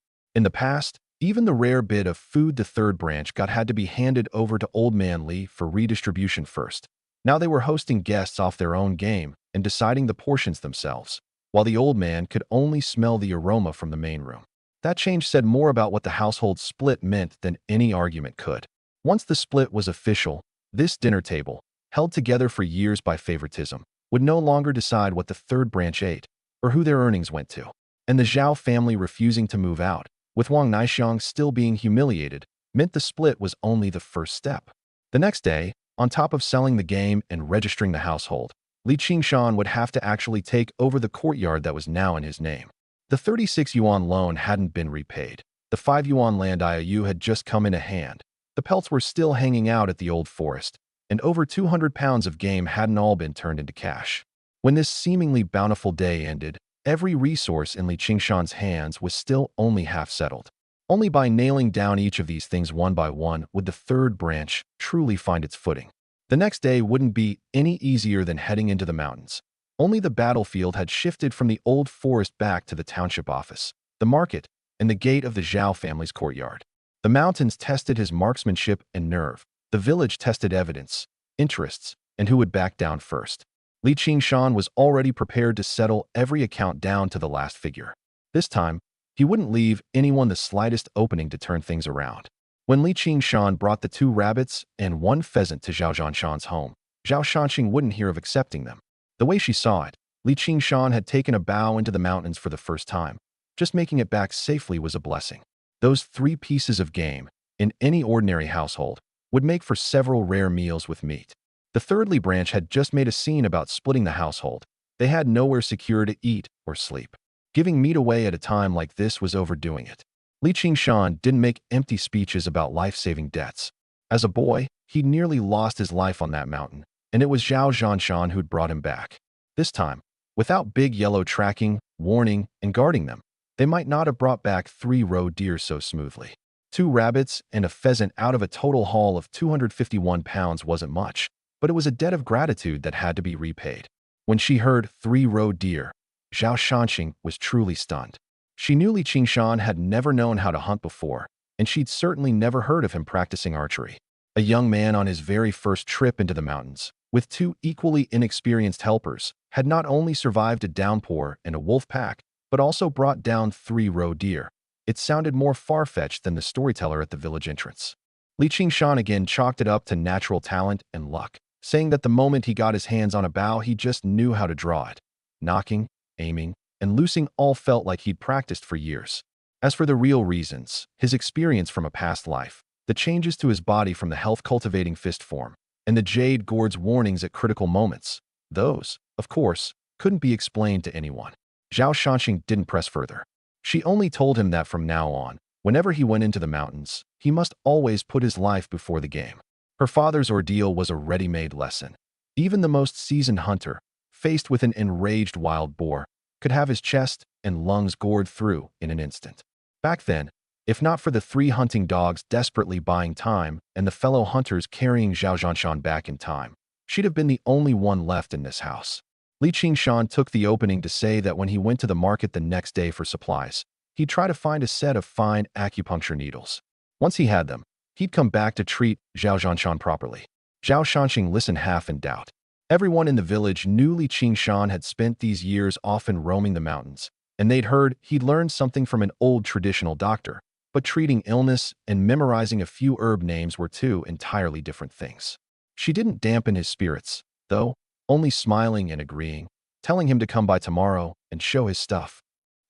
Speaker 1: In the past, even the rare bit of food the third branch got had to be handed over to Old Man Li for redistribution first. Now they were hosting guests off their own game and deciding the portions themselves, while the old man could only smell the aroma from the main room. That change said more about what the household split meant than any argument could. Once the split was official, this dinner table, held together for years by favoritism, would no longer decide what the third branch ate or who their earnings went to. And the Zhao family refusing to move out, with Wang Naixiang still being humiliated, meant the split was only the first step. The next day, on top of selling the game and registering the household, Li Qingshan would have to actually take over the courtyard that was now in his name. The 36 yuan loan hadn't been repaid. The 5 yuan land IOU had just come in a hand. The pelts were still hanging out at the old forest, and over 200 pounds of game hadn't all been turned into cash. When this seemingly bountiful day ended, every resource in Li Qingshan's hands was still only half settled. Only by nailing down each of these things one by one would the third branch truly find its footing. The next day wouldn't be any easier than heading into the mountains. Only the battlefield had shifted from the old forest back to the township office, the market, and the gate of the Zhao family's courtyard. The mountains tested his marksmanship and nerve. The village tested evidence, interests, and who would back down first. Li Qingshan was already prepared to settle every account down to the last figure. This time, he wouldn't leave anyone the slightest opening to turn things around. When Li Qingshan brought the 2 rabbits and 1 pheasant to Zhao Zhanshan's home, Zhao Shanxing wouldn't hear of accepting them. The way she saw it, Li Qingshan had taken a bow into the mountains for the first time. Just making it back safely was a blessing. Those 3 pieces of game, in any ordinary household, would make for several rare meals with meat. The thirdly branch had just made a scene about splitting the household. They had nowhere secure to eat or sleep. Giving meat away at a time like this was overdoing it. Li Qingshan didn't make empty speeches about life-saving debts. As a boy, he'd nearly lost his life on that mountain, and it was Zhao Zhanshan who'd brought him back. This time, without Big Yellow tracking, warning, and guarding them, they might not have brought back 3 roe deer so smoothly. 2 rabbits and a pheasant out of a total haul of 251 pounds wasn't much, but it was a debt of gratitude that had to be repaid. When she heard 3 roe deer, Zhao Shanxing was truly stunned. She knew Li Qingshan had never known how to hunt before, and she'd certainly never heard of him practicing archery. A young man on his very first trip into the mountains, with 2 equally inexperienced helpers, had not only survived a downpour and a wolf pack, but also brought down 3 roe deer. It sounded more far-fetched than the storyteller at the village entrance. Li Qingshan again chalked it up to natural talent and luck, saying that the moment he got his hands on a bow, he just knew how to draw it. Knocking, aiming, and loosing all felt like he'd practiced for years. As for the real reasons, his experience from a past life, the changes to his body from the health-cultivating fist form, and the jade gourd's warnings at critical moments, those, of course, couldn't be explained to anyone. Zhao Shanxing didn't press further. She only told him that from now on, whenever he went into the mountains, he must always put his life before the game. Her father's ordeal was a ready-made lesson. Even the most seasoned hunter, faced with an enraged wild boar, could have his chest and lungs gored through in an instant. Back then, if not for the 3 hunting dogs desperately buying time and the fellow hunters carrying Zhao Zhanshan back in time, she'd have been the only one left in this house. Li Qingshan took the opening to say that when he went to the market the next day for supplies, he'd try to find a set of fine acupuncture needles. Once he had them, he'd come back to treat Zhao Zhanshan properly. Zhao Shanxing listened half in doubt. Everyone in the village knew Li Qingshan had spent these years often roaming the mountains, and they'd heard he'd learned something from an old traditional doctor, but treating illness and memorizing a few herb names were 2 entirely different things. She didn't dampen his spirits, though, only smiling and agreeing, telling him to come by tomorrow and show his stuff.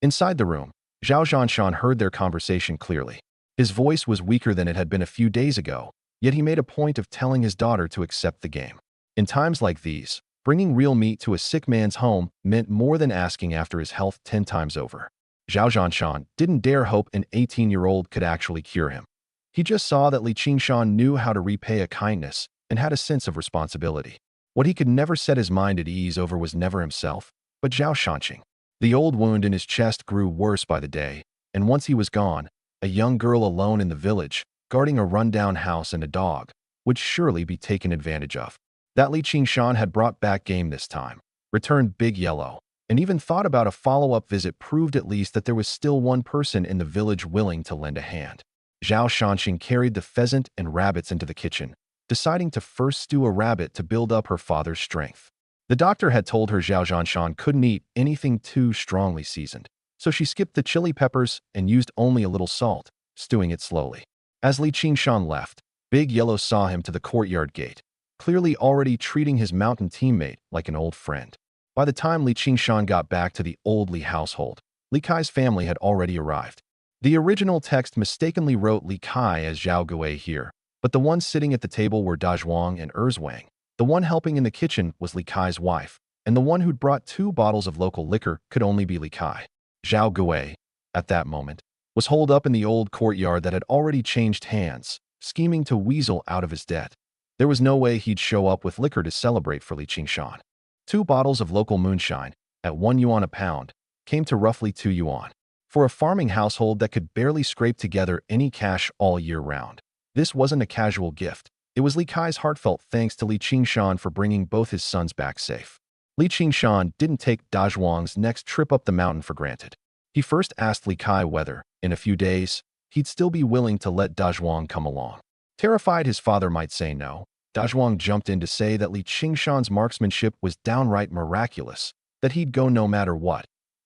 Speaker 1: Inside the room, Zhao Zhanshan heard their conversation clearly. His voice was weaker than it had been a few days ago, yet he made a point of telling his daughter to accept the game. In times like these, bringing real meat to a sick man's home meant more than asking after his health 10 times over. Zhao Zhanshan didn't dare hope an 18-year-old could actually cure him. He just saw that Li Qingshan knew how to repay a kindness and had a sense of responsibility. What he could never set his mind at ease over was never himself, but Zhao Shanxing. The old wound in his chest grew worse by the day, and once he was gone, a young girl alone in the village, guarding a rundown house and a dog, would surely be taken advantage of. That Li Qingshan had brought back game this time, returned Big Yellow, and even thought about a follow-up visit proved at least that there was still one person in the village willing to lend a hand. Zhao Shanxing carried the pheasant and rabbits into the kitchen, deciding to first stew a rabbit to build up her father's strength. The doctor had told her Zhao Zhanshan couldn't eat anything too strongly seasoned, so she skipped the chili peppers and used only a little salt, stewing it slowly. As Li Qingshan left, Big Yellow saw him to the courtyard gate, clearly already treating his mountain teammate like an old friend. By the time Li Qingshan got back to the old Li household, Li Kai's family had already arrived. The original text mistakenly wrote Li Kai as Zhao Gui here, but the ones sitting at the table were Da Zhuang and Erzwang. The one helping in the kitchen was Li Kai's wife, and the one who'd brought 2 bottles of local liquor could only be Li Kai. Zhao Gui, at that moment, was holed up in the old courtyard that had already changed hands, scheming to weasel out of his debt. There was no way he'd show up with liquor to celebrate for Li Qingshan. 2 bottles of local moonshine, at 1 yuan a pound, came to roughly 2 yuan. For a farming household that could barely scrape together any cash all year round, this wasn't a casual gift. It was Li Kai's heartfelt thanks to Li Qingshan for bringing both his sons back safe. Li Qingshan didn't take Da Zhuang's next trip up the mountain for granted. He first asked Li Kai whether, in a few days, he'd still be willing to let Da Zhuang come along. Terrified his father might say no, Da Zhuang jumped in to say that Li Qingshan's marksmanship was downright miraculous, that he'd go no matter what.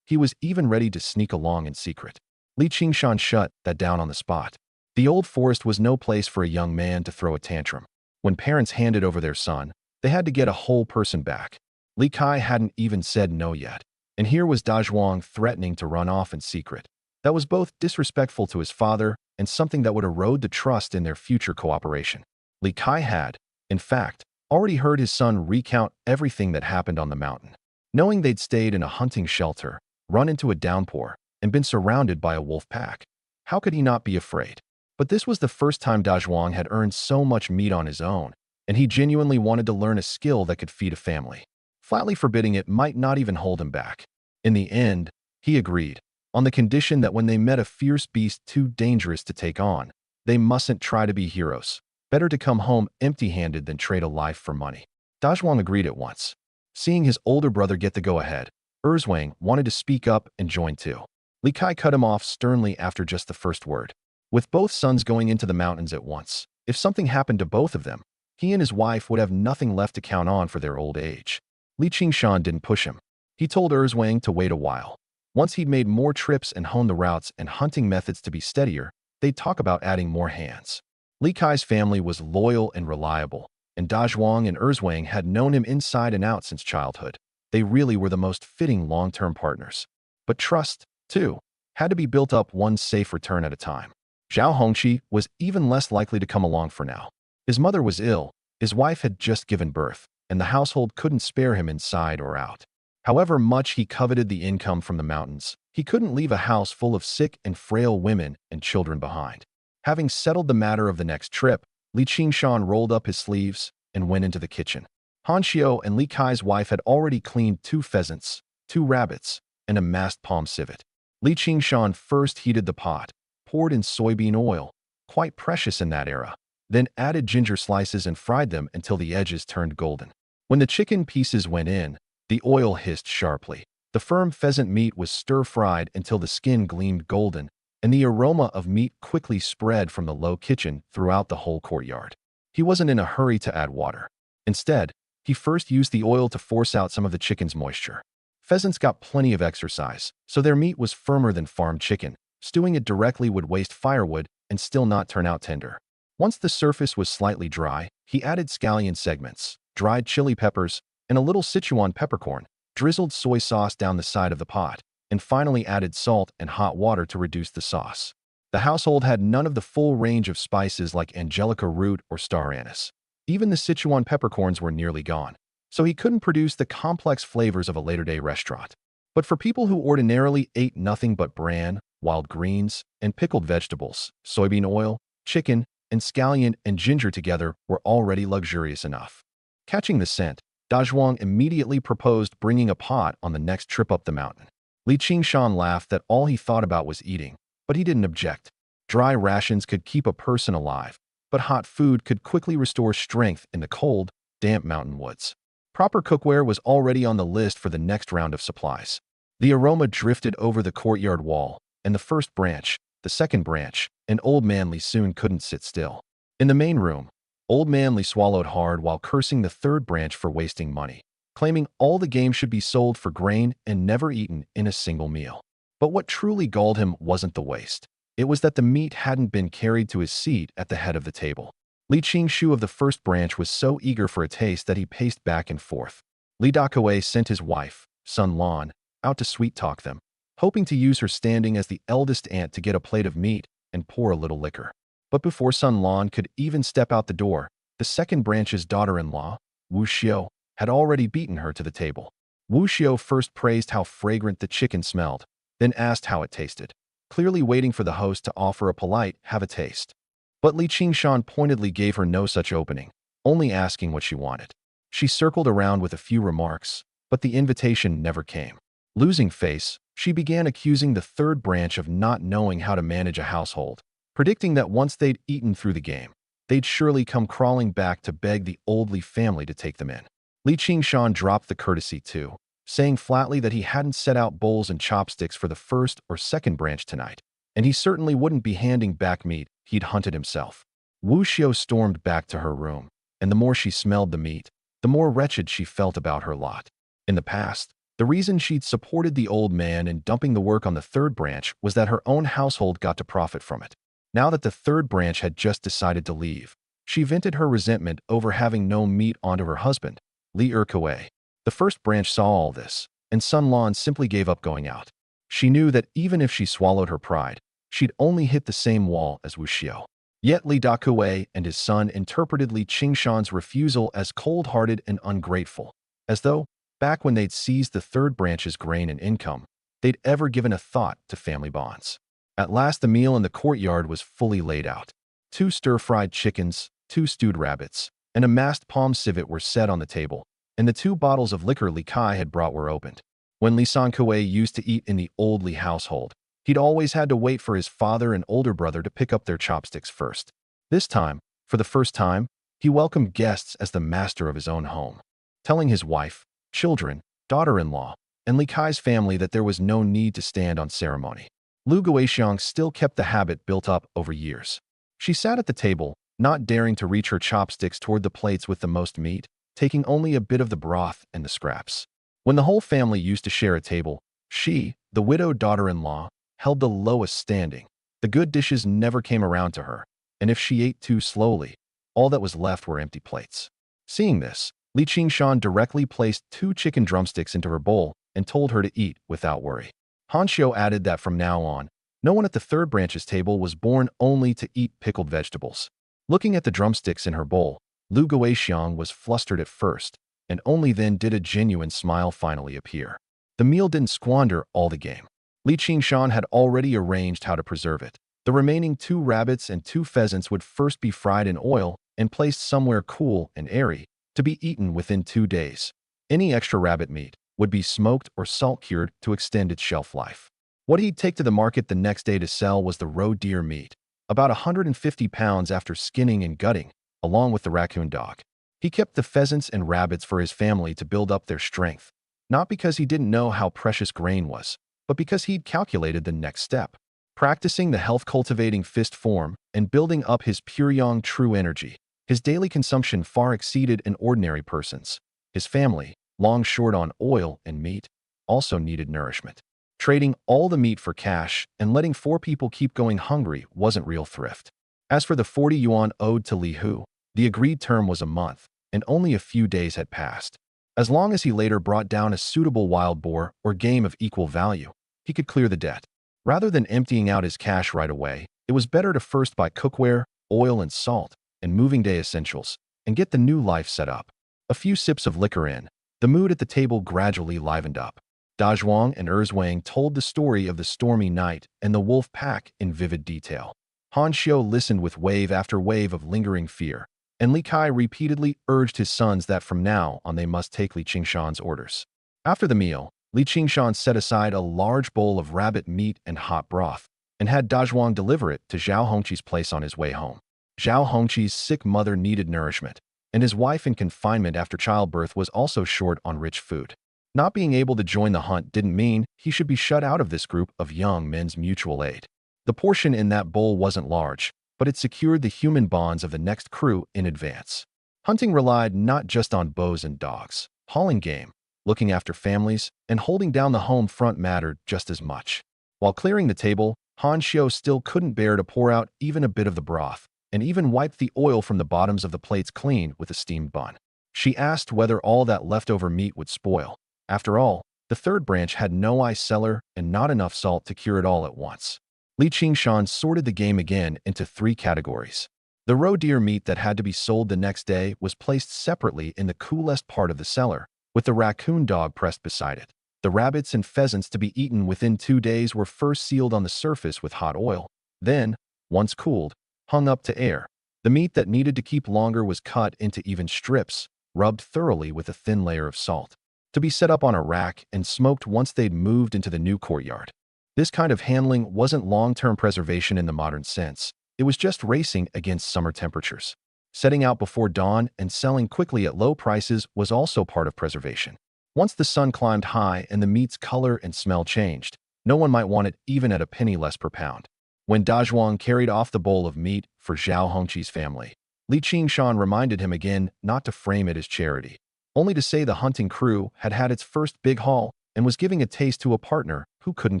Speaker 1: He was even ready to sneak along in secret. Li Qingshan shut that down on the spot. The old forest was no place for a young man to throw a tantrum. When parents handed over their son, they had to get a whole person back. Li Kai hadn't even said no yet, and here was Da Zhuang threatening to run off in secret. That was both disrespectful to his father and something that would erode the trust in their future cooperation. Li Kai had, in fact, already heard his son recount everything that happened on the mountain. Knowing they'd stayed in a hunting shelter, run into a downpour, and been surrounded by a wolf pack, how could he not be afraid? But this was the first time Da Zhuang had earned so much meat on his own, and he genuinely wanted to learn a skill that could feed a family. Flatly forbidding it might not even hold him back. In the end, he agreed, on the condition that when they met a fierce beast too dangerous to take on, they mustn't try to be heroes. Better to come home empty-handed than trade a life for money. Da Zhuang agreed at once. Seeing his older brother get the go-ahead, Erzwang wanted to speak up and join too. Li Kai cut him off sternly after just the first word. With both sons going into the mountains at once, if something happened to both of them, he and his wife would have nothing left to count on for their old age. Li Qingshan didn't push him. He told Erzwang to wait a while. Once he'd made more trips and honed the routes and hunting methods to be steadier, they'd talk about adding more hands. Li Kai's family was loyal and reliable, and Da Zhuang and Erzwang had known him inside and out since childhood. They really were the most fitting long-term partners. But trust, too, had to be built up one safe return at a time. Zhao Hongqi was even less likely to come along for now. His mother was ill, his wife had just given birth, and the household couldn't spare him inside or out. However much he coveted the income from the mountains, he couldn't leave a house full of sick and frail women and children behind. Having settled the matter of the next trip, Li Qingshan rolled up his sleeves and went into the kitchen. Han Xiao and Li Kai's wife had already cleaned 2 pheasants, 2 rabbits, and a masked palm civet. Li Qingshan first heated the pot, poured in soybean oil, quite precious in that era, then added ginger slices and fried them until the edges turned golden. When the chicken pieces went in, the oil hissed sharply. The firm pheasant meat was stir-fried until the skin gleamed golden, and the aroma of meat quickly spread from the low kitchen throughout the whole courtyard. He wasn't in a hurry to add water. Instead, he first used the oil to force out some of the chicken's moisture. Pheasants got plenty of exercise, so their meat was firmer than farm chicken. Stewing it directly would waste firewood and still not turn out tender. Once the surface was slightly dry, he added scallion segments, dried chili peppers, and a little Sichuan peppercorn, drizzled soy sauce down the side of the pot, and finally added salt and hot water to reduce the sauce. The household had none of the full range of spices like angelica root or star anise. Even the Sichuan peppercorns were nearly gone, so he couldn't produce the complex flavors of a later-day restaurant. But for people who ordinarily ate nothing but bran, wild greens, and pickled vegetables, soybean oil, chicken, and scallion and ginger together were already luxurious enough. Catching the scent, Da Zhuang immediately proposed bringing a pot on the next trip up the mountain. Li Qingshan laughed that all he thought about was eating, but he didn't object. Dry rations could keep a person alive, but hot food could quickly restore strength in the cold, damp mountain woods. Proper cookware was already on the list for the next round of supplies. The aroma drifted over the courtyard wall, and the first branch, the second branch, and Old Man Li soon couldn't sit still. In the main room, Old Man Li swallowed hard while cursing the third branch for wasting money, claiming all the game should be sold for grain and never eaten in a single meal. But what truly galled him wasn't the waste. It was that the meat hadn't been carried to his seat at the head of the table. Li Qingshu of the first branch was so eager for a taste that he paced back and forth. Li Dakue sent his wife, Sun Lan, out to sweet-talk them, hoping to use her standing as the eldest aunt to get a plate of meat and pour a little liquor. But before Sun Lan could even step out the door, the second branch's daughter-in-law, Wu Xiu, had already beaten her to the table. Wu Xiu first praised how fragrant the chicken smelled, then asked how it tasted, clearly waiting for the host to offer a polite, "have a taste." But Li Qingshan pointedly gave her no such opening, only asking what she wanted. She circled around with a few remarks, but the invitation never came. Losing face, she began accusing the third branch of not knowing how to manage a household, predicting that once they'd eaten through the game, they'd surely come crawling back to beg the old Li family to take them in. Li Qingshan dropped the courtesy too, saying flatly that he hadn't set out bowls and chopsticks for the first or second branch tonight, and he certainly wouldn't be handing back meat he'd hunted himself. Wu Xiu stormed back to her room, and the more she smelled the meat, the more wretched she felt about her lot. In the past, the reason she'd supported the old man in dumping the work on the third branch was that her own household got to profit from it. Now that the third branch had just decided to leave, she vented her resentment over having no meat onto her husband, Li Erkawei. The first branch saw all this, and Sun Lan simply gave up going out. She knew that even if she swallowed her pride, she'd only hit the same wall as Wu Xiu. Yet Li Dakuei and his son interpreted Li Qingshan's refusal as cold-hearted and ungrateful, as though, back when they'd seized the third branch's grain and income, they'd ever given a thought to family bonds. At last the meal in the courtyard was fully laid out. 2 stir-fried chickens, 2 stewed rabbits, and a masked palm civet were set on the table, and the 2 bottles of liquor Li Kai had brought were opened. When Li Sankuei used to eat in the old Li household, he'd always had to wait for his father and older brother to pick up their chopsticks first. This time, for the first time, he welcomed guests as the master of his own home, telling his wife, children, daughter-in-law, and Li Kai's family that there was no need to stand on ceremony. Lu Guixiang still kept the habit built up over years. She sat at the table, not daring to reach her chopsticks toward the plates with the most meat, taking only a bit of the broth and the scraps. When the whole family used to share a table, she, the widowed daughter-in-law, held the lowest standing. The good dishes never came around to her, and if she ate too slowly, all that was left were empty plates. Seeing this, Li Qingshan directly placed 2 chicken drumsticks into her bowl and told her to eat without worry. Han Xiu added that from now on, no one at the third branch's table was born only to eat pickled vegetables. Looking at the drumsticks in her bowl, Lu Guixiang was flustered at first, and only then did a genuine smile finally appear. The meal didn't squander all the game. Li Qingshan had already arranged how to preserve it. The remaining 2 rabbits and 2 pheasants would first be fried in oil and placed somewhere cool and airy, to be eaten within 2 days. Any extra rabbit meat would be smoked or salt-cured to extend its shelf life. What he'd take to the market the next day to sell was the roe deer meat, about 150 pounds after skinning and gutting, along with the raccoon dog. He kept the pheasants and rabbits for his family to build up their strength, not because he didn't know how precious grain was, but because he'd calculated the next step. Practicing the health-cultivating fist form and building up his pure yang true energy, his daily consumption far exceeded an ordinary person's. His family, long short on oil and meat, also needed nourishment. Trading all the meat for cash and letting 4 people keep going hungry wasn't real thrift. As for the 40 yuan owed to Li Hu, the agreed term was a month, and only a few days had passed. As long as he later brought down a suitable wild boar or game of equal value, he could clear the debt. Rather than emptying out his cash right away, it was better to first buy cookware, oil and salt, and moving day essentials, and get the new life set up. A few sips of liquor in, the mood at the table gradually livened up. Dazhuang and Erzwang told the story of the stormy night and the wolf pack in vivid detail. Han Xiu listened with wave after wave of lingering fear, and Li Kai repeatedly urged his sons that from now on they must take Li Qingshan's orders. After the meal, Li Qingshan set aside a large bowl of rabbit meat and hot broth, and had Dazhuang deliver it to Zhao Hongqi's place on his way home. Zhao Hongqi's sick mother needed nourishment, and his wife in confinement after childbirth was also short on rich food. Not being able to join the hunt didn't mean he should be shut out of this group of young men's mutual aid. The portion in that bowl wasn't large, but it secured the human bonds of the next crew in advance. Hunting relied not just on bows and dogs. Hauling game, looking after families, and holding down the home front mattered just as much. While clearing the table, Han Xiu still couldn't bear to pour out even a bit of the broth, and even wiped the oil from the bottoms of the plates clean with a steamed bun. She asked whether all that leftover meat would spoil. After all, the third branch had no ice cellar and not enough salt to cure it all at once. Li Qingshan sorted the game again into 3 categories. The roe deer meat that had to be sold the next day was placed separately in the coolest part of the cellar, with the raccoon dog pressed beside it. The rabbits and pheasants to be eaten within 2 days were first sealed on the surface with hot oil, then, once cooled, hung up to air. The meat that needed to keep longer was cut into even strips, rubbed thoroughly with a thin layer of salt, to be set up on a rack and smoked once they'd moved into the new courtyard. This kind of handling wasn't long-term preservation in the modern sense. It was just racing against summer temperatures. Setting out before dawn and selling quickly at low prices was also part of preservation. Once the sun climbed high and the meat's color and smell changed, no one might want it even at a penny less per pound. When Dazhuang carried off the bowl of meat for Zhao Hongqi's family, Li Qingshan reminded him again not to frame it as charity, only to say the hunting crew had had its first big haul and was giving a taste to a partner who couldn't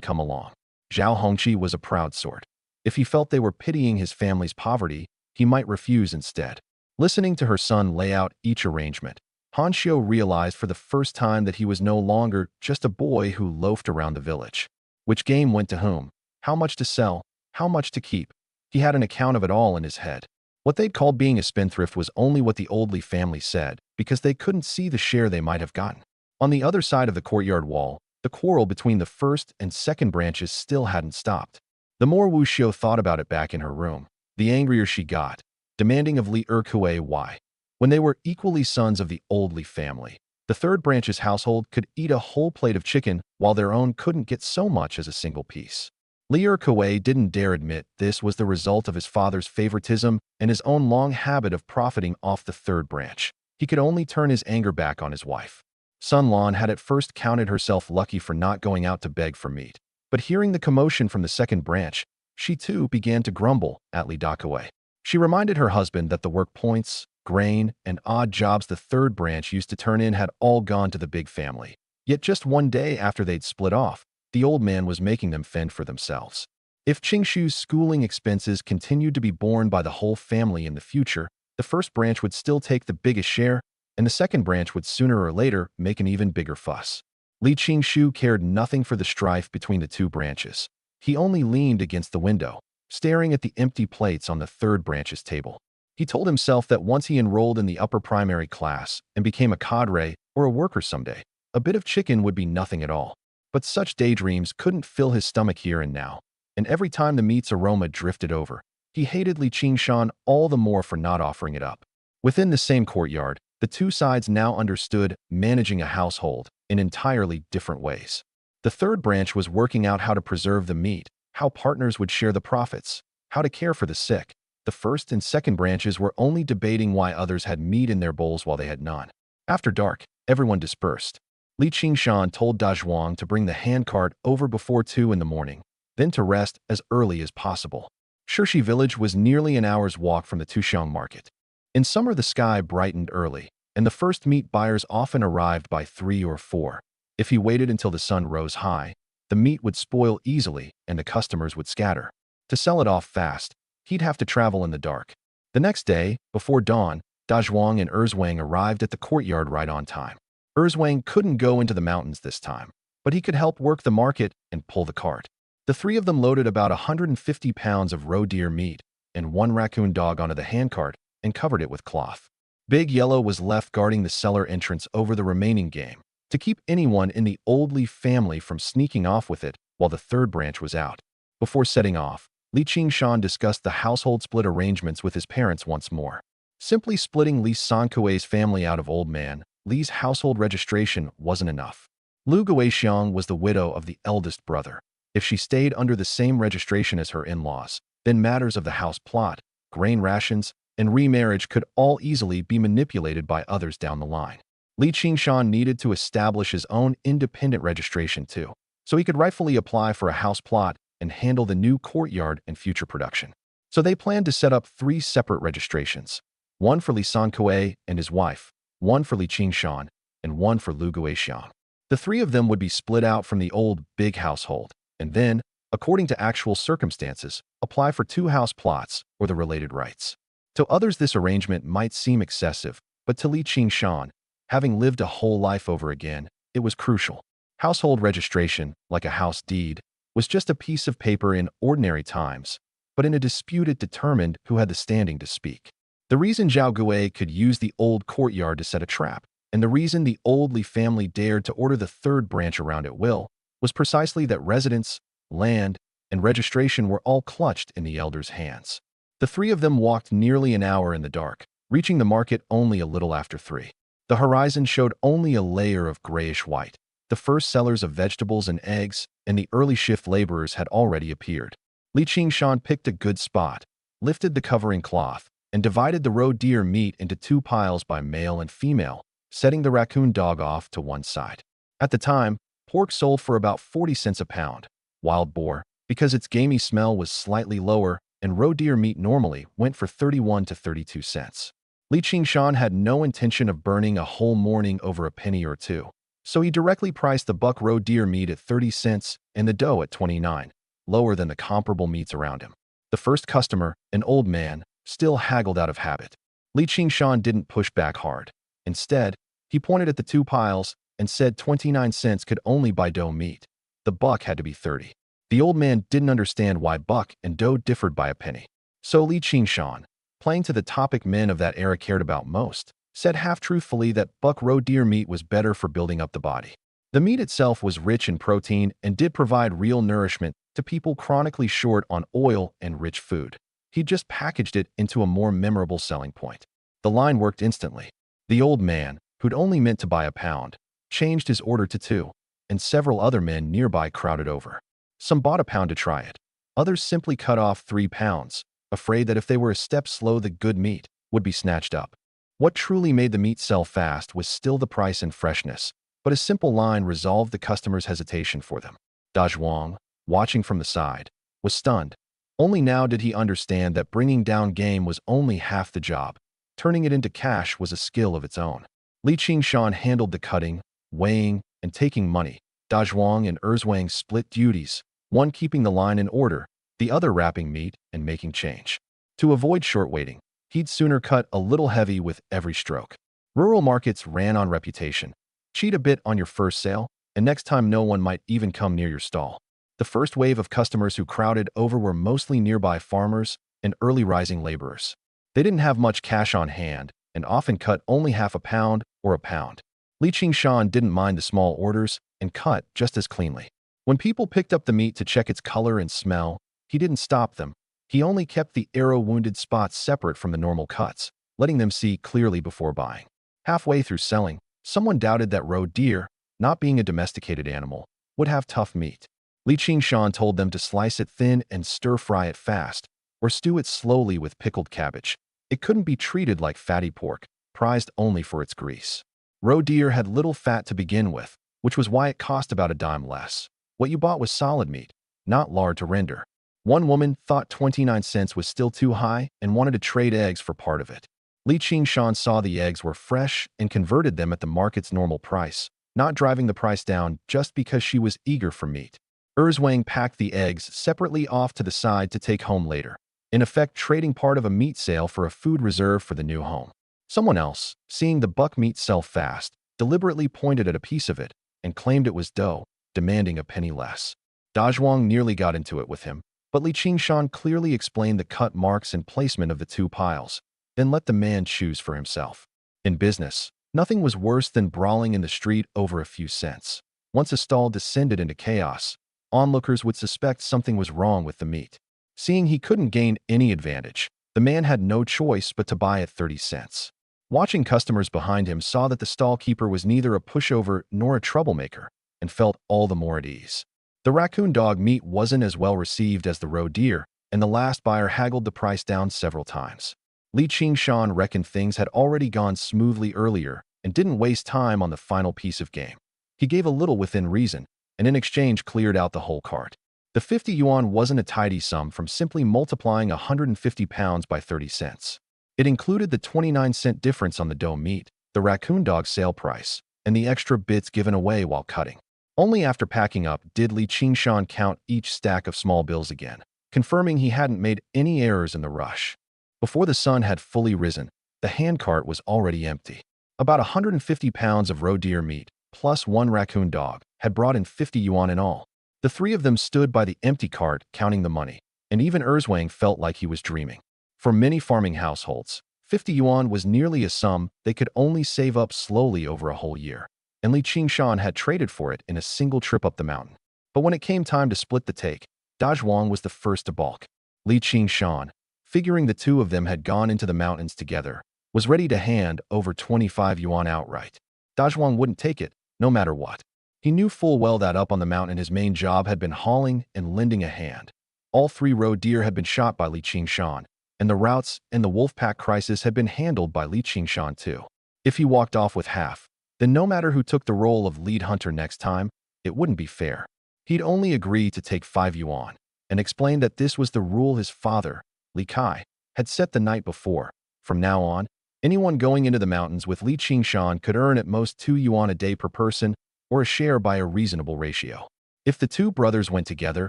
Speaker 1: come along. Zhao Hongqi was a proud sort. If he felt they were pitying his family's poverty, he might refuse instead. Listening to her son lay out each arrangement, Han Xiu realized for the first time that he was no longer just a boy who loafed around the village. Which game went to whom? How much to sell? How much to keep? He had an account of it all in his head. What they'd called being a spendthrift was only what the old Li family said, because they couldn't see the share they might have gotten. On the other side of the courtyard wall, the quarrel between the first and second branches still hadn't stopped. The more Wu Xiu thought about it back in her room, the angrier she got, demanding of Li Erkue why. When they were equally sons of the old Li family, the third branch's household could eat a whole plate of chicken while their own couldn't get so much as a single piece. Li Erkue didn't dare admit this was the result of his father's favoritism and his own long habit of profiting off the third branch. He could only turn his anger back on his wife. Sun Lan had at first counted herself lucky for not going out to beg for meat, but hearing the commotion from the second branch, she too began to grumble at Li Dakue. She reminded her husband that the work points, grain, and odd jobs the third branch used to turn in had all gone to the big family. Yet just one day after they'd split off, the old man was making them fend for themselves. If Qingshu's schooling expenses continued to be borne by the whole family in the future, the first branch would still take the biggest share, and the second branch would sooner or later make an even bigger fuss. Li Qingshu cared nothing for the strife between the two branches. He only leaned against the window, staring at the empty plates on the third branch's table. He told himself that once he enrolled in the upper primary class and became a cadre or a worker someday, a bit of chicken would be nothing at all. But such daydreams couldn't fill his stomach here and now, and every time the meat's aroma drifted over, he hated Li Qingshan all the more for not offering it up. Within the same courtyard, the two sides now understood managing a household in entirely different ways. The third branch was working out how to preserve the meat, how partners would share the profits, how to care for the sick. The first and second branches were only debating why others had meat in their bowls while they had none. After dark, everyone dispersed. Li Qingshan told Dazhuang to bring the handcart over before 2 in the morning, then to rest as early as possible. Shirshi village was nearly an hour's walk from the Tuxiang market. In summer the sky brightened early, and the first meat buyers often arrived by 3 or 4. If he waited until the sun rose high, the meat would spoil easily and the customers would scatter. To sell it off fast, he'd have to travel in the dark. The next day, before dawn, Dazhuang and Erzwang arrived at the courtyard right on time. Erzwang couldn't go into the mountains this time, but he could help work the market and pull the cart. The three of them loaded about 150 pounds of roe deer meat and 1 raccoon dog onto the handcart and covered it with cloth. Big Yellow was left guarding the cellar entrance over the remaining game, to keep anyone in the Old Leaf family from sneaking off with it while the third branch was out. Before setting off, Li Qingshan discussed the household split arrangements with his parents once more. Simply splitting Li Sankue's family out of Old Man Li's household registration wasn't enough. Lu Guixiang was the widow of the eldest brother. If she stayed under the same registration as her in-laws, then matters of the house plot, grain rations, and remarriage could all easily be manipulated by others down the line. Li Qingshan needed to establish his own independent registration too, so he could rightfully apply for a house plot and handle the new courtyard and future production. So they planned to set up 3 separate registrations, one for Li Sankue and his wife, one for Li Qingshan, and one for Lu Guixiang. The 3 of them would be split out from the old big household, and then, according to actual circumstances, apply for 2 house plots or the related rights. To others this arrangement might seem excessive, but to Li Qingshan, having lived a whole life over again, it was crucial. Household registration, like a house deed, was just a piece of paper in ordinary times, but in a dispute it determined who had the standing to speak. The reason Zhao Gui could use the old courtyard to set a trap And the reason the old Li family dared to order the third branch around at will was precisely that residence, land, and registration were all clutched in the elders' hands. The three of them walked nearly an hour in the dark, reaching the market only a little after 3. The horizon showed only a layer of grayish-white. The first sellers of vegetables and eggs and the early shift laborers had already appeared. Li Qingshan picked a good spot, lifted the covering cloth, and divided the roe deer meat into 2 piles by male and female, setting the raccoon dog off to one side. At the time, pork sold for about 40 cents a pound. Wild boar, because its gamey smell was slightly lower, and roe deer meat normally went for 31 to 32 cents. Li Qingshan had no intention of burning a whole morning over a penny or two, so he directly priced the buck roe deer meat at 30 cents and the doe at 29, lower than the comparable meats around him. The first customer, an old man, still haggled out of habit. Li Qingshan didn't push back hard. Instead, he pointed at the 2 piles and said 29 cents could only buy doe meat. The buck had to be 30. The old man didn't understand why buck and doe differed by a penny. So Li Qingshan, playing to the topic men of that era cared about most, said half-truthfully that buck roe deer meat was better for building up the body. The meat itself was rich in protein and did provide real nourishment to people chronically short on oil and rich food. He just packaged it into a more memorable selling point. The line worked instantly. The old man, who'd only meant to buy a pound, changed his order to 2, and several other men nearby crowded over. Some bought a pound to try it. Others simply cut off 3 pounds, afraid that if they were a step slow the good meat would be snatched up. What truly made the meat sell fast was still the price and freshness, but a simple line resolved the customer's hesitation for them. Da Zhuang, watching from the side, was stunned. Only now did he understand that bringing down game was only half the job. Turning it into cash was a skill of its own. Li Qingshan handled the cutting, weighing, and taking money. Da Zhuang and Erzwang split duties, one keeping the line in order, the other wrapping meat and making change. To avoid short waiting, he'd sooner cut a little heavy with every stroke. Rural markets ran on reputation. Cheat a bit on your first sale, and next time no one might even come near your stall. The first wave of customers who crowded over were mostly nearby farmers and early rising laborers. They didn't have much cash on hand and often cut only half a pound or a pound. Li Qingshan didn't mind the small orders and cut just as cleanly. When people picked up the meat to check its color and smell, he didn't stop them. He only kept the arrow-wounded spots separate from the normal cuts, letting them see clearly before buying. Halfway through selling, someone doubted that roe deer, not being a domesticated animal, would have tough meat. Li Qingshan told them to slice it thin and stir-fry it fast, or stew it slowly with pickled cabbage. It couldn't be treated like fatty pork, prized only for its grease. Roe deer had little fat to begin with, which was why it cost about a dime less. What you bought was solid meat, not lard to render. One woman thought 29 cents was still too high and wanted to trade eggs for part of it. Li Qingshan saw the eggs were fresh and converted them at the market's normal price, not driving the price down just because she was eager for meat. Erzwang packed the eggs separately off to the side to take home later, in effect trading part of a meat sale for a food reserve for the new home. Someone else, seeing the buck meat sell fast, deliberately pointed at a piece of it and claimed it was doe, demanding a penny less. Da Zhuang nearly got into it with him, but Li Qingshan clearly explained the cut marks and placement of the 2 piles, then let the man choose for himself. In business, nothing was worse than brawling in the street over a few cents. Once a stall descended into chaos, onlookers would suspect something was wrong with the meat. Seeing he couldn't gain any advantage, the man had no choice but to buy at 30 cents. Watching customers behind him saw that the stall keeper was neither a pushover nor a troublemaker, and felt all the more at ease. The raccoon dog meat wasn't as well received as the roe deer, and the last buyer haggled the price down several times. Li Qingshan reckoned things had already gone smoothly earlier and didn't waste time on the final piece of game. He gave a little within reason, and in exchange cleared out the whole cart. The 50 yuan wasn't a tidy sum from simply multiplying 150 pounds by 30 cents. It included the 29-cent difference on the doe meat, the raccoon dog sale price, and the extra bits given away while cutting. Only after packing up did Li Qingshan count each stack of small bills again, confirming he hadn't made any errors in the rush. Before the sun had fully risen, the handcart was already empty. About 150 pounds of roe deer meat, plus 1 raccoon dog, had brought in 50 yuan in all. The 3 of them stood by the empty cart counting the money, and even Erzwang felt like he was dreaming. For many farming households, 50 yuan was nearly a sum they could only save up slowly over a whole year, and Li Qingshan had traded for it in a single trip up the mountain. But when it came time to split the take, Dazhuang was the first to balk. Li Qingshan, figuring the two of them had gone into the mountains together, was ready to hand over 25 yuan outright. Dazhuang wouldn't take it, no matter what. He knew full well that up on the mountain his main job had been hauling and lending a hand. All 3 roe deer had been shot by Li Qingshan, and the routes and the wolf-pack crisis had been handled by Li Qingshan too. If he walked off with half, then no matter who took the role of lead hunter next time, it wouldn't be fair. He'd only agree to take 5 yuan, and explained that this was the rule his father, Li Kai, had set the night before. From now on, anyone going into the mountains with Li Qingshan could earn at most 2 yuan a day per person, or a share by a reasonable ratio. If the 2 brothers went together,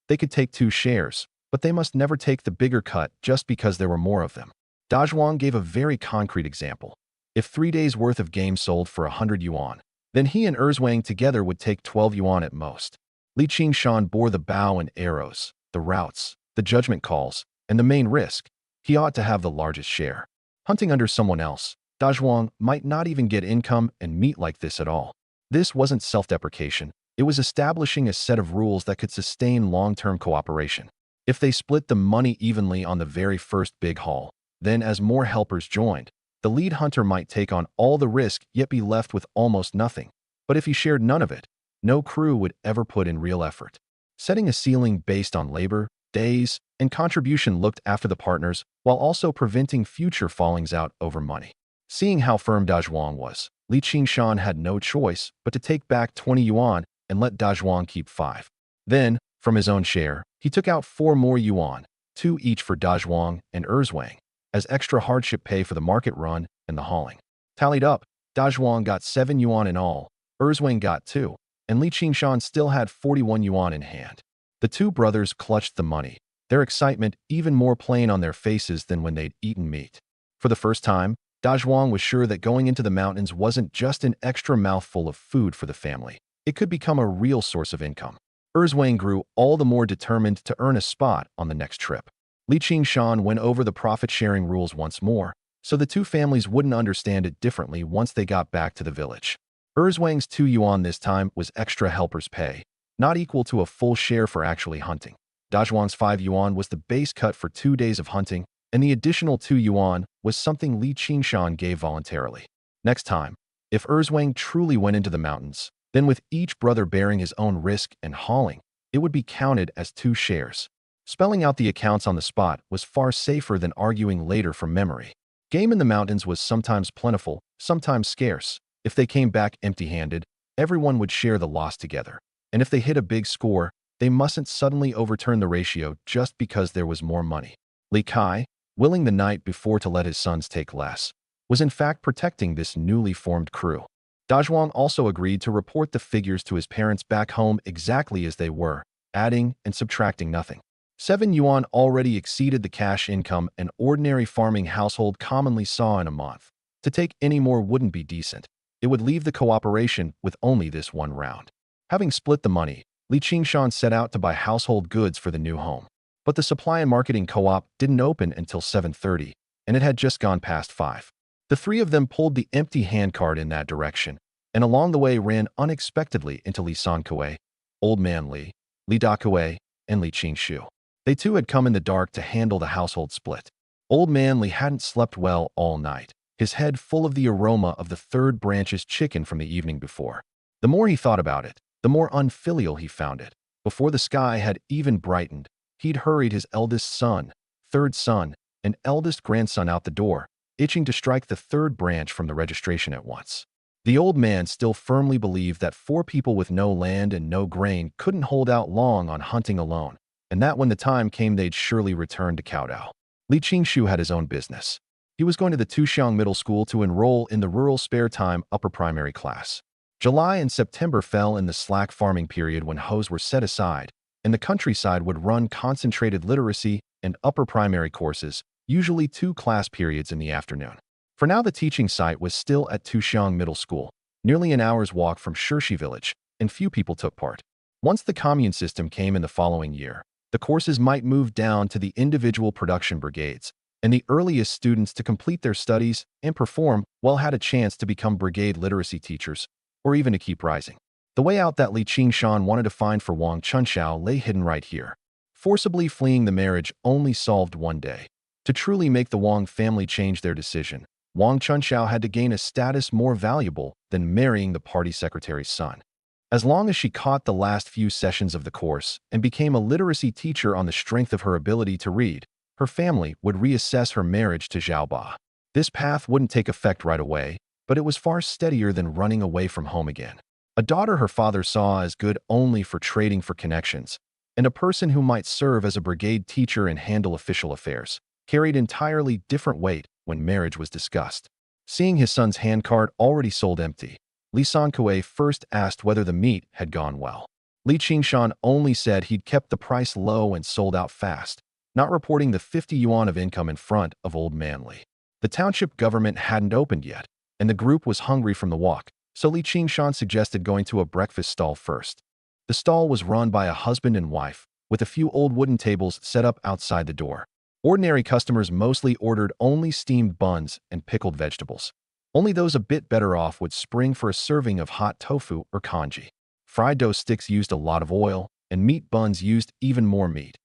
Speaker 1: they could take 2 shares, but they must never take the bigger cut just because there were more of them. Dazhuang gave a very concrete example. If 3 days' worth of game sold for 100 yuan, then he and Erzwang together would take 12 yuan at most. Li Qingshan bore the bow and arrows, the routes, the judgment calls, and the main risk. He ought to have the largest share. Hunting under someone else, Dazhuang might not even get income and meat like this at all. This wasn't self-deprecation. It was establishing a set of rules that could sustain long-term cooperation. If they split the money evenly on the very first big haul, then as more helpers joined, the lead hunter might take on all the risk yet be left with almost nothing. But if he shared none of it, no crew would ever put in real effort. Setting a ceiling based on labor, days, and contribution looked after the partners while also preventing future fallings out over money. Seeing how firm Dazhuang was, Li Qingshan had no choice but to take back 20 yuan and let Dazhuang keep 5. Then, from his own share, he took out 4 more yuan, 2 each for Dazhuang and Erzwang, as extra hardship pay for the market run and the hauling. Tallied up, Dazhuang got 7 yuan in all, Erzwang got 2, and Li Qingshan still had 41 yuan in hand. The 2 brothers clutched the money, their excitement even more plain on their faces than when they'd eaten meat. For the first time, Dazhuang was sure that going into the mountains wasn't just an extra mouthful of food for the family. It could become a real source of income. Erzwang grew all the more determined to earn a spot on the next trip. Li Qingshan went over the profit-sharing rules once more, so the 2 families wouldn't understand it differently once they got back to the village. Erzwang's 2 yuan this time was extra helper's pay, not equal to a full share for actually hunting. Dazhuang's 5 yuan was the base cut for 2 days of hunting, and the additional 2 yuan was something Li Qingshan gave voluntarily. Next time, if Erzwang truly went into the mountains, then with each brother bearing his own risk and hauling, it would be counted as 2 shares. Spelling out the accounts on the spot was far safer than arguing later from memory. Game in the mountains was sometimes plentiful, sometimes scarce. If they came back empty-handed, everyone would share the loss together. And if they hit a big score, they mustn't suddenly overturn the ratio just because there was more money. Li Kai, willing the night before to let his sons take less, was in fact protecting this newly formed crew. Dazhuang also agreed to report the figures to his parents back home exactly as they were, adding and subtracting nothing. 7 yuan already exceeded the cash income an ordinary farming household commonly saw in a month. To take any more wouldn't be decent. It would leave the cooperation with only this one round. Having split the money, Li Qingshan set out to buy household goods for the new home. But the supply and marketing co-op didn't open until 7:30, and it had just gone past 5. The 3 of them pulled the empty handcart in that direction, and along the way ran unexpectedly into Li Sankue, Old Man Li, Li Dakue, and Li Qingshu. They too had come in the dark to handle the household split. Old Man Li hadn't slept well all night, his head full of the aroma of the 3rd branch's chicken from the evening before. The more he thought about it, the more unfilial he found it. Before the sky had even brightened, he'd hurried his eldest son, 3rd son, and eldest grandson out the door, itching to strike the 3rd branch from the registration at once. The old man still firmly believed that 4 people with no land and no grain couldn't hold out long on hunting alone, and that when the time came they'd surely return to Caodao. Li Qingshu had his own business. He was going to the Tuxiang Middle School to enroll in the rural spare time upper primary class. July and September fell in the slack farming period when hoes were set aside, and the countryside would run concentrated literacy and upper primary courses, usually 2 class periods in the afternoon. For now the teaching site was still at Tuxiang Middle School, nearly an hour's walk from Shirshi village, and few people took part. Once the commune system came in the following year, the courses might move down to the individual production brigades, and the earliest students to complete their studies and perform well had a chance to become brigade literacy teachers, or even to keep rising. The way out that Li Qingshan wanted to find for Wang Chunxiao lay hidden right here. Forcibly fleeing the marriage only solved one day. To truly make the Wang family change their decision, Wang Chunxiao had to gain a status more valuable than marrying the party secretary's son. As long as she caught the last few sessions of the course and became a literacy teacher on the strength of her ability to read, her family would reassess her marriage to Zhao Ba. This path wouldn't take effect right away, but it was far steadier than running away from home again. A daughter her father saw as good only for trading for connections, and a person who might serve as a brigade teacher and handle official affairs, carried entirely different weight when marriage was discussed. Seeing his son's handcart already sold empty, Li Sankuei first asked whether the meat had gone well. Li Qingshan only said he'd kept the price low and sold out fast, not reporting the 50 yuan of income in front of Old Man Li. The township government hadn't opened yet, and the group was hungry from the walk, so Li Qingshan suggested going to a breakfast stall first. The stall was run by a husband and wife, with a few old wooden tables set up outside the door. Ordinary customers mostly ordered only steamed buns and pickled vegetables. Only those a bit better off would spring for a serving of hot tofu or congee. Fried dough sticks used a lot of oil, and meat buns used even more meat.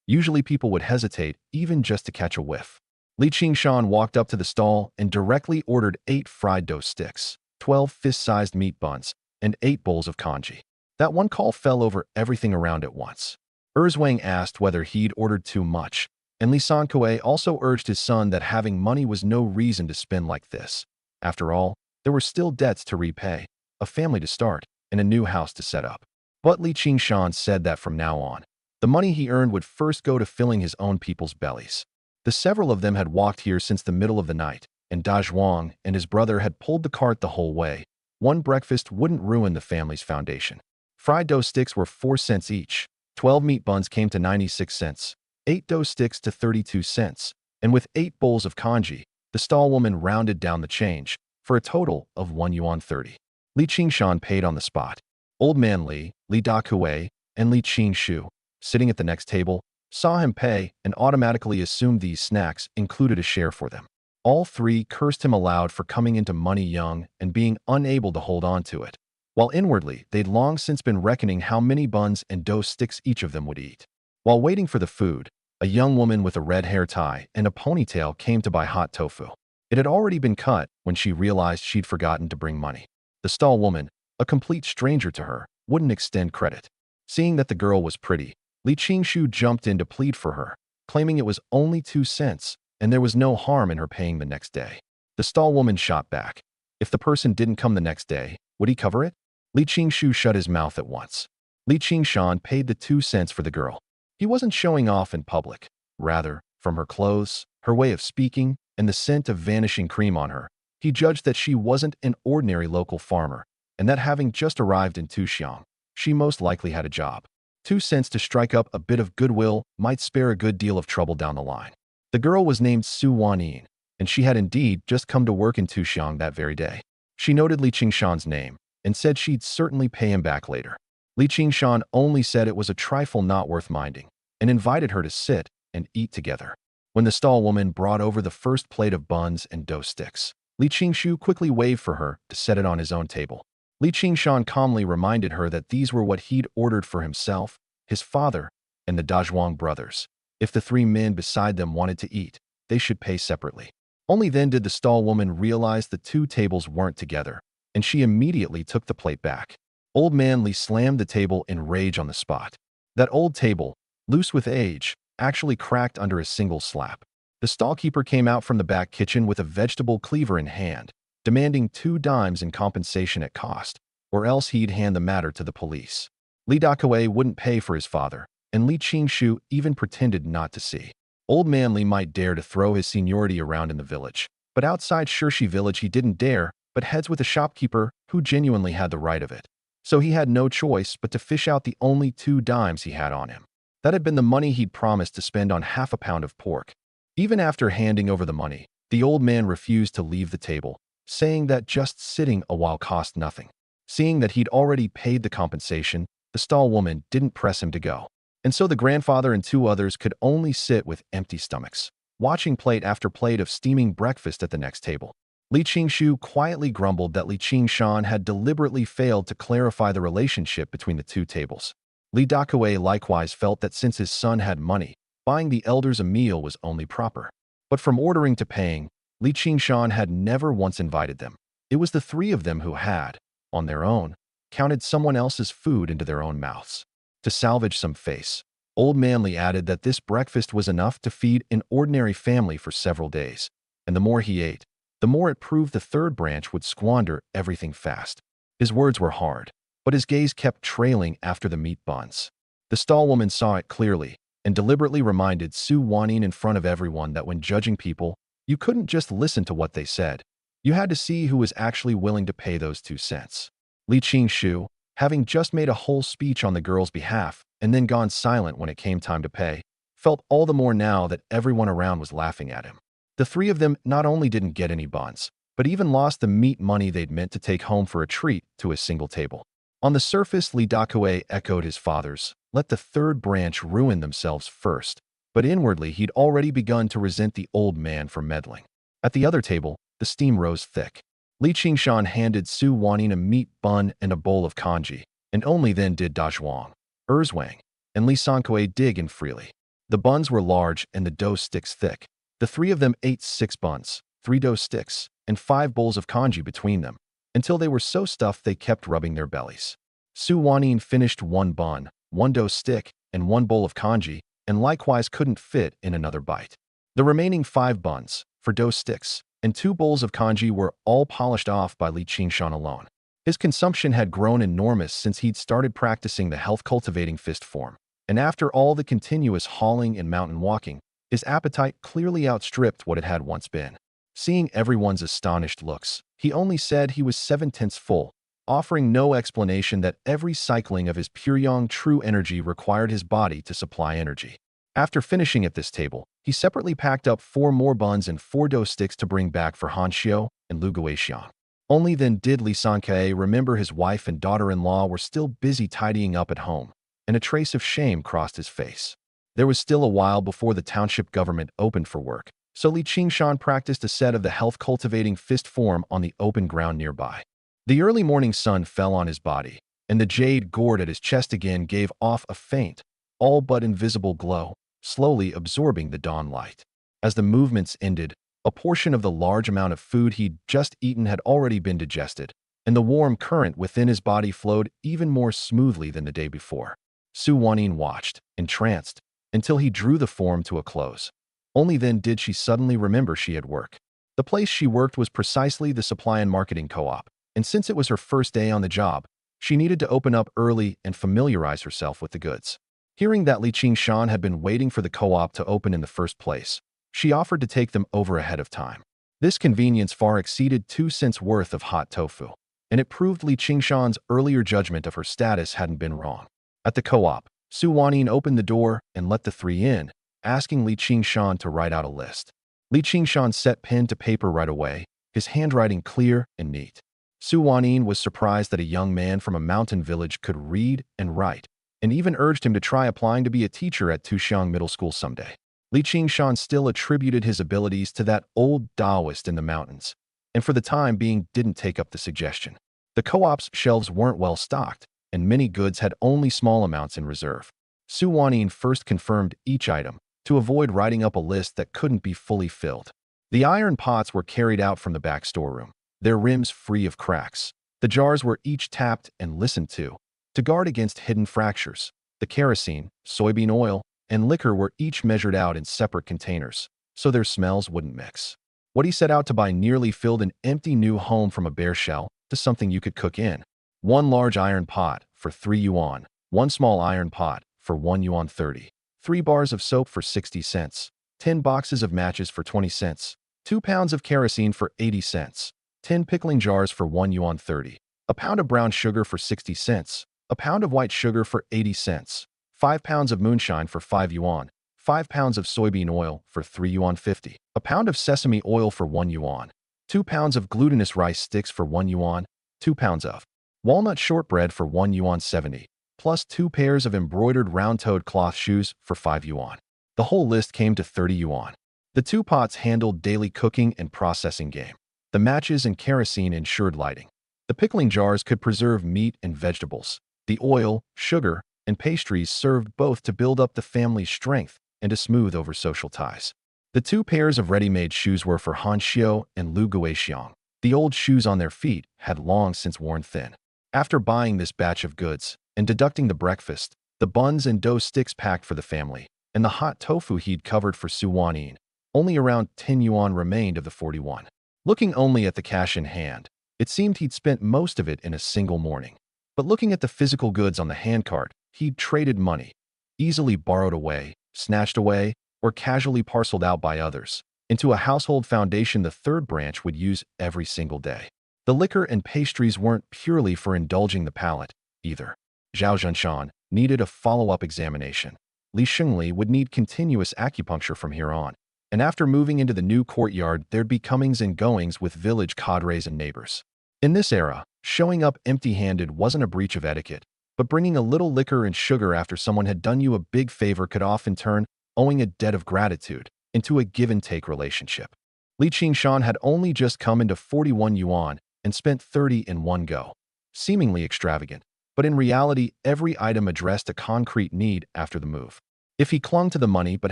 Speaker 1: Usually people would hesitate even just to catch a whiff. Li Qingshan walked up to the stall and directly ordered 8 fried dough sticks, 12 fist-sized meat buns, and 8 bowls of congee. That one call fell over everything around at once. Erzwang asked whether he'd ordered too much, and Li Sankuei also urged his son that having money was no reason to spend like this. After all, there were still debts to repay, a family to start, and a new house to set up. But Li Qingshan said that from now on, the money he earned would first go to filling his own people's bellies. The several of them had walked here since the middle of the night, and Da Zhuang and his brother had pulled the cart the whole way. One breakfast wouldn't ruin the family's foundation. Fried dough sticks were 4 cents each, 12 meat buns came to 96 cents, 8 dough sticks to 32 cents, and with 8 bowls of congee, the stallwoman rounded down the change, for a total of 1 yuan 30. Li Qingshan paid on the spot. Old Man Li, Li Dakue, and Li Qingshu, sitting at the next table, saw him pay and automatically assumed these snacks included a share for them. All three cursed him aloud for coming into money young and being unable to hold on to it, while inwardly they'd long since been reckoning how many buns and dough sticks each of them would eat. While waiting for the food, a young woman with a red hair tie and a ponytail came to buy hot tofu. It had already been cut when she realized she'd forgotten to bring money. The stall woman, a complete stranger to her, wouldn't extend credit. Seeing that the girl was pretty, Li Qingshu jumped in to plead for her, claiming it was only 2 cents, and there was no harm in her paying the next day. The stall woman shot back. If the person didn't come the next day, would he cover it? Li Qingshu shut his mouth at once. Li Qingshan paid the 2 cents for the girl. He wasn't showing off in public. Rather, from her clothes, her way of speaking, and the scent of vanishing cream on her, he judged that she wasn't an ordinary local farmer, and that having just arrived in Tuxiang, she most likely had a job. 2 cents to strike up a bit of goodwill might spare a good deal of trouble down the line. The girl was named Su Wanyin, and she had indeed just come to work in Tuxiang that very day. She noted Li Qingshan's name and said she'd certainly pay him back later. Li Qingshan only said it was a trifle not worth minding and invited her to sit and eat together. When the stall woman brought over the first plate of buns and dough sticks, Li Qingshu quickly waved for her to set it on his own table. Li Qingshan calmly reminded her that these were what he'd ordered for himself, his father, and the Dazhuang brothers. If the 3 men beside them wanted to eat, they should pay separately. Only then did the stall woman realize the 2 tables weren't together, and she immediately took the plate back. Old Man Li slammed the table in rage on the spot. That old table, loose with age, actually cracked under a single slap. The stallkeeper came out from the back kitchen with a vegetable cleaver in hand, demanding 2 dimes in compensation at cost, or else he'd hand the matter to the police. Li Dakue wouldn't pay for his father, and Li Qingshu even pretended not to see. Old Man Li might dare to throw his seniority around in the village, but outside Shirshi village he didn't dare, but heads with a shopkeeper who genuinely had the right of it. So he had no choice but to fish out the only 2 dimes he had on him. That had been the money he'd promised to spend on half a pound of pork. Even after handing over the money, the old man refused to leave the table, saying that just sitting a while cost nothing. Seeing that he'd already paid the compensation, the stall woman didn't press him to go. And so the grandfather and 2 others could only sit with empty stomachs. watching plate after plate of steaming breakfast at the next table. Li Qingshu quietly grumbled that Li Qingshan had deliberately failed to clarify the relationship between the two tables. Li Dakue likewise felt that since his son had money, buying the elders a meal was only proper. But from ordering to paying, Li Qingshan had never once invited them. It was the three of them who had, on their own, counted someone else's food into their own mouths. To salvage some face, Old Man Li added that this breakfast was enough to feed an ordinary family for several days, and the more he ate, the more it proved the third branch would squander everything fast. His words were hard, but his gaze kept trailing after the meat buns. The stall woman saw it clearly and deliberately reminded Su Wanin in front of everyone that when judging people, you couldn't just listen to what they said. You had to see who was actually willing to pay those 2 cents. Li Qingshu, having just made a whole speech on the girl's behalf and then gone silent when it came time to pay, felt all the more now that everyone around was laughing at him. The three of them not only didn't get any buns, but even lost the meat money they'd meant to take home for a treat to a single table. On the surface, Li Dakue echoed his father's, "Let the third branch ruin themselves first," but inwardly he'd already begun to resent the old man for meddling. At the other table, the steam rose thick. Li Qingshan handed Su Wanin a meat bun and a bowl of congee, and only then did Dazhuang, Erzwang, and Li Sankue dig in freely. The buns were large and the dough sticks thick. The three of them ate 6 buns, 3 dough sticks, and 5 bowls of congee between them, until they were so stuffed they kept rubbing their bellies. Su Wanin finished 1 bun, 1 dough stick, and 1 bowl of congee, and likewise couldn't fit in another bite. The remaining 5 buns, 4 dough sticks, and 2 bowls of congee were all polished off by Li Qingshan alone. His consumption had grown enormous since he'd started practicing the health-cultivating fist form, and after all the continuous hauling and mountain walking, his appetite clearly outstripped what it had once been. Seeing everyone's astonished looks, he only said he was 7/10 full, offering no explanation that every cycling of his Puryong true energy required his body to supply energy. After finishing at this table, he separately packed up 4 more buns and 4 dough sticks to bring back for Han Xiao and Lu Guixiang. Only then did Li Sanke remember his wife and daughter-in-law were still busy tidying up at home, and a trace of shame crossed his face. There was still a while before the township government opened for work, so Li Qingshan practiced a set of the health-cultivating fist form on the open ground nearby. The early morning sun fell on his body, and the jade gourd at his chest again gave off a faint, all but invisible glow, slowly absorbing the dawn light. As the movements ended, a portion of the large amount of food he'd just eaten had already been digested, and the warm current within his body flowed even more smoothly than the day before. Su Wanin watched, entranced, until he drew the form to a close. Only then did she suddenly remember she had work. The place she worked was precisely the supply and marketing co-op, and since it was her first day on the job, she needed to open up early and familiarize herself with the goods. Hearing that Li Qingshan had been waiting for the co-op to open in the first place, she offered to take them over ahead of time. This convenience far exceeded 2 cents worth of hot tofu, and it proved Li Qingshan's earlier judgment of her status hadn't been wrong. At the co-op, Su Wanin opened the door and let the 3 in, asking Li Qingshan to write out a list. Li Qingshan set pen to paper right away, his handwriting clear and neat. Su Wanin was surprised that a young man from a mountain village could read and write, and even urged him to try applying to be a teacher at Tuxiang Middle School someday. Li Qingshan still attributed his abilities to that old Taoist in the mountains, and for the time being didn't take up the suggestion. The co-op's shelves weren't well stocked, and many goods had only small amounts in reserve. Su Wanin first confirmed each item, to avoid writing up a list that couldn't be fully filled. The iron pots were carried out from the back storeroom, their rims free of cracks. The jars were each tapped and listened to guard against hidden fractures. The kerosene, soybean oil, and liquor were each measured out in separate containers, so their smells wouldn't mix. What he set out to buy nearly filled an empty new home from a bare shell to something you could cook in. 1 large iron pot for 3 yuan, 1 small iron pot for 1 yuan 30, 3 bars of soap for 60 cents, 10 boxes of matches for 20 cents, 2 pounds of kerosene for 80 cents, 10 pickling jars for 1 yuan 30, a pound of brown sugar for 60 cents, a pound of white sugar for 80 cents, 5 pounds of moonshine for 5 yuan, 5 pounds of soybean oil for 3 yuan 50, a pound of sesame oil for 1 yuan, 2 pounds of glutinous rice sticks for 1 yuan, 2 pounds of walnut shortbread for 1 yuan 70, plus 2 pairs of embroidered round-toed cloth shoes for 5 yuan. The whole list came to 30 yuan. The two pots handled daily cooking and processing game. The matches and kerosene ensured lighting. The pickling jars could preserve meat and vegetables. The oil, sugar, and pastries served both to build up the family's strength and to smooth over social ties. The two pairs of ready-made shoes were for Han Xiao and Lu Guixiang. The old shoes on their feet had long since worn thin. After buying this batch of goods and deducting the breakfast, the buns and dough sticks packed for the family, and the hot tofu he'd covered for Su Wanyin, only around 10 yuan remained of the 41. Looking only at the cash in hand, it seemed he'd spent most of it in a single morning. But looking at the physical goods on the handcart, he'd traded money, easily borrowed away, snatched away, or casually parceled out by others, into a household foundation the third branch would use every single day. The liquor and pastries weren't purely for indulging the palate, either. Zhao Zhenshan needed a follow-up examination. Li Shengli would need continuous acupuncture from here on, and after moving into the new courtyard, there'd be comings and goings with village cadres and neighbors. In this era, showing up empty-handed wasn't a breach of etiquette, but bringing a little liquor and sugar after someone had done you a big favor could often turn owing a debt of gratitude into a give-and-take relationship. Li Qingshan had only just come into 41 yuan and spent 30 in one go. Seemingly extravagant, but in reality, every item addressed a concrete need after the move. If he clung to the money but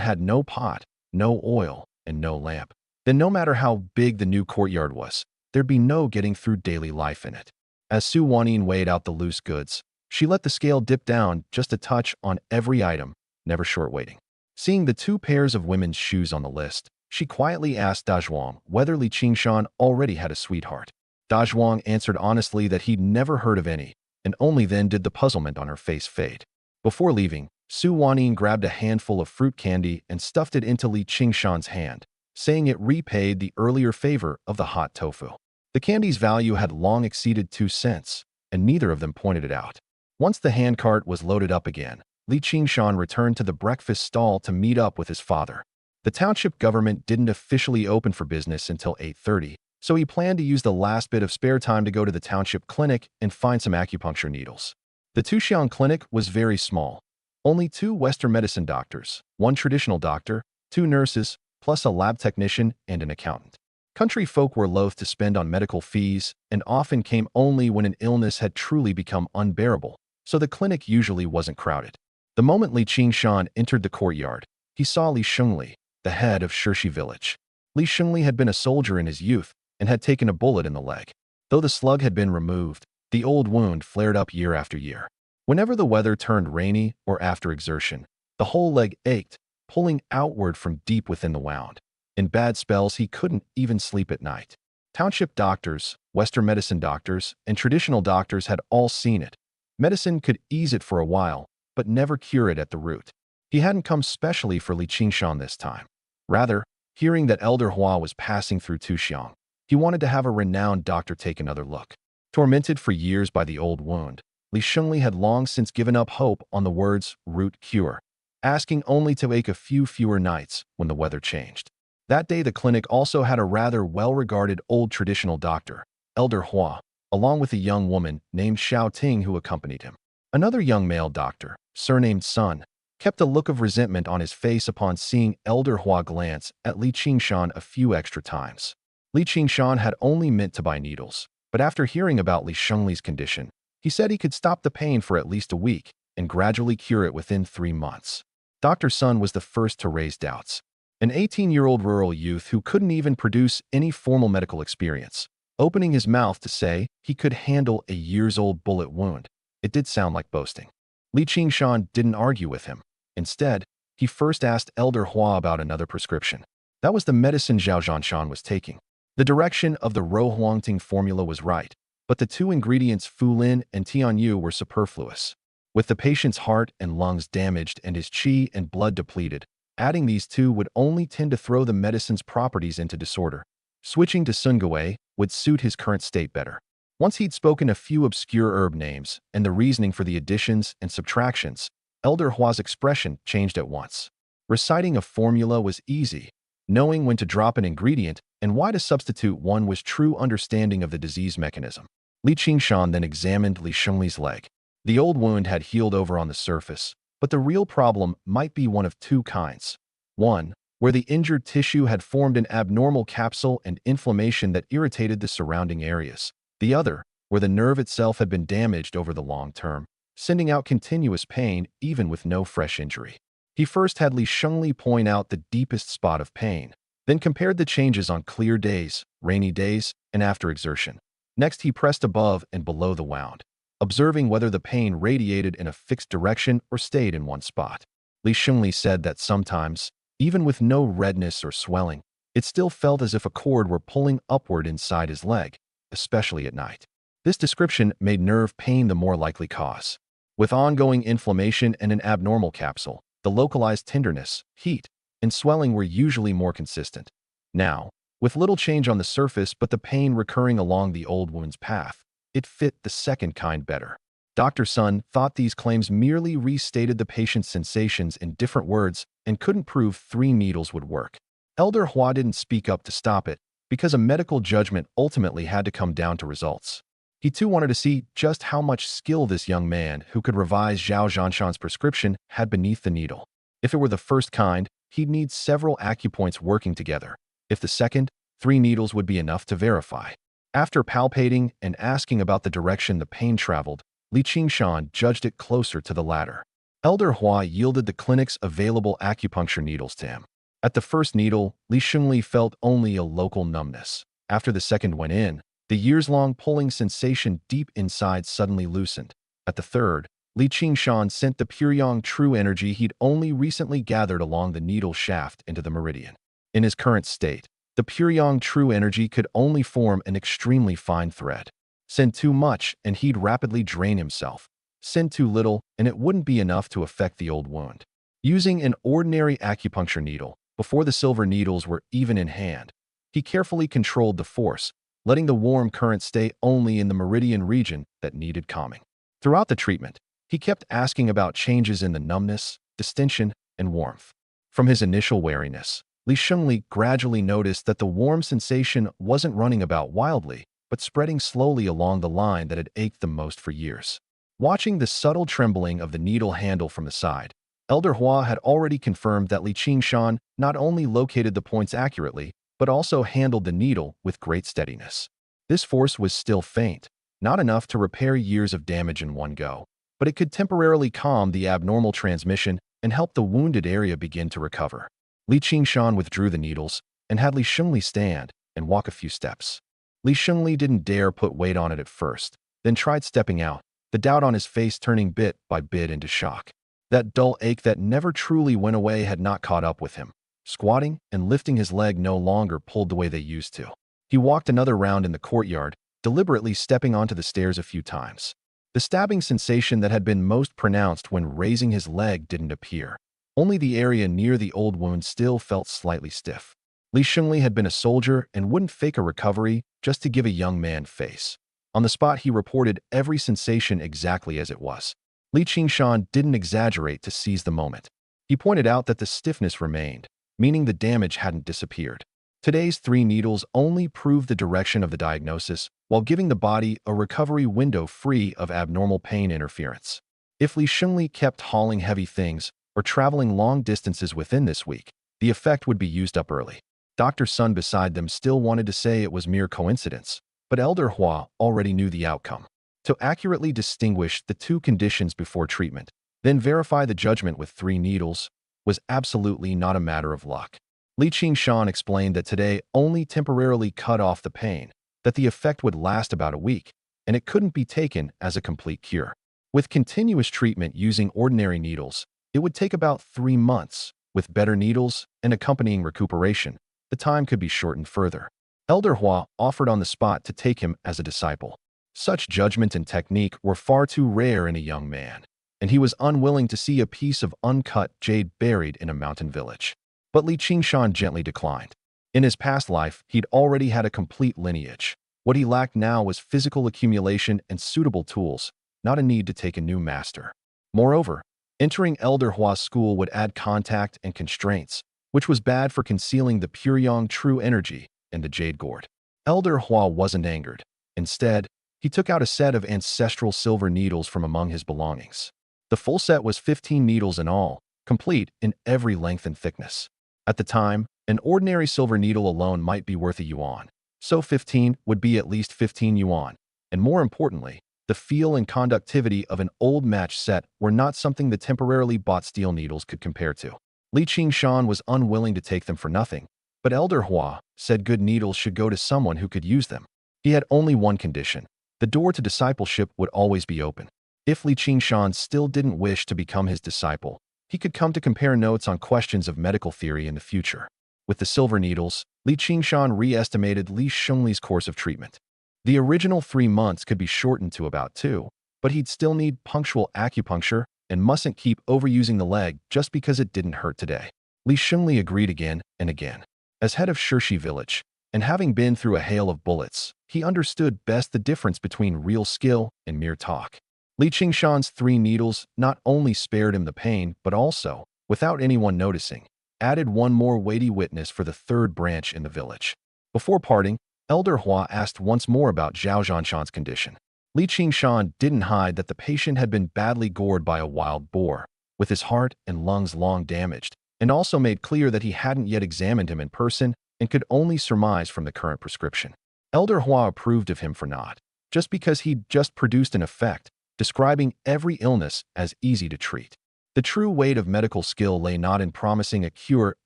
Speaker 1: had no pot, no oil, and no lamp, then no matter how big the new courtyard was, there'd be no getting through daily life in it. As Su Wanyin weighed out the loose goods, she let the scale dip down just a touch on every item, never short waiting. Seeing the two pairs of women's shoes on the list, she quietly asked Da Zhuang whether Li Qingshan already had a sweetheart. Da Zhuang answered honestly that he'd never heard of any, and only then did the puzzlement on her face fade. Before leaving, Su Wanyin grabbed a handful of fruit candy and stuffed it into Li Qingshan's hand, saying it repaid the earlier favor of the hot tofu. The candy's value had long exceeded 2 cents, and neither of them pointed it out. Once the handcart was loaded up again, Li Qingshan returned to the breakfast stall to meet up with his father. The township government didn't officially open for business until 8:30, so he planned to use the last bit of spare time to go to the township clinic and find some acupuncture needles. The Tuxiang clinic was very small. Only 2 Western medicine doctors, 1 traditional doctor, 2 nurses, plus a lab technician and an accountant. Country folk were loath to spend on medical fees and often came only when an illness had truly become unbearable, so the clinic usually wasn't crowded. The moment Li Qingshan entered the courtyard, he saw Li Shengli, the head of Shirshi village. Li Shengli had been a soldier in his youth and had taken a bullet in the leg. Though the slug had been removed, the old wound flared up year after year. Whenever the weather turned rainy or after exertion, the whole leg ached, pulling outward from deep within the wound. In bad spells, he couldn't even sleep at night. Township doctors, Western medicine doctors, and traditional doctors had all seen it. Medicine could ease it for a while, but never cure it at the root. He hadn't come specially for Li Qingshan this time. Rather, hearing that Elder Hua was passing through Tuxiang, he wanted to have a renowned doctor take another look. Tormented for years by the old wound, Li Shengli had long since given up hope on the words root cure, asking only to ache a few fewer nights when the weather changed. That day, the clinic also had a rather well-regarded old traditional doctor, Elder Hua, along with a young woman named Xiao Ting who accompanied him. Another young male doctor, surnamed Sun, kept a look of resentment on his face upon seeing Elder Hua glance at Li Qingshan a few extra times. Li Qingshan had only meant to buy needles, but after hearing about Li Shengli's condition, he said he could stop the pain for at least a week and gradually cure it within 3 months. Dr. Sun was the first to raise doubts. An 18-year-old rural youth who couldn't even produce any formal medical experience, opening his mouth to say he could handle a years-old bullet wound. It did sound like boasting. Li Qingshan didn't argue with him. Instead, he first asked Elder Hua about another prescription. That was the medicine Zhao Zhanshan was taking. The direction of the Rohuangting formula was right, but the 2 ingredients Fulin and Tianyu were superfluous. With the patient's heart and lungs damaged and his qi and blood depleted, adding these 2 would only tend to throw the medicine's properties into disorder. Switching to Sungui would suit his current state better. Once he'd spoken a few obscure herb names and the reasoning for the additions and subtractions, Elder Hua's expression changed at once. Reciting a formula was easy. Knowing when to drop an ingredient and why to substitute one was true understanding of the disease mechanism. Li Qingshan then examined Li Shengli's leg. The old wound had healed over on the surface, but the real problem might be one of 2 kinds. 1. where the injured tissue had formed an abnormal capsule and inflammation that irritated the surrounding areas. The other, where the nerve itself had been damaged over the long term, sending out continuous pain even with no fresh injury. He first had Li Shengli point out the deepest spot of pain, then compared the changes on clear days, rainy days, and after exertion. Next, he pressed above and below the wound, observing whether the pain radiated in a fixed direction or stayed in one spot. Li Shengli said that sometimes, even with no redness or swelling, it still felt as if a cord were pulling upward inside his leg, especially at night. This description made nerve pain the more likely cause. With ongoing inflammation and an abnormal capsule, the localized tenderness, heat, and swelling were usually more consistent. Now, with little change on the surface but the pain recurring along the old wound's path, it fit the second kind better. Dr. Sun thought these claims merely restated the patient's sensations in different words and couldn't prove 3 needles would work. Elder Hua didn't speak up to stop it because a medical judgment ultimately had to come down to results. He too wanted to see just how much skill this young man who could revise Zhao Zhanshan's prescription had beneath the needle. If it were the first kind, he'd need several acupoints working together. If the second, 3 needles would be enough to verify. After palpating and asking about the direction the pain traveled, Li Qingshan judged it closer to the latter. Elder Hua yielded the clinic's available acupuncture needles to him. At the first needle, Li Shengli felt only a local numbness. After the second went in, the years-long pulling sensation deep inside suddenly loosened. At the third, Li Qingshan sent the Puryang true energy he'd only recently gathered along the needle shaft into the meridian. In his current state, the Puryang true energy could only form an extremely fine thread. Send too much and he'd rapidly drain himself. Send too little and it wouldn't be enough to affect the old wound. Using an ordinary acupuncture needle, before the silver needles were even in hand, he carefully controlled the force, letting the warm current stay only in the meridian region that needed calming. Throughout the treatment, he kept asking about changes in the numbness, distension, and warmth. From his initial wariness, Li Shengli gradually noticed that the warm sensation wasn't running about wildly, but spreading slowly along the line that had ached the most for years. Watching the subtle trembling of the needle handle from the side, Elder Hua had already confirmed that Li Qingshan not only located the points accurately, but also handled the needle with great steadiness. This force was still faint, not enough to repair years of damage in one go, but it could temporarily calm the abnormal transmission and help the wounded area begin to recover. Li Qingshan withdrew the needles and had Li Shengli stand and walk a few steps. Li Shengli didn't dare put weight on it at first, then tried stepping out, the doubt on his face turning bit by bit into shock. That dull ache that never truly went away had not caught up with him. Squatting and lifting his leg no longer pulled the way they used to. He walked another round in the courtyard, deliberately stepping onto the stairs a few times. The stabbing sensation that had been most pronounced when raising his leg didn't appear. Only the area near the old wound still felt slightly stiff. Li Shengli had been a soldier and wouldn't fake a recovery just to give a young man face. On the spot, he reported every sensation exactly as it was. Li Qingshan didn't exaggerate to seize the moment. He pointed out that the stiffness remained, meaning the damage hadn't disappeared. Today's 3 needles only proved the direction of the diagnosis while giving the body a recovery window free of abnormal pain interference. If Li Shengli kept hauling heavy things or traveling long distances within this week, the effect would be used up early. Dr. Sun beside them still wanted to say it was mere coincidence, but Elder Hua already knew the outcome. To accurately distinguish the 2 conditions before treatment, then verify the judgment with 3 needles, was absolutely not a matter of luck. Li Qingshan explained that today only temporarily cut off the pain, that the effect would last about a week, and it couldn't be taken as a complete cure. With continuous treatment using ordinary needles, it would take about 3 months. With better needles and accompanying recuperation, the time could be shortened further. Elder Hua offered on the spot to take him as a disciple. Such judgment and technique were far too rare in a young man, and he was unwilling to see a piece of uncut jade buried in a mountain village. But Li Qingshan gently declined. In his past life, he'd already had a complete lineage. What he lacked now was physical accumulation and suitable tools, not a need to take a new master. Moreover, entering Elder Hua's school would add contact and constraints, which was bad for concealing the Puryang true energy and the jade gourd. Elder Hua wasn't angered. Instead, he took out a set of ancestral silver needles from among his belongings. The full set was 15 needles in all, complete in every length and thickness. At the time, an ordinary silver needle alone might be worth a yuan, so 15 would be at least 15 yuan. And more importantly, the feel and conductivity of an old match set were not something the temporarily bought steel needles could compare to. Li Qingshan was unwilling to take them for nothing, but Elder Hua said good needles should go to someone who could use them. He had only one condition: the door to discipleship would always be open. If Li Qingshan still didn't wish to become his disciple, he could come to compare notes on questions of medical theory in the future. With the silver needles, Li Qingshan re-estimated Li Shengli's course of treatment. The original 3 months could be shortened to about 2, but he'd still need punctual acupuncture and mustn't keep overusing the leg just because it didn't hurt today. Li Shengli agreed again and again. As head of Shirshi village, and having been through a hail of bullets, he understood best the difference between real skill and mere talk. Li Qingshan's 3 needles not only spared him the pain, but also, without anyone noticing, added one more weighty witness for the 3rd branch in the village. Before parting, Elder Hua asked once more about Zhao Zhanshan's condition. Li Qingshan didn't hide that the patient had been badly gored by a wild boar, with his heart and lungs long damaged, and also made clear that he hadn't yet examined him in person and could only surmise from the current prescription. Elder Hua approved of him for not, just because he'd just produced an effect, describing every illness as easy to treat. The true weight of medical skill lay not in promising a cure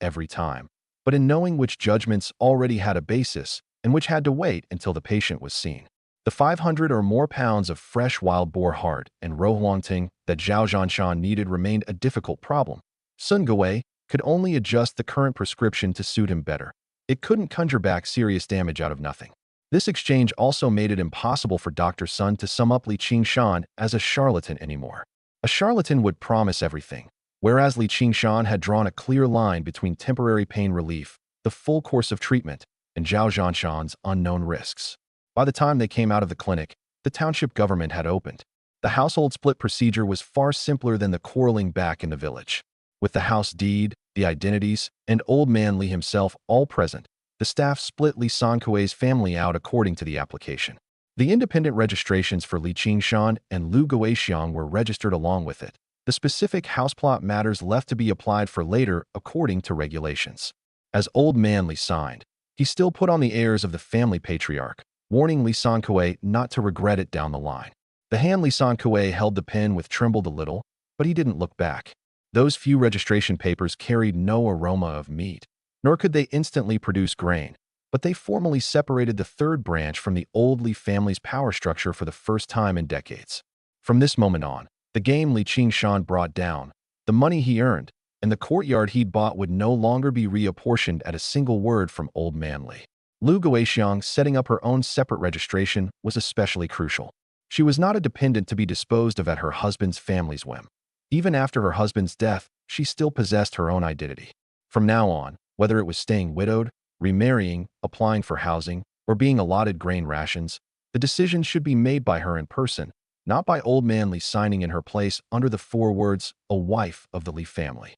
Speaker 1: every time, but in knowing which judgments already had a basis and which had to wait until the patient was seen. The 500 or more pounds of fresh wild boar heart and rohuangting that Zhao Zhanshan needed remained a difficult problem. Sun Gui could only adjust the current prescription to suit him better. It couldn't conjure back serious damage out of nothing. This exchange also made it impossible for Dr. Sun to sum up Li Qingshan as a charlatan anymore. A charlatan would promise everything, whereas Li Qingshan had drawn a clear line between temporary pain relief, the full course of treatment, and Zhao Zhanshan's unknown risks. By the time they came out of the clinic, the township government had opened. The household split procedure was far simpler than the quarreling back in the village. With the house deed, the identities, and old man Li himself all present, the staff split Li Sankui's family out according to the application. The independent registrations for Li Qingshan and Lu Guixiang were registered along with it. The specific houseplot matters left to be applied for later according to regulations. As old man Li signed, he still put on the airs of the family patriarch, warning Li Sankui not to regret it down the line. The hand Li Sankui held the pen with trembled a little, but he didn't look back. Those few registration papers carried no aroma of meat, nor could they instantly produce grain, but they formally separated the 3rd branch from the old Li family's power structure for the first time in decades. From this moment on, the game Li Qingshan brought down, the money he earned, and the courtyard he'd bought would no longer be reapportioned at a single word from old man Li. Lu Guixiang setting up her own separate registration was especially crucial. She was not a dependent to be disposed of at her husband's family's whim. Even after her husband's death, she still possessed her own identity. From now on, whether it was staying widowed, remarrying, applying for housing, or being allotted grain rations, the decision should be made by her in person, not by old man Li signing in her place under the 4 words, a wife of the Li family.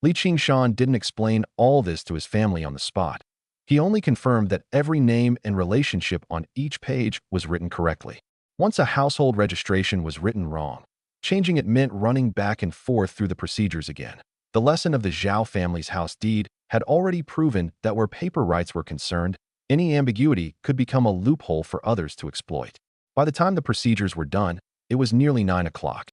Speaker 1: Li Qingshan didn't explain all this to his family on the spot. He only confirmed that every name and relationship on each page was written correctly. Once a household registration was written wrong, changing it meant running back and forth through the procedures again. The lesson of the Zhao family's house deed had already proven that where paper rights were concerned, any ambiguity could become a loophole for others to exploit. By the time the procedures were done, it was nearly 9 o'clock.